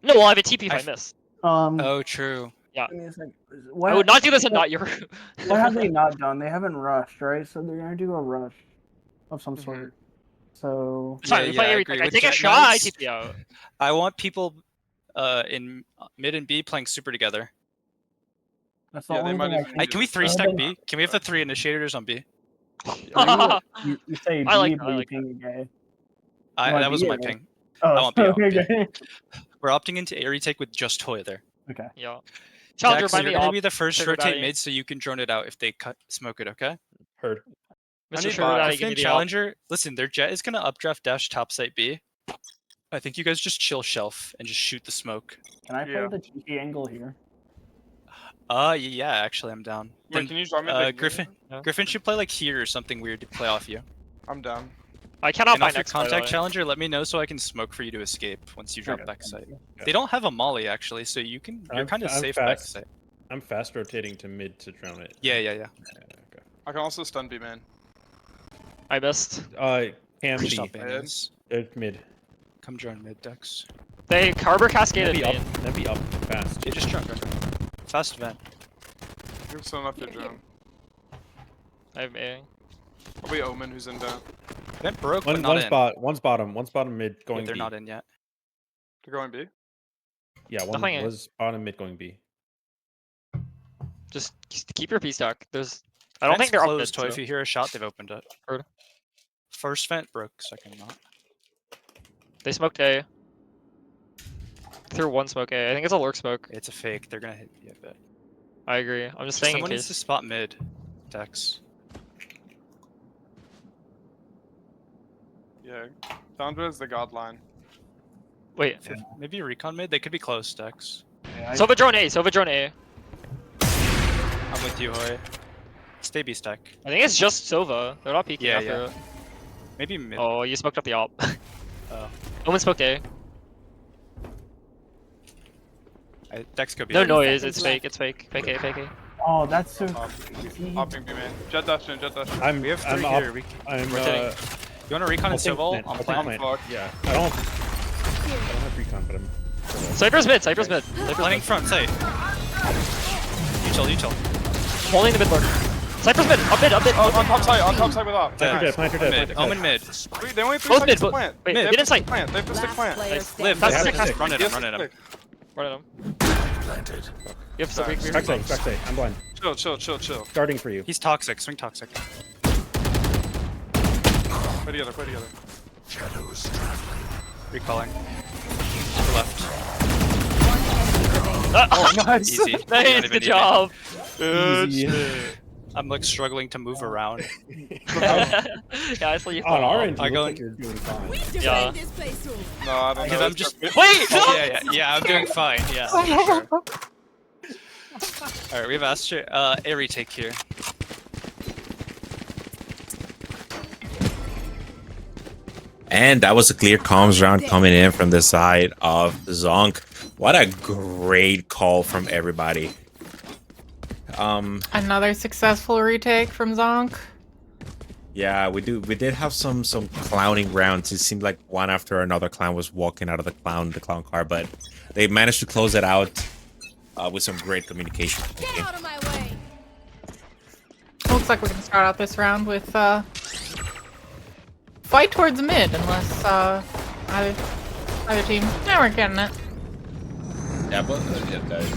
No, well, I have a TP if I miss. Oh, true. Yeah. What, I would not do this in not your. What have they not done? They haven't rushed, right? So they're gonna do a rush of some sort. So It's fine, I agree I with take a Jet shot, I Nice. TP out. I want people in mid and B playing super together. that's the only thing I Can we 3-stack B? Can we have the 3 initiators on B? You say I like B, that, but I you like ping a gay. That was B my or A? ping. Oh, I want B. I want B. okay. We're opting into a retake with just Toy there. Okay. Yeah. Challenger, Dex, find you're me gonna up. be the first to Sugar rotate daddy. mid, so you can drone it out if they smoke it. Okay. Heard. Mr. need Sugar buy. Daddy, give Griffin me the op. Challenger. Listen, their jet is gonna updraft dash top site B. I think you guys just chill shelf and just shoot the smoke. Can I play Yeah. the cheeky angle here? Yeah, actually, I'm down. Wait, Then, can you drop me the Griffin? Yeah. Griffin should play like here or something weird to play off you. I'm down. I cannot And buy off your next, by the contact way. challenger, let me know so I can smoke for you to escape once you drop Okay, back site. thank you. They don't have a molly actually, so you can. You're kind of safe back site. I'm fast rotating to mid to drown it. Yeah. Okay. I can also stun B main. I missed. Cam B. Stop banners. Mid. Come join mid, Dex. They Harbor cascaded Be up. main. Then be up fast. Yeah, just drone. Fast event. You're still enough to drone. I have A. Probably Omen who's in down. Event broke, but not One's in. one's bottom mid going They're B. not in yet. They're going B? Yeah, one Nothing in. was bottom mid going B. Just keep your P stack. There's. I don't think Vent's they're up closed, mid, Toy. If so. you hear a shot, they've opened it. Heard. First vent broke, second not. They smoked A. Threw one smoke A. I think it's a lurk smoke. It's a fake. They're gonna hit B a bit. I agree. I'm just saying in Someone needs case. to spot mid, Dex. Yeah. Sandra is the god line. Wait. Maybe a recon mid. They could be close, Dex. Yeah, Sova drone A. Sova drone A. I'm with you, Hoy. Stay B stack. I think it's just Sova. They're not peeking after it. Maybe mid. Oh, you smoked up the op. Oh. Omen smoked A. Dex could be. No there. noise. It's fake. It's fake. Fake A. Fake A. Oh, that's so. Hopping B main. Jet dash in, jet dash in. We have three I'm here. I'm rotating. You want to recon and Civil? I'll On take plan? mid. Yeah. I don't have recon, but I'm. Cypher's mid. Cypher's mid. Planning front site. You chill. Holding the mid lurk. Cypher's mid. Up mid. Up mid. On top side with op. Plant her dead. Omen mid. Wait, they only have 3 Both mid. seconds to plant. Wait, They have mid to inside. stick plant. They have to stick plant. Live. That's They sick. have to run it. Yes, Run it. stick. Run at him. You have to Sorry. be Back side. I'm blind. Chill. Starting for you. He's toxic. Swing toxic. Play together. Recalling. To the left. Oh, nice. Easy. Nice. Good job. I'm like struggling to move around. Yeah, I saw you. On our end, I you go look like you're doing fine. Yeah. This place room. No, I don't Because know. I'm just. Wait. Oh, yeah. I'm doing fine. Yeah. Sure. All right, we have Astra. A retake here. And that was a clear comms round coming in from the side of ZONK. What a great call from everybody. Another successful retake from ZONK. Yeah, we did have some clowning rounds. It seemed like one after another clown was walking out of the clown car, but they managed to close it out with some great communication. Get out of my way. Looks like we're gonna start out this round with fight towards mid, unless either team. Yeah, we're getting it. Yeah, but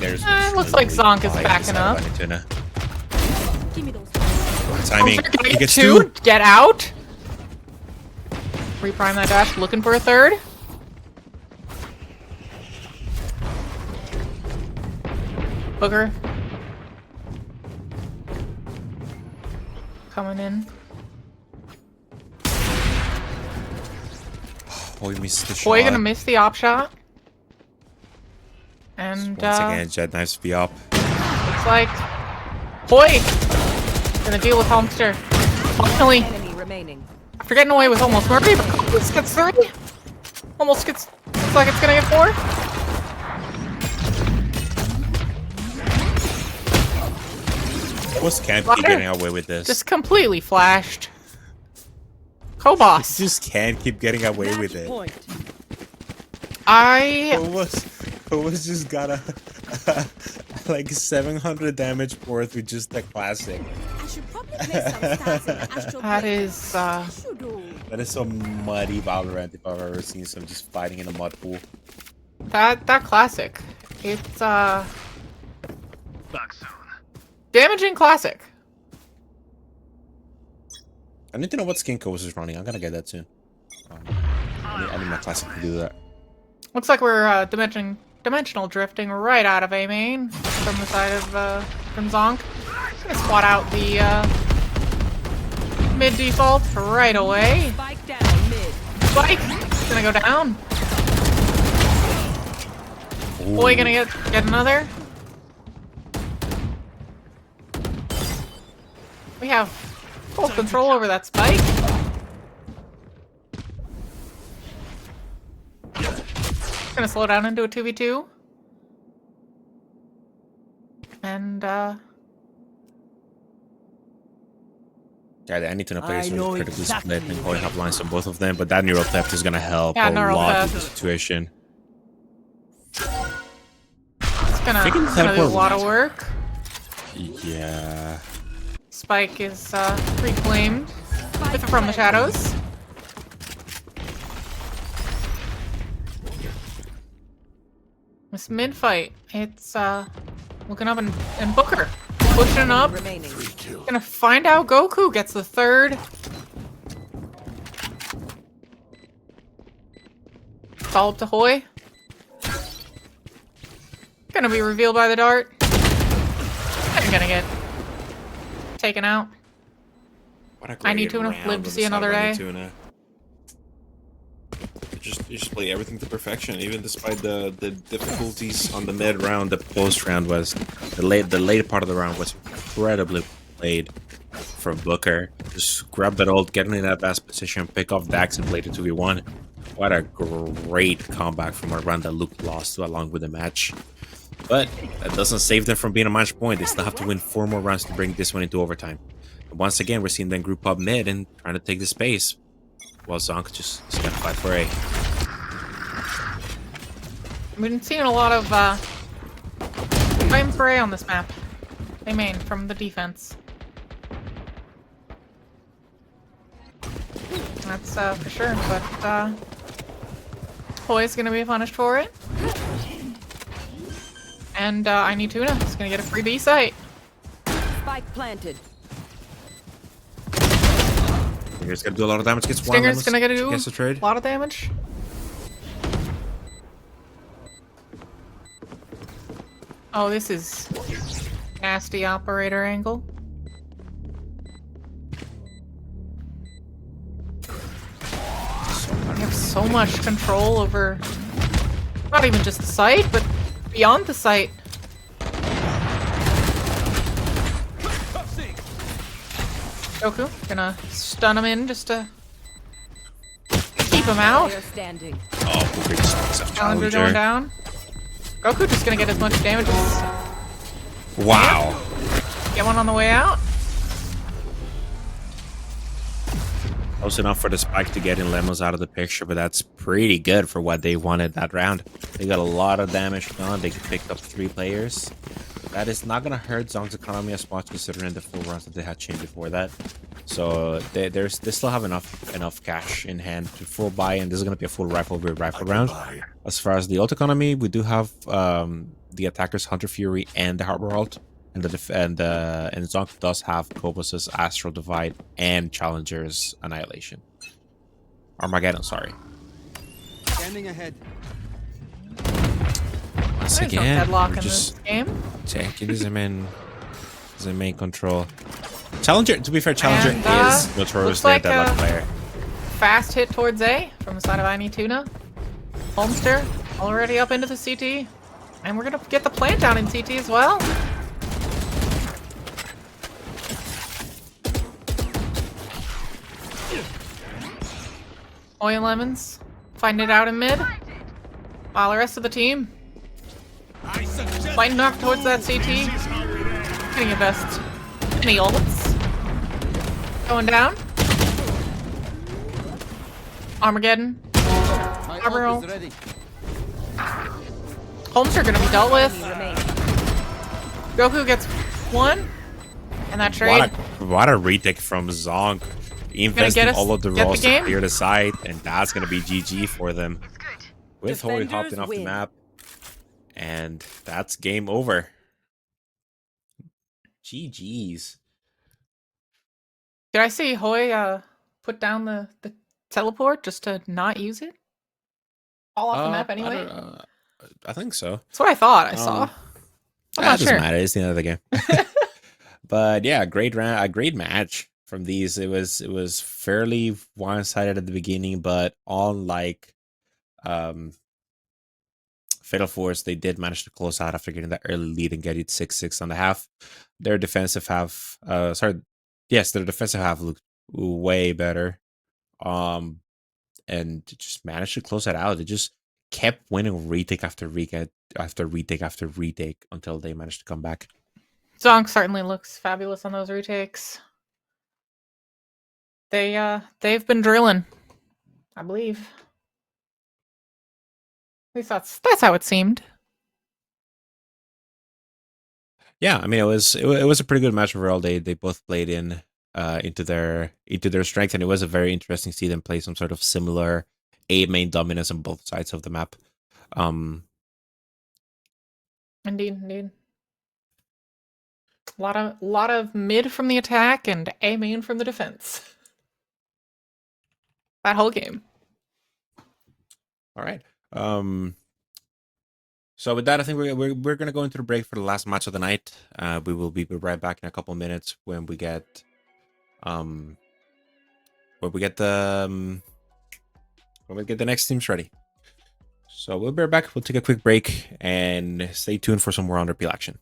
there's. Looks like ZONK is backing up. Give me those. Timing. Can I He get gets two? two. Get out. Reprime that dash. Looking for a third. Booger. Coming in. Boy missed the shot. Boy gonna miss the op shot. And Once again, Jet Knives be up. looks like Boy gonna deal with Homester. Finally, Enemy remaining. after getting away with almost Murphy, but almost gets 3. Almost gets. Looks like it's gonna get 4. What's can't keep getting away with this? Just completely flashed. Cobos. Just can't keep getting away with it. Cobos just got a like 700 damage worth with just the classic. I should probably play some stats in the Astral That Play. is That is some muddy Valorant if I've ever seen some just fighting in a mud pool. that classic. It's damaging classic. I need to know what skin Cobos is running. I'm gonna get that soon. I need my classic to do that. Looks like we're dimensional drifting right out of A main. from the side of from ZONK. Gonna spot out the mid default right away. Spike down mid. Spike gonna go down. Boy gonna get another. We have full control over that spike. Gonna slow down into a 2v2. And yeah, the Anytona players are critically split and going up lines on both of them, but that neural theft is gonna help Yeah, a neural lot theft. in the situation. it's gonna do a lot of work. Yeah. Spike is reclaimed from the shadows. This mid fight, it's looking up and Booker pushing up. Gonna find out Goku gets the third. Follow up to Hoi. Gonna be revealed by the dart. I'm gonna get taken out. I need to live to see another day. You just play everything to perfection, even despite the difficulties on the mid round. The post round was the late part of the round was incredibly played from Booker. Just grab that ult, get in that best position, pick off Dax, and play the 2v1. What a great comeback from a round that looked lost along with the match. But that doesn't save them from being a match point. They still have to win 4 more rounds to bring this one into overtime. And once again, we're seeing them group up mid and trying to take the space. Well, ZONK just gonna fight for A. We've been seeing a lot of fighting for A on this map. They main from the defense. That's for sure, but Hoi's gonna be punished for it. And I need Tuna. He's gonna get a free B site. Spike planted. Stinger's gonna do a lot of damage. Gets one. Stinger's gonna get a trade. a lot of damage. Oh, this is nasty operator angle. You have so much control over not even just the site, but beyond the site. Goku gonna stun him in just to keep him out. Oh, Booker just Challenger going down. Goku just gonna get as much damage as... Wow. Get one on the way out. Close enough for the spike to get in Lemons out of the picture, but that's pretty good for what they wanted that round. They got a lot of damage done. They picked up 3 players. That is not gonna hurt ZONK's economy as much, considering the full rounds that they had chained before that. So they still have enough cash in hand to full buy, and this is gonna be a full rifle round. As far as the ult economy, we do have the attackers Hunter Fury and the Harbor ult, and ZONK does have Kobos's Astral Divide and Challenger's Annihilation. Armageddon, sorry. Standing ahead. Once There's again, no deadlock we're in just this game. taking his main control. Challenger, to be fair, Challenger And, is notoriously looks like a deadlock player. Fast hit towards A from the side of I Need Tuna. Holmster already up into the CT. And we're gonna get the plant down in CT as well. Oil Lemons fighting it out in mid. While the rest of the team fighting up towards that CT. Getting your best. Any ults. Going down. Armageddon. Harbor ult. Holmes are gonna be dealt with. Goku gets 1. And that trade. What a retake from ZONK. Investing all of the rolls to clear the side, and that's gonna be GG for them. With Hoi hopping off the map. And that's game over. GG's. Did I see Hoi put down the teleport just to not use it? All off the map anyway? I think so. That's what I thought I saw. I'm not doesn't sure. matter. It's the end of the game. But yeah, great round, a great match from these. It was fairly one-sided at the beginning, but unlike Fatal Force, they did manage to close out after getting that early lead and get it 6-6 on the half. Their defensive half, their defensive half looked way better. And just managed to close that out. They just kept winning retake after retake after retake after retake until they managed to come back. ZONK certainly looks fabulous on those retakes. They've been drilling, I believe. At least that's how it seemed. Yeah, I mean it was a pretty good match overall. They both played into their strength, and it was a very interesting to see them play some sort of similar A main dominance on both sides of the map. Indeed. A lot of mid from the attack and A main from the defense. That whole game. All right. So with that, I think we're gonna go into the break for the last match of the night. We will be right back in a couple minutes when we get the next teams ready. So we'll be right back. We'll take a quick break and stay tuned for some more Underpeel action.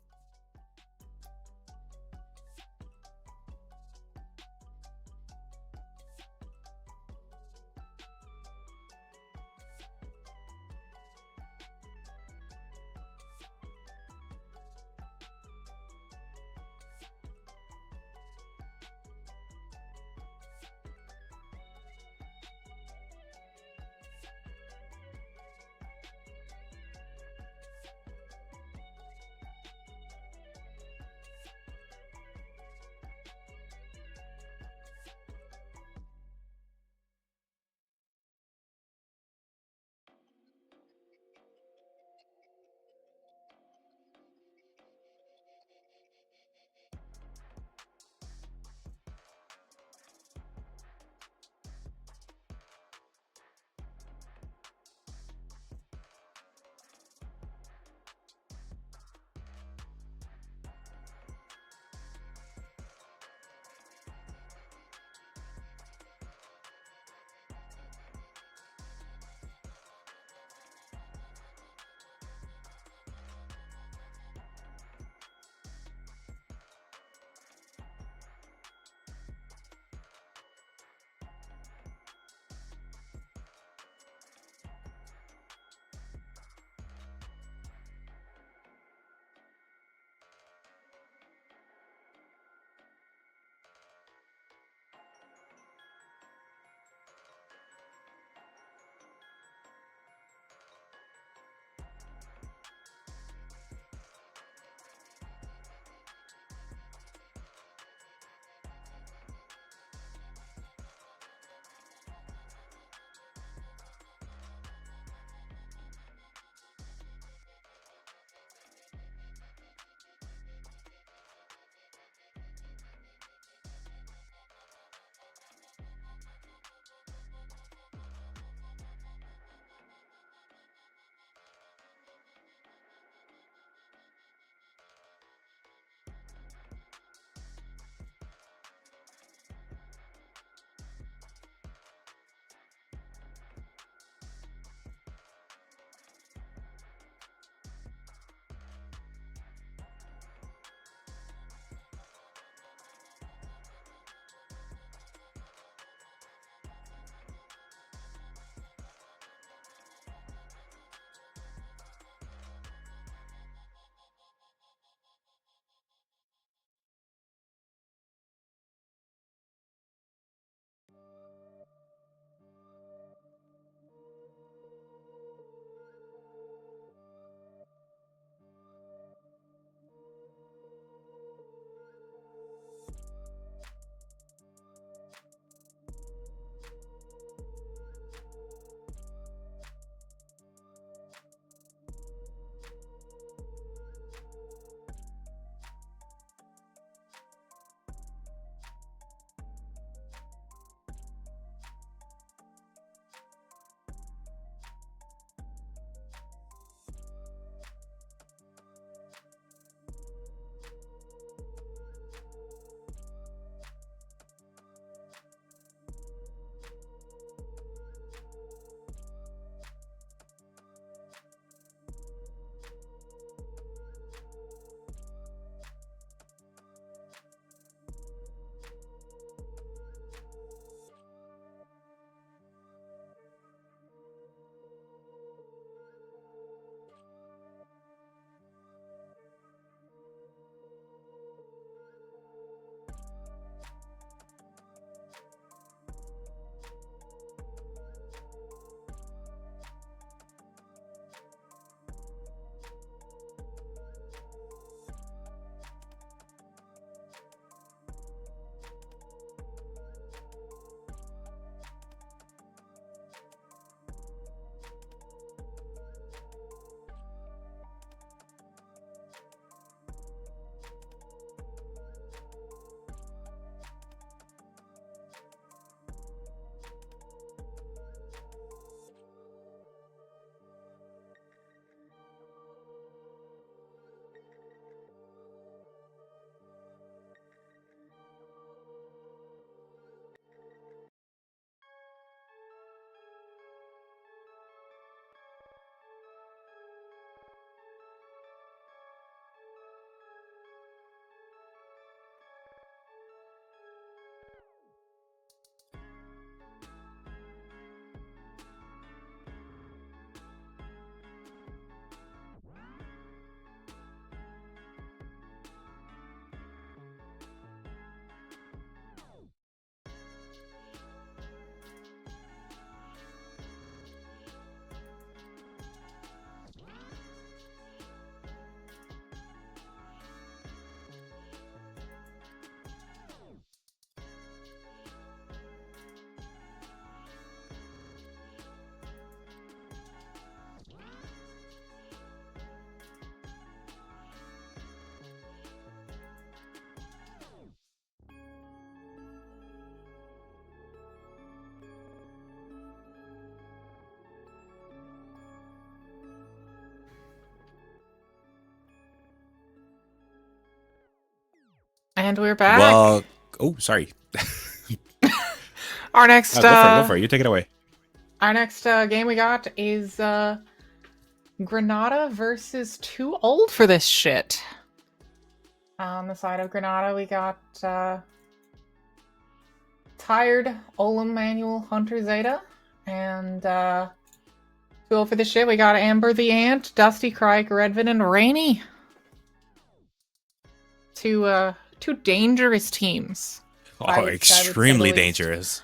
And we're back. Well, oh, sorry. Our next go for it. You take it away. Our next game we got is Granada versus Too Old for This Shit. On the side of Granada, we got Tired Olam Manuel Hunter Zeta, and Too Old for This Shit, we got Amber the Ant, Dusty Crike, Redvin, and Rainy. Two dangerous teams. Oh, extremely dangerous.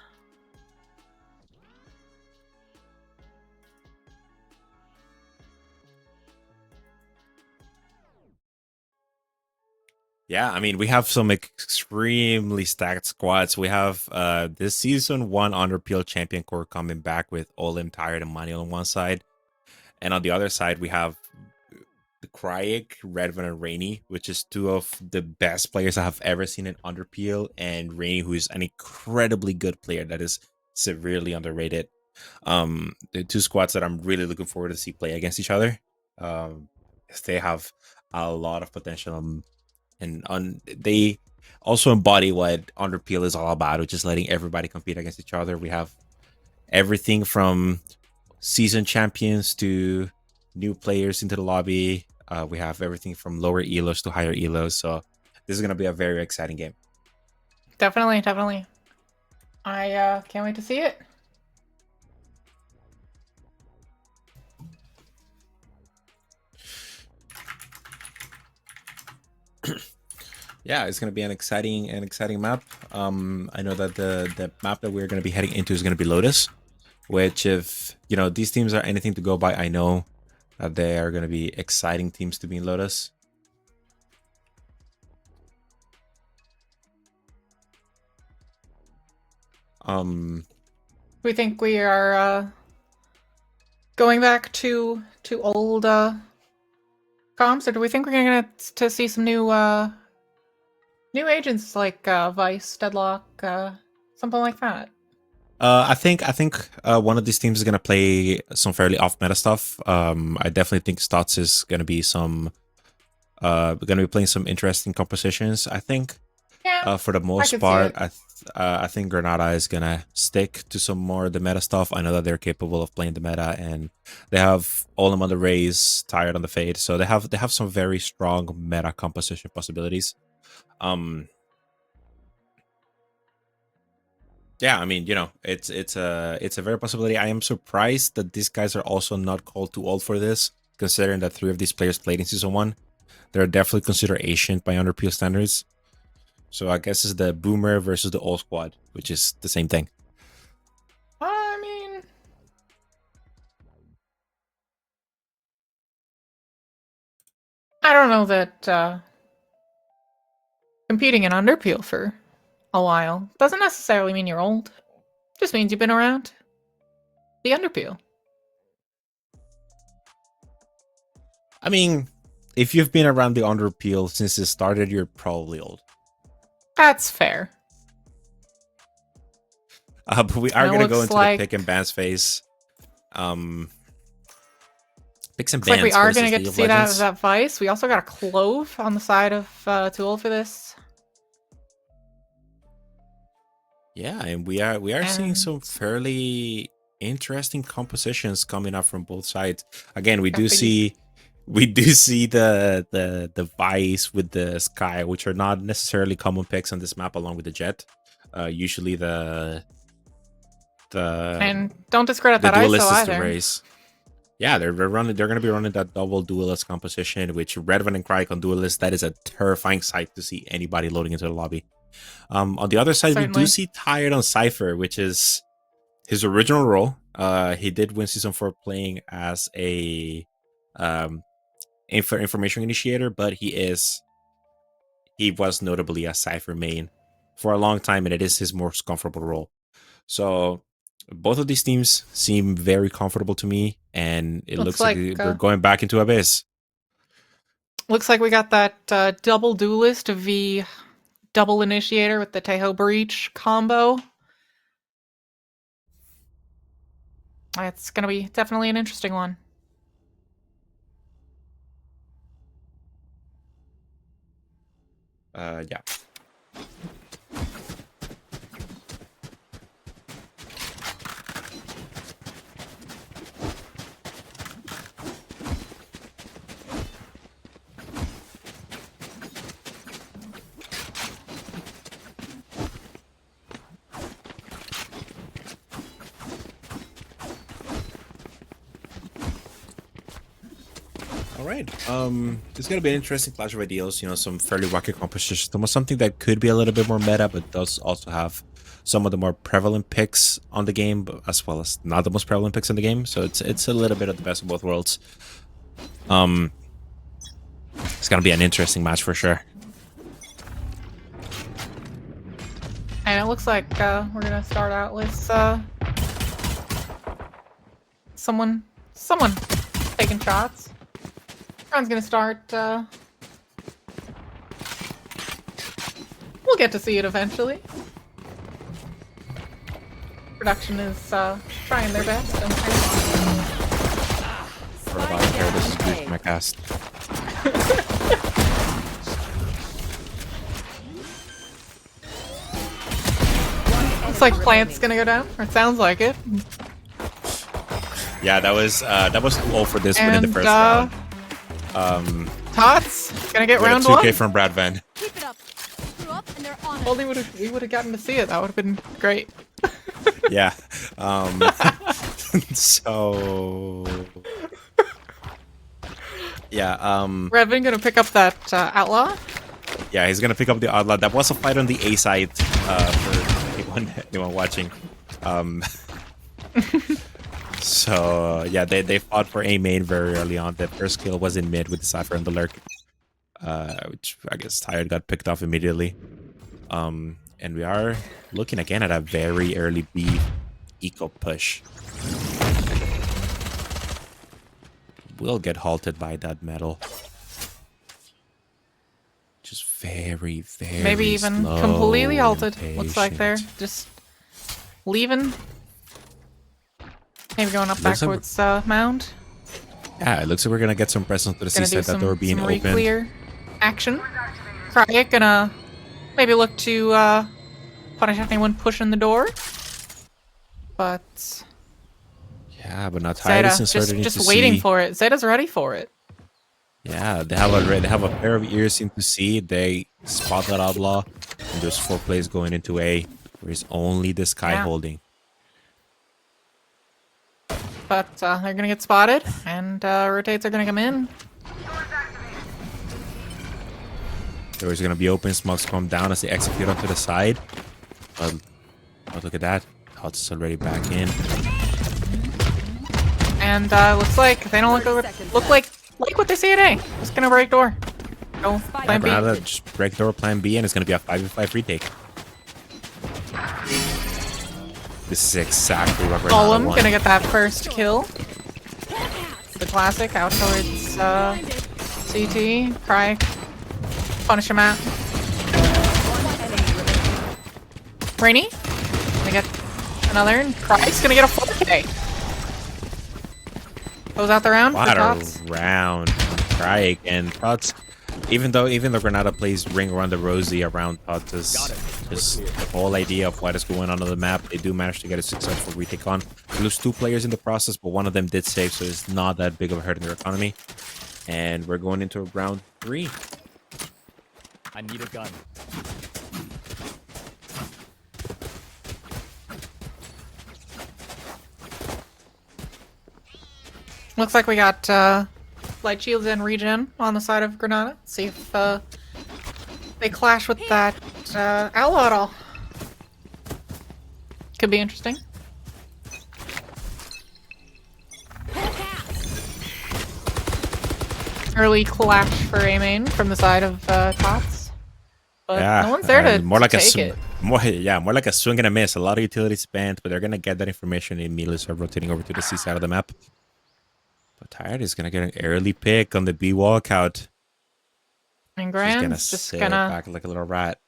Yeah, I mean, we have some extremely stacked squads. We have this season 1 Underpeel champion core coming back with Olim, Tired, and Manuel on one side. And on the other side, we have the Cryik, Redvin, and Rainy, which is 2 of the best players I have ever seen in Underpeel. And Rainy, who is an incredibly good player that is severely underrated. The 2 squads that I'm really looking forward to see play against each other. They have a lot of potential. And they also embody what Underpeel is all about, which is letting everybody compete against each other. We have everything from season champions to new players into the lobby. We have everything from lower elos to higher elos. So this is going to be a very exciting game. Definitely, definitely. I can't wait to see it. Yeah, it's going to be an exciting map. I know that the map that we're going to be heading into is going to be Lotus, which, if these teams are anything to go by, I know that they are going to be exciting teams to be in Lotus. We think we are going back to old comms, or do we think we're going to see some new agents like Vice, Deadlock, something like that? I think one of these teams is gonna play some fairly off meta stuff. I definitely think TOTS is gonna be playing some interesting compositions. I think, for the most part, I think Granada is gonna stick to some more of the meta stuff. I know that they're capable of playing the meta, and they have Olim on the Raze, Tired on the Fade, so they have some very strong meta composition possibilities. Yeah, I mean, it's a very possibility. I am surprised that these guys are also not called too old for this, considering that 3 of these players played in season 1. They're definitely considered ancient by Underpeel standards. So I guess it's the boomer versus the old squad, which is the same thing. I mean, I don't know that competing in Underpeel for a while doesn't necessarily mean you're old. Just means you've been around the Underpeel. I mean, if you've been around the Underpeel since it started, you're probably old. That's fair. But we are going to go into the pick and bans phase. Picks and bans. Like we are going to get to see that Vice. We also got a Clove on the side of Too Old for This. Yeah, and we are seeing some fairly interesting compositions coming up from both sides. Again, we do see the Vice with the Sky, which are not necessarily common picks on this map, along with the Jet. Usually the and don't discredit that ISO either. Race. Yeah, they're going to be running that double duelist composition, which Redvin and Cryik on duelist. That is a terrifying sight to see anybody loading into the lobby. On the other side, we do see Tired on Cypher, which is his original role. He did win season 4 playing as a information initiator, but he was notably a Cypher main for a long time, and it is his most comfortable role. So both of these teams seem very comfortable to me, and it looks like we're going back into Abyss. Looks like we got that double duelist v double initiator with the Tejo Breach combo. It's going to be definitely an interesting one. Yeah. All right. It's gonna be an interesting clash of ideals. You know, some fairly wacky compositions. Almost something that could be a little bit more meta, but does also have some of the more prevalent picks on the game, but as well as not the most prevalent picks on the game. So it's a little bit of the best of both worlds. It's gonna be an interesting match for sure. And it looks like we're gonna start out with someone taking shots. GRAN's gonna start. We'll get to see it eventually. Production is trying their best. For about here, this is good my cast. Looks like Plant's gonna go down, or it sounds like it. Yeah, that was too old for this one in the first round. TOTS gonna get round 2K one. from Brad Van. Keep it up. Screw up and they're on Well, it. we would have gotten to see it. That would have been great. Yeah. So. Yeah. Revin gonna pick up that outlaw. Yeah, he's gonna pick up the outlaw. That was a fight on the A side for anyone watching. So yeah, they fought for A main very early on. The first kill was in mid with the Cypher and the Lurk, which I guess Tired got picked off immediately. And we are looking again at a very early B eco push. We'll get halted by that metal. Just very, very Maybe even slow completely and halted. Looks like they're patient. just leaving. Maybe going up Looks back like towards mound. Yeah, it looks like we're gonna get some presence to the Gonna do seaside that door being some open. re-clear action. Cryek gonna maybe look to punish anyone pushing the door. But Yeah, but now Tired is Zeta inserted just into waiting C. for it. Zeta's ready for it. Yeah, they have a pair of ears into C. They spot that outlaw, and there's 4 plays going into A. There's only this guy Yeah. holding. But they're gonna get spotted, and rotates are gonna come in. Doors gonna be open. Smokes come down as they execute onto the side. Oh, look at that! TOTS is already back in. And looks like they don't look like what they see at A. Just gonna break door. Go plan B. Granada just break door plan B, and it's gonna be a 5v5 retake. This is exactly what Granada Golem won. gonna get that first kill. The classic out towards CT. Cry. Punish him out. Rainy. Gonna get another. And Cry's gonna get a 4K. Close out the round for What TOTS. a round from Craig and TOTS. Even though Granada plays Ring Around the Rosie around TOTS is just the whole idea of what is going on the map. They do manage to get a successful retake on. They lose 2 players in the process, but one of them did save, so it's not that big of a hurt in their economy. And we're going into round 3. I need a gun. Looks like we got light shields and regen on the side of Granada. See if they clash with that outlaw at all. Could be interesting. Early clash for A main from the side of TOTS. But Yeah, no one's there to more like take it. more like a swing and a miss. A lot of utility spent, but they're gonna get that information and immediately start rotating over to the C side of the map. But Tired is gonna get an early pick on the B walkout. And She's gonna GRAN's just sit gonna back like a little rat.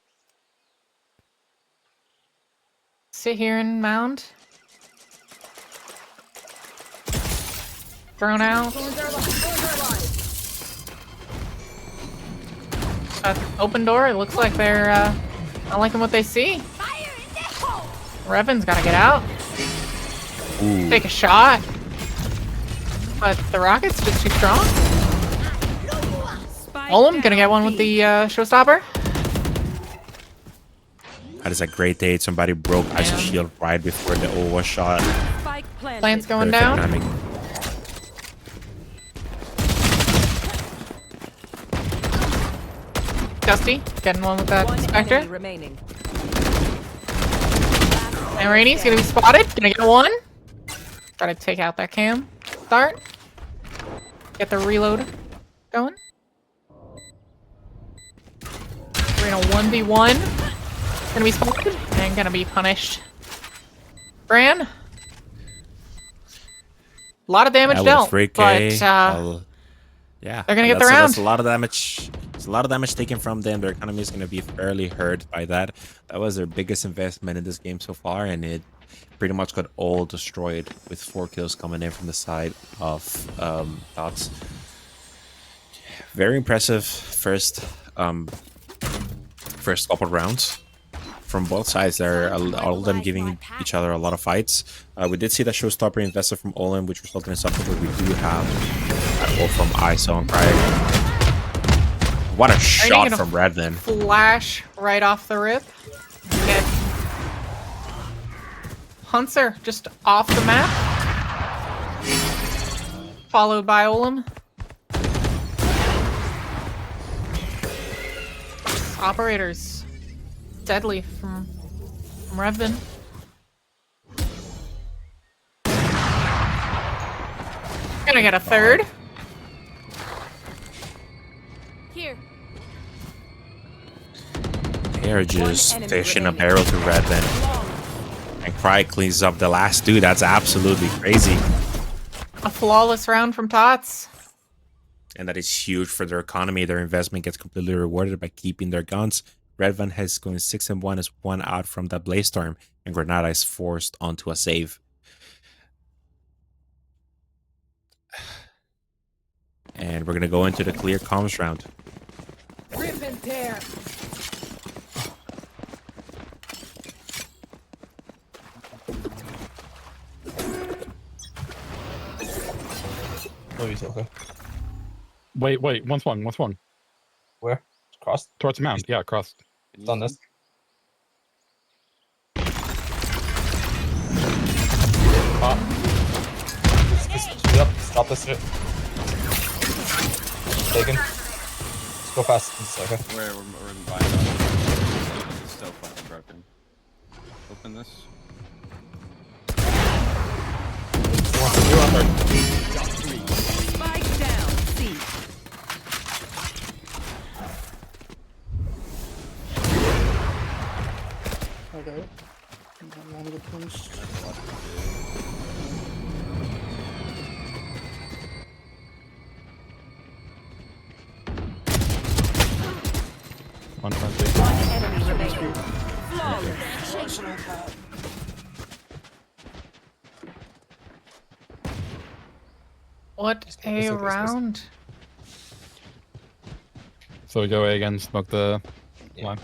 sit here and mound. Thrown out. Open door. It looks like they're not liking what they see. Revan's gotta get out. Ooh. Take a shot. But the rocket's just too strong. Olem gonna get one with the showstopper. That is a great date. Somebody broke Ice Shield right before the O was shot. Plant's going Perfect down. timing. Dusty. Getting one with that One Spectre. enemy remaining. And Rainy's gonna be spotted. Gonna get one. Try to take out that cam. Start. Get the reload going. We're in a 1v1. Gonna be spotted and gonna be punished. GRAN. A lot of damage dealt, but yeah, they're gonna get the round. That's a lot of damage. It's a lot of damage taken from them. Their economy is going to be fairly hurt by that. That was their biggest investment in this game so far, and it pretty much got all destroyed with 4 kills coming in from the side of TOTS. Very impressive first couple rounds from both sides. They're all of them giving each other a lot of fights. We did see that showstopper invested from Olin, which resulted in something, but we do have an ult from ZONK, right? What a shot from Redman. Flash right off the rip. Get Hunter just off the map. Followed by Olim. Operators. Deadly from Revvin. Gonna get a third. Here. They're just fishing a barrel to Redman. And Cry cleans up the last dude. That's absolutely crazy. A flawless round from TOTS. And that is huge for their economy. Their investment gets completely rewarded by keeping their guns. Redvan has going 6-1, is 1 out from that Blaze Storm, and Granada is forced onto a save. And we're gonna go into the clear comms round. Rip and tear. Oh, he's okay. Wait, once one. Where? Cross? Towards the mound. Yeah, cross. It's on this. Stop this shit. Taken. Let's go fast. Okay. We're in bind. It's still fucking broken. Open this. Spike down. C. Okay. I'm gonna push. One enemy remaining. What a round. So we go away again, smoke the line.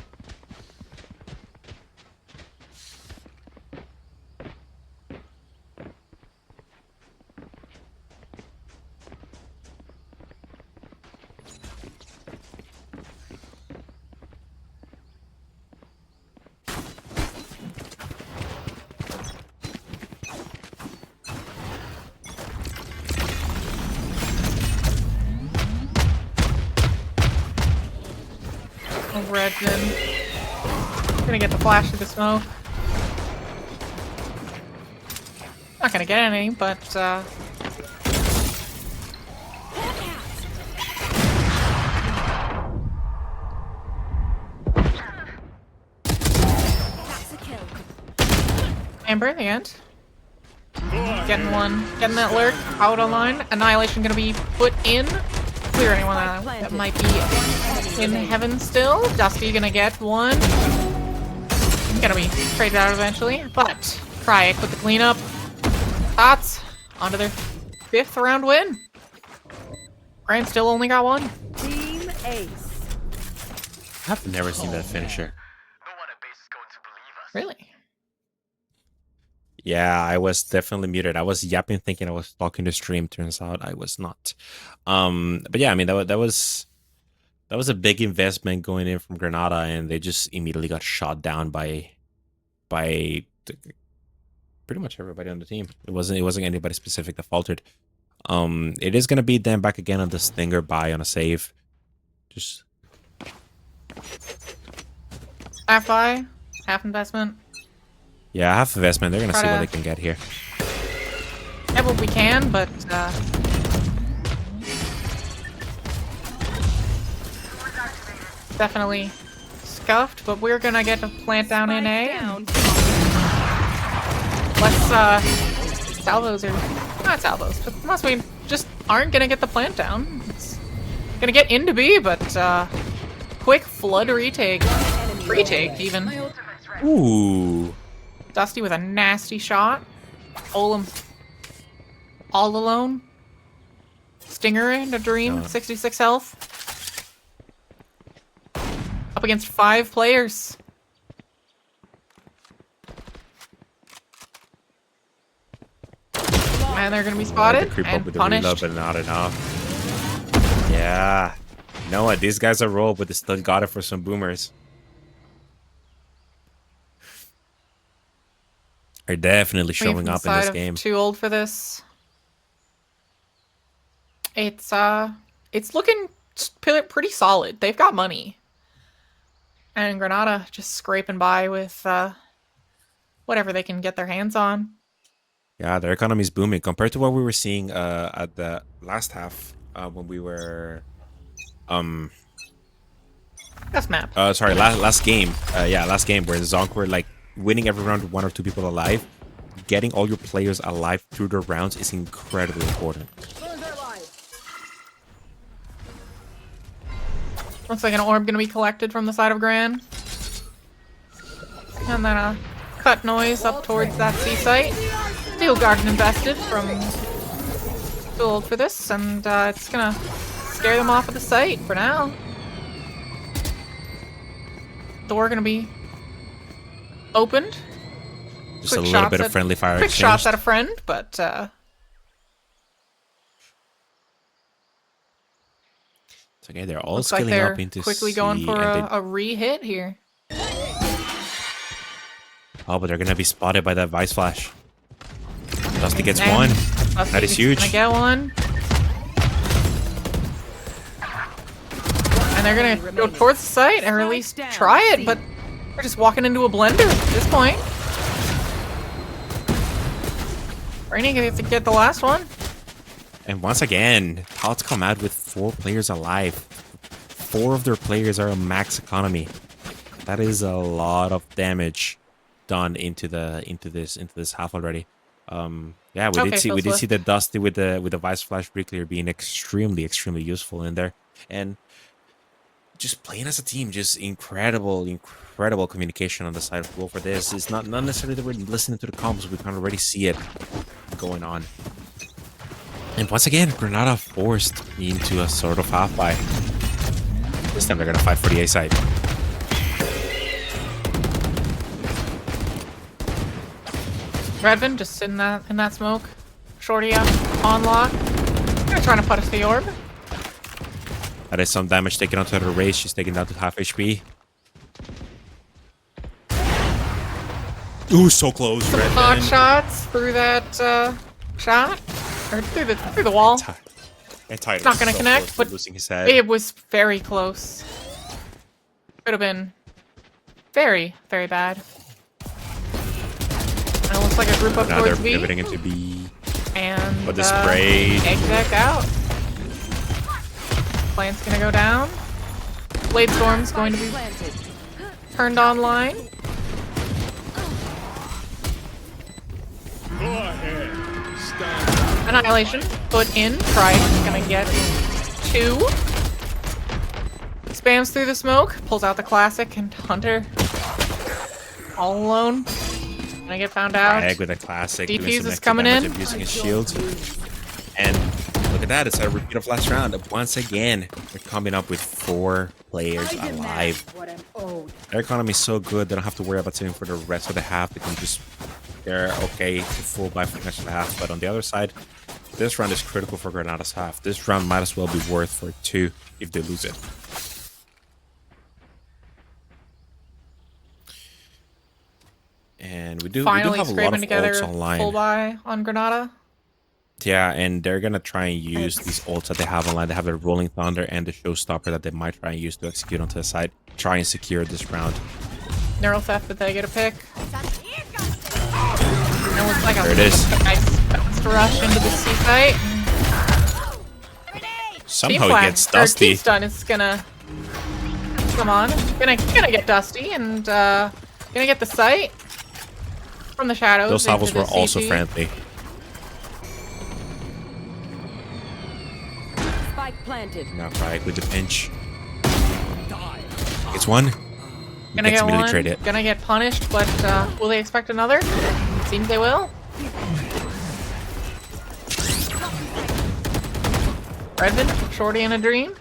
Redden. Gonna get the flash of the smoke. Not gonna get any, but Amber in the end. Getting one. Getting that lurk out online. Annihilation gonna be put in. Clear anyone that might be in heaven still. Dusty gonna get one. Gonna be traded out eventually. But Cryek with the cleanup. TOTS onto their 5th round win. GRAN still only got one. Team Ace. I've never seen that finisher. Really? Yeah, I was definitely muted. I was yapping thinking I was talking to stream. Turns out I was not. But yeah, I mean that was a big investment going in from Granada, and they just immediately got shot down by pretty much everybody on the team. It wasn't anybody specific that faltered. It is gonna be them back again on the Stinger buy on a save. Just Half buy, half investment. Yeah, half investment. They're gonna Try see what to- they can get here. Get what we can, but definitely scuffed. But we're gonna get a plant down in A. Let's salvos are not salvos, but unless we just aren't gonna get the plant down, it's gonna get into B. But quick flood retake, even. Ooh. Dusty with a nasty shot. Olem all alone. Stinger in a dream, 66 health. Up against 5 players. And they're gonna be spotted Creep up and with the punished. reload, but not enough. Yeah. You know what? These guys are rolled, but they still got it for some boomers. Are definitely Coming from showing the up in this side of game. Too old for this. It's looking pretty solid. They've got money. And Granada just scraping by with whatever they can get their hands on. Yeah, their economy is booming compared to what we were seeing at the last half when we were Last map. Sorry, last game. Yeah, last game where the ZONK were like winning every round with 1 or 2 people alive. Getting all your players alive through the rounds is incredibly important. Looks like an orb gonna be collected from the side of GRAN. And then a cut noise up towards that C site. Steel Garden invested from Too old for this, and it's gonna scare them off of the site for now. Door gonna be opened. Just a little bit of friendly fire Quick exchange. shots at a friend, but It's okay, they're all looks like scaling they're up into quickly C, going for and a re-hit here. oh, but they're gonna be spotted by that Vice Flash. Dusty gets And one. Dusty That is huge. Gonna get one. And they're gonna go towards the site, or at least try it, but we're just walking into a blender at this point. Rainy gonna get the last one. And once again, TOTS come out with 4 players alive. 4 of their players are a max economy. That is a lot of damage done into this half already. Yeah, we did see the Dusty with the Vice Flash Brickleer being extremely useful in there, and just playing as a team, just incredible communication on the side of Wolf for this. It's not necessarily that we're listening to the comms, we can already see it going on. And once again, Granada forced into a sort of half buy. This time they're gonna fight for the A side. Redvin just sitting in that smoke. Shorty up on lock. They're trying to put us the orb. That is some damage taken onto her race. She's taken down to half HP. Ooh, so close, Some Redvin. hot shots through that shot, or through the wall. It's not gonna connect, but losing his head. it was very close. Could have been very bad. And it looks like a group up Now they're towards B. pivoting into B. And But the spray. Exec out. Plant's gonna go down. Blade Storm's going to be turned online. Go ahead. Stand. Annihilation put in. Price gonna get 2. Spams through the smoke, pulls out the classic, and Hunter all alone. Gonna get found out. Egg with a classic. doing DPs some is extra coming damage, in. Abusing his shield. And look at that. It's a repeat of last round. Once again, they're coming up with 4 players alive. Their economy is so good, they don't have to worry about saving for the rest of the half. They can just, they're okay to full buy for the next half. But on the other side, this round is critical for Granada's half. This round might as well be worth for 2 if they lose it. And we do Finally have a lot scraping of together ults online. full buy on Granada. Yeah, and they're gonna try and use these ults that they have online. They have the Rolling Thunder and the Showstopper that they might try and use to execute onto the side. Try and secure this round. Neural theft, but they get a pick. It looks like There it is. a nice fast rush into the C site. Somehow he gets Dusty. Stun is gonna come on. Gonna get Dusty and gonna get the site from the shadows. Those levels into were the also CT. friendly. Spike planted. Now Craig with the pinch. Gets one. Gonna Gets get immediately one. traded. Gonna get punished, but will they expect another? Seems they will. Redmond, Shorty in a dream.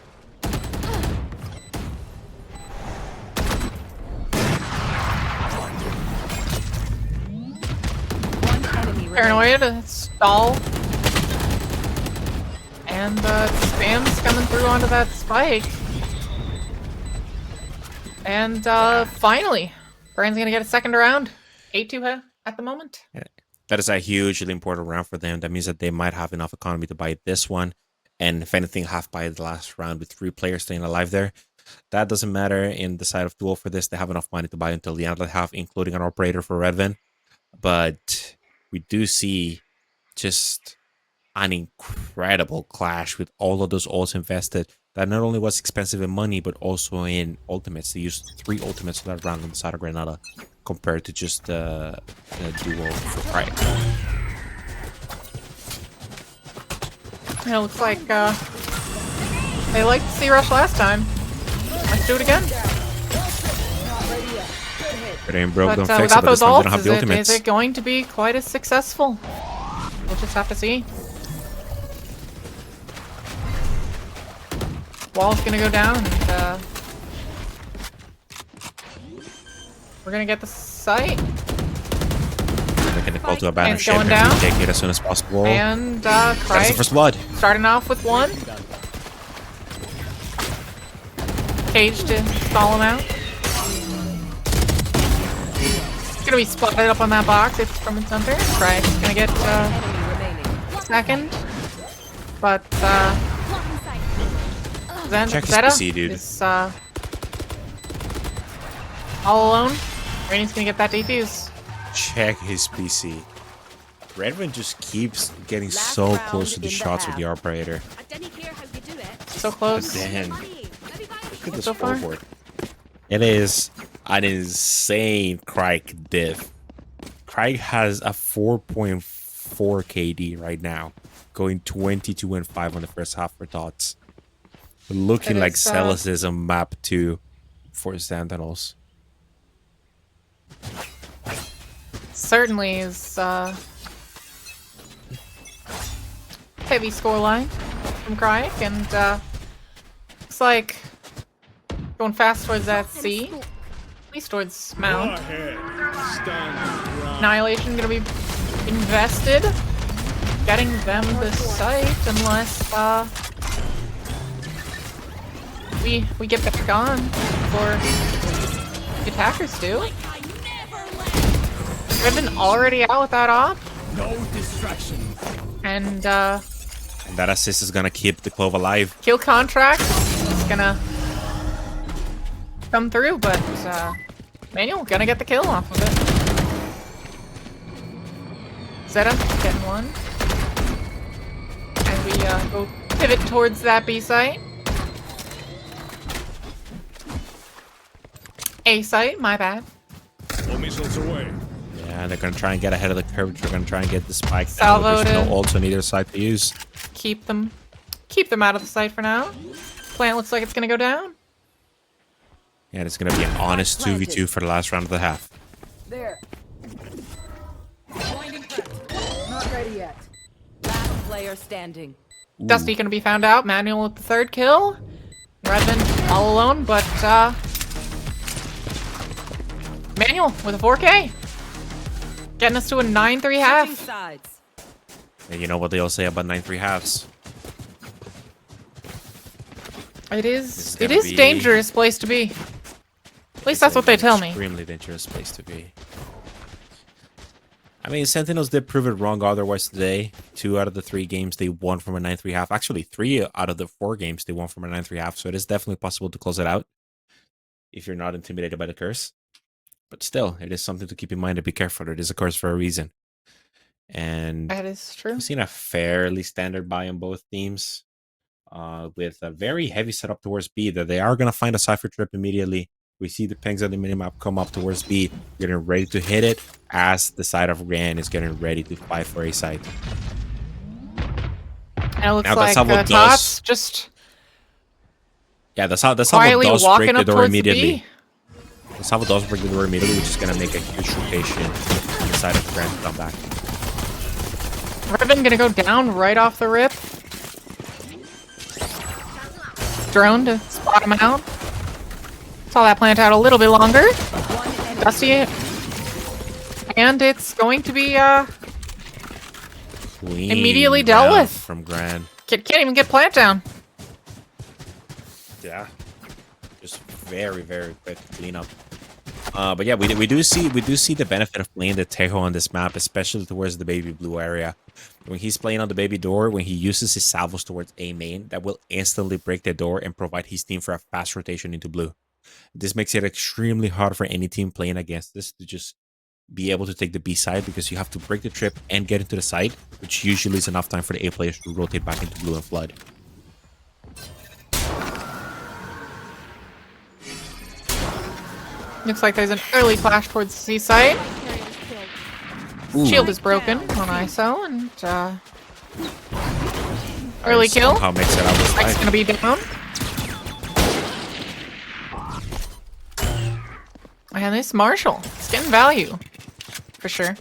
Paranoia, stall. And spam's coming through onto that spike. And finally, GRAN's gonna get a second round. 8-2 at the moment. That is a hugely important round for them. That means that they might have enough economy to buy this one. And if anything, half buy the last round with 3 players staying alive there. That doesn't matter in the side of duel for this. They have enough money to buy until the end of the half, including an operator for Redvin. But we do see just an incredible clash with all of those ults invested. That not only was expensive in money, but also in ultimates. They used 3 ultimates for that round on the side of Granada, compared to just the duel for Pride. It looks like they liked the C-Rush last time. Let's do it again. Brain broke, But don't fix it, without but those this time they don't have the ults, ultimates. is it going to be quite as successful? We'll just have to see. Wall's gonna go down, and we're gonna get the site. They're gonna call to a banner And ship going and down. take it as soon as possible. And That's the Craig first blood. starting off with 1. Gage to stall him out. It's gonna be spotted up on that box. It's from its center. Craig's gonna get second. But Check his Zeta PC, dude. is all alone. Rainey's gonna get that defuse. Check his PC. Redmond just keeps getting so close to the shots with the operator. So close. Then look at this So far. forward. It is an insane Craig diff. Craig has a 4.4 KD right now, going 22-5 on the first half for TOTS. Looking It like is, Celis is a map 2 for Sentinels. Certainly is heavy scoreline from Craig, and looks like going fast towards that C, at least towards Mount. Annihilation gonna be invested, getting them the site unless we get back on before the attackers do. Riven already out with that op. No distractions. And that assist is gonna keep the Clove alive. kill contract is gonna come through, but Manuel gonna get the kill off of it. Zeta getting one. And we go pivot towards that B site. A site, my bad. All missiles away. Yeah, they're gonna try and get ahead of the curve. They're gonna try and get the spike. Salvo There's no to- ults on either side to use. Keep them out of the site for now. Plant looks like it's gonna go down. And it's gonna be an honest 2v2 for the last round of the half. There. Not ready yet. Last player standing. Dusty gonna be found out. Manuel with the 3rd kill. Redmond all alone, but Manuel with a 4K. Getting us to a 9-3 half. Sides. And you know what they all say about 9-3 halves. It is is gonna be- dangerous place to be. At least that's what they tell me. Extremely dangerous place to be. I mean, Sentinels did prove it wrong otherwise today. 2 out of the 3 games they won from a 9-3 half. Actually, 3 out of the 4 games they won from a 9-3 half. So it is definitely possible to close it out if you're not intimidated by the curse. But still, it is something to keep in mind and be careful. It is a curse for a reason. And That is true. we've seen a fairly standard buy on both teams with a very heavy setup towards B that they are going to find a Cypher trip immediately. We see the pings on the minimap come up towards B, getting ready to hit it as the side of GRAN is getting ready to fight for A side. And it looks Now, like TOTS just that's how quietly does walking break the up door towards immediately. B. That's how does break the door immediately, which is going to make a huge rotation on the side of GRAN to come back. Revan gonna go down right off the rip. Drone to spot him out. Saw that plant out a little bit longer. Dusty. And it's going to be Clean immediately dealt round with. From GRAN. Can't even get plant down. Yeah. Just very, very quick cleanup. But yeah, we do see the benefit of playing the Tejo on this map, especially towards the baby blue area. When he's playing on the baby door, when he uses his salvos towards A main, that will instantly break the door and provide his team for a fast rotation into blue. This makes it extremely hard for any team playing against this to just be able to take the B side, because you have to break the trip and get into the side, which usually is enough time for the A players to rotate back into blue and flood. Looks like there's an early flash towards the C side. Shield is broken on ISO, and early kill. Somehow makes it out of Spike's gonna be down. And this Marshall is getting value for sure.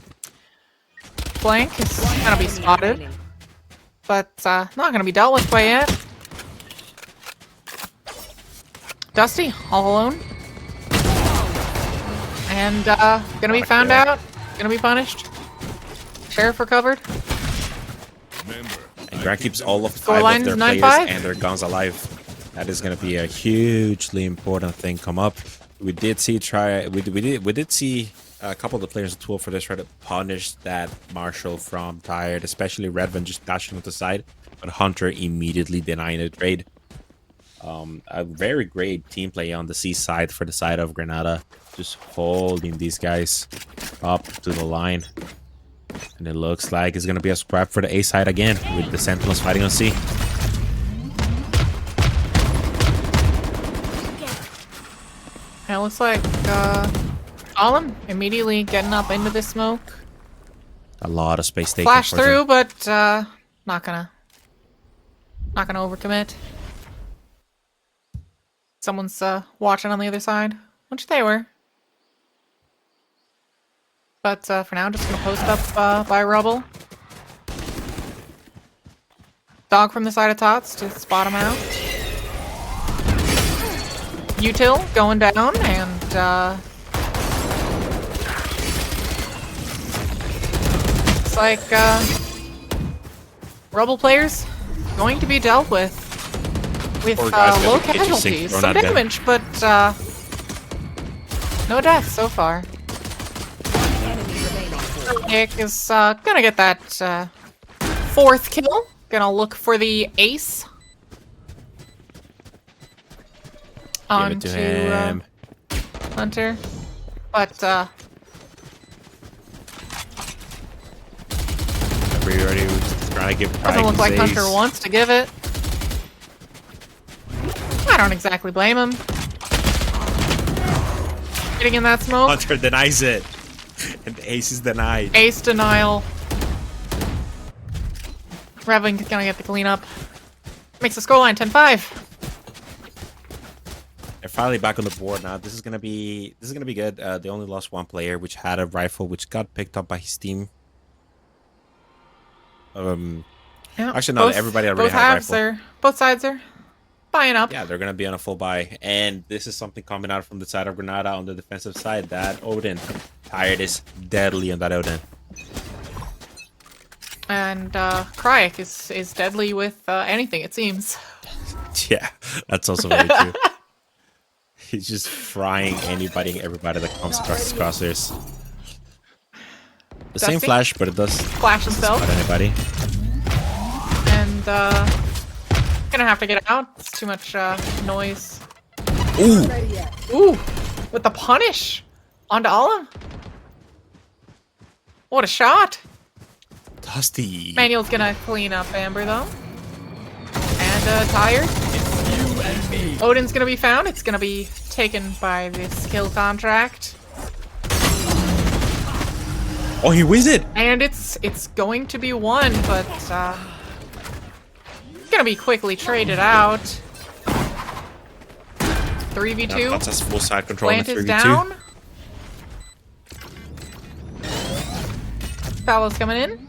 Flank is gonna be spotted, but not gonna be dealt with quite yet. Dusty all alone. And gonna be found out, gonna be punished. Sheriff recovered. And GRAN keeps all of Score 5 line of their is players 9-5. and their guns alive. That is going to be a hugely important thing come up. We did see we did see a couple of the players at 12 for this try to punish that Marshall from Tired, especially Redvan just dashing to the side, but Hunter immediately denying the trade. A very great team play on the C side for the side of Granada, just holding these guys up to the line. And it looks like it's going to be a scrap for the A side again, with the Sentinels fighting on C. And it looks like Column immediately getting up into the smoke. A lot of space taken. Flash for through, them. but not gonna overcommit. Someone's watching on the other side, which they were. But for now, just gonna post up by rubble. Dog from the side of TOTS to spot him out. Util going down, and it's like rubble players going to be dealt with low casualties, some damage, but no deaths so far. Nick is gonna get that 4th kill. Gonna look for the ace. Onto Hunter, but everybody was trying to give doesn't look like Hunter wants to give it. I don't exactly blame him. Getting in that smoke. Hunter denies it, and the ace is denied. Ace denial. Revan gonna get the cleanup. Makes the scoreline 10-5. They're finally back on the board now. This is gonna be good. They only lost 1 player, which had a rifle, which got picked up by his team. Yeah, actually, not everybody already had a rifle. Both sides are buying up. Yeah, they're gonna be on a full buy, and this is something coming out from the side of Granada on the defensive side. That Odin, Tired is deadly on that Odin. And Kryak is deadly with anything, it seems. Yeah, that's also very true. He's just frying anybody and everybody that comes across his crosshairs. The same Dusty? flash, but it does Flash himself. spot anybody. And gonna have to get out. It's too much noise. Ooh! Ooh! With the punish! Onto Olim. What a shot! Dusty. Manuel's gonna clean up Amber though. And tired. Odin's gonna be found. It's gonna be taken by this kill contract. Oh, he wins it! And it's going to be won, but gonna be quickly traded out. 3v2. Yeah, that's full side control in Plant the is 3v2. down. Fallow's coming in.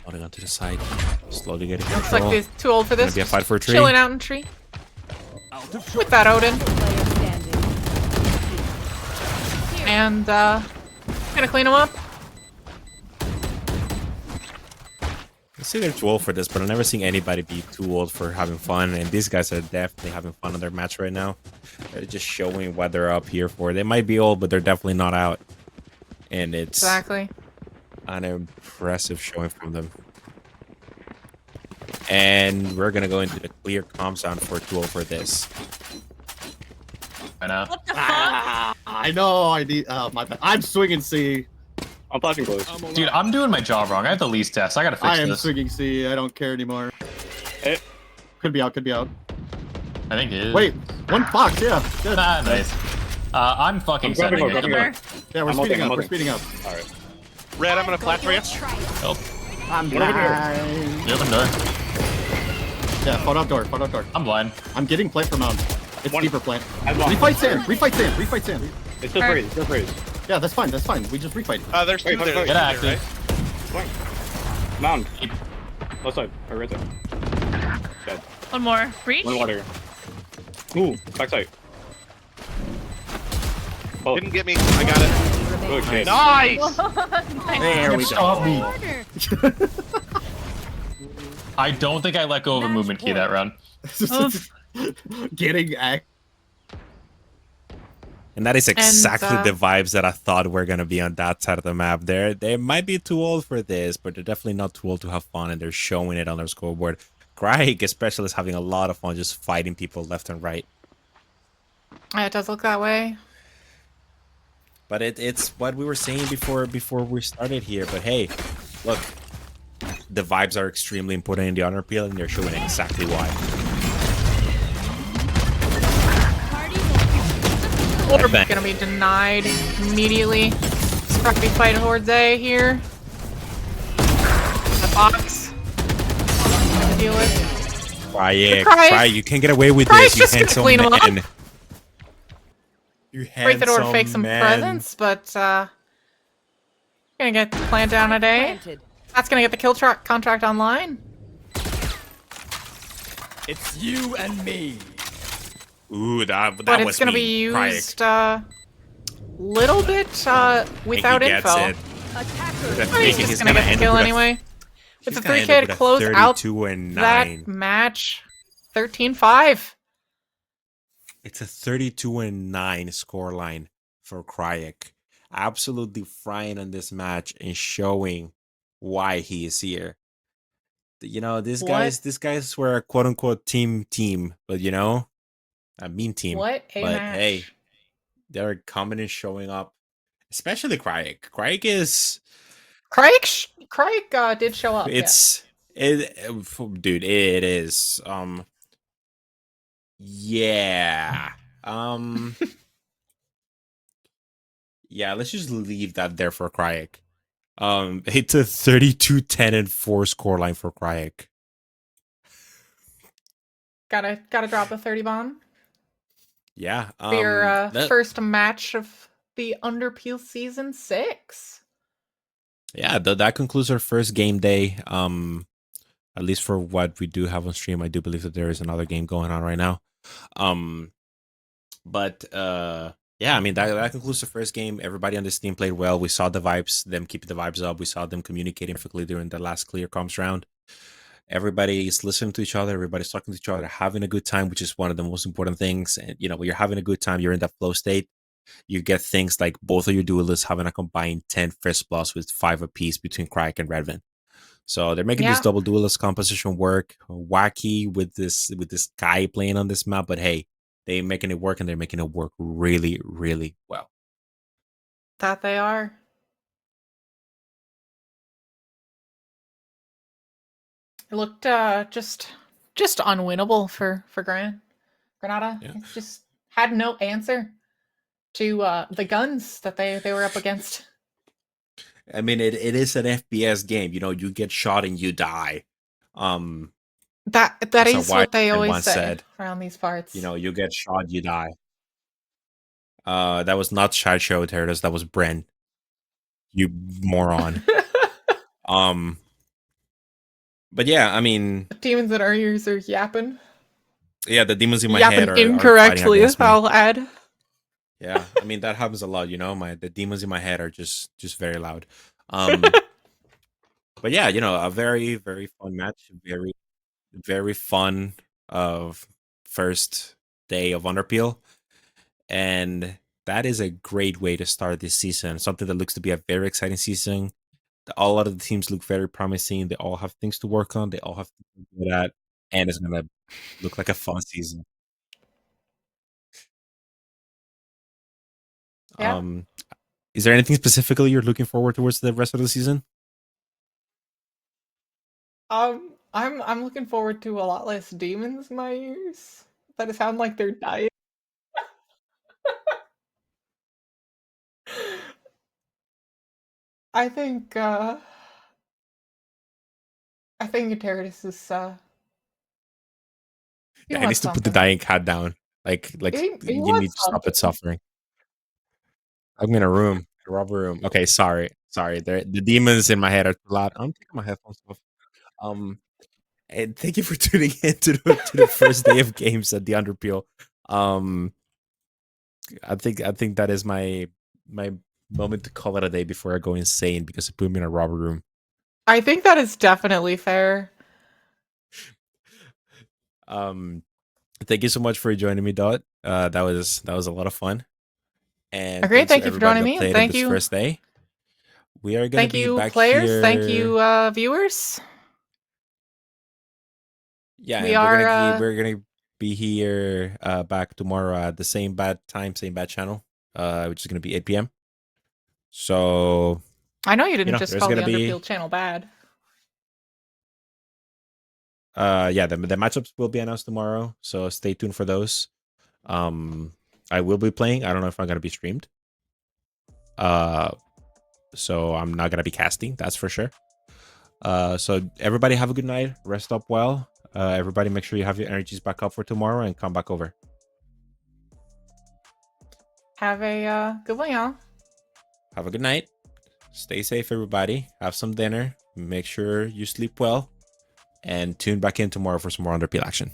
Holding onto the side. Slowly getting Looks control. like he's too old for this. Gonna be a fight for a tree. Chilling out in tree. With that Odin. And gonna clean him up. I say they're too old for this, but I've never seen anybody be too old for having fun, and these guys are definitely having fun on their match right now. They're just showing what they're up here for. They might be old, but they're definitely not out. And it's Exactly. an impressive showing from them. And we're gonna go into the clear calm sound for too old for this. I know. What the fuck? I know. I need. My bad. I'm swinging C. I'm flashing close. Dude, I'm doing my job wrong. I have the least test. I gotta fix I am this. swinging C. I don't care anymore. Could be out. Could be out. I think it is. Wait, one box. Yeah. Good. Ah, nice. I'm fucking grabbing sending more, it. grabbing more. Yeah, we're speeding up. We're speeding up. All right. Red, I'm gonna flash for you. Help. I'm blind. You open door. Yeah, phone out door. Phone out door. I'm blind. I'm getting plant for mound. It's deeper plant. I blocked. Refight sand. Refight sand. Refight sand. It's still freeze. Still freeze. Yeah, that's fine. That's fine. We just refight. There's two there. Get active. Mound. Left side. Or right side. Dead. One more. Breach. One water. Ooh, backside. Oh. Didn't get me. I got it. Good shit. Nice. There we go. me. I don't think I let go of a movement key that round. Getting act. And that is exactly And, the vibes that I thought were gonna be on that side of the map. They might be too old for this, but they're definitely not too old to have fun, and they're showing it on their scoreboard. Craig, especially, is having a lot of fun just fighting people left and right. Yeah, it does look that way. But it's what we were saying before we started here. But hey, look, the vibes are extremely important in the Underpeel, and they're showing exactly why. Orb's gonna be denied immediately. It's probably fight towards A here. The box. Gonna deal with. Cry, you can't get away with Cry's this, you just gonna handsome clean him up. man. You Break the door to handsome fake some man. presence, but gonna get the plant down at A. That's gonna get the kill contract online. It's you and me. Ooh, that But it's was gonna mean. be Cry. used little bit without he gets info. it. With Oh, he's just gonna get the kill anyway. With the 3K to close out 32-9. that match, 13-5. It's a 32-9 scoreline for Cryek. Absolutely frying on this match and showing why he is here. You know, these guys were a quote unquote team, but you know, a mean team. What a but match. hey, they're coming and showing up. Especially Cryek. Cryek is Craig did show up. dude, it is. Yeah. Yeah, let's just leave that there for Cryek. It's a 32-10-4 scoreline for Cryek. Gotta drop a 30 bomb. Yeah. For your first match of the Underpeel season 6. Yeah, that concludes our first game day. At least for what we do have on stream, I do believe that there is another game going on right now. Yeah, I mean that concludes the first game. Everybody on this team played well. We saw the vibes, them keeping the vibes up. We saw them communicating perfectly during the last clear comms round. Everybody is listening to each other. Everybody's talking to each other, having a good time, which is one of the most important things. And when you're having a good time, you're in that flow state. You get things like both of your duelists having a combined 10 first plus with 5 apiece between Crack and Redvin. So they're making this double duelist composition work. Wacky with this guy playing on this map, but hey, they're making it work, and they're making it work really, really well. That they are. It looked just unwinnable for GRAN. Granada. Yeah. It just had no answer to the guns that they were up against. I mean, it is an FPS game. You get shot and you die. That as is a what they wise man always once say said. around these parts. You get shot, you die. That was not Sideshow Terrors, that was Bren. You moron. But yeah, I mean, Demons in our ears are yapping. yeah, the demons in my Yapping head are fighting incorrectly, against me. I'll add. Yeah, I mean that happens a lot. The demons in my head are just very loud. But yeah, a very, very fun match. Very, very fun first day of Underpeel, and that is a great way to start this season. Something that looks to be a very exciting season. A lot of the teams look very promising. They all have things to work on. They all have things to do that, and it's gonna look like a fun season. Yeah. Is there anything specifically you're looking forward towards the rest of the season? I'm looking forward to a lot less demons in my ears. That sound like they're dying. I think Terradis is he Yeah, he wants needs to put the something. dying cat down. Like He you need to stop it suffering. I'm in a room, a rubber room. Okay, sorry. The demons in my head are too loud. I'm taking my headphones off. And thank you for tuning in to the first day of games at the Underpeel. I think that is my moment to call it a day before I go insane because it put me in a rubber room. I think that is definitely fair. Thank you so much for joining me, Dot. That was a lot of fun. And Okay, thank you for joining me, and thank this you. first day. We are gonna Thank be you, back players. here. Thank you, viewers. Yeah, we and we're gonna be here back tomorrow at the same bad time, same bad channel, which is gonna be 8 p.m. So I know you didn't just there's call the gonna be Underpeel channel bad. yeah, the matchups will be announced tomorrow, so stay tuned for those. I will be playing. I don't know if I'm gonna be streamed. So I'm not gonna be casting, that's for sure. So everybody have a good night, rest up well. Everybody make sure you have your energies back up for tomorrow and come back over. Have a good one, y'all. Have a good night. Stay safe, everybody. Have some dinner. Make sure you sleep well. And tune back in tomorrow for some more Underpeel action.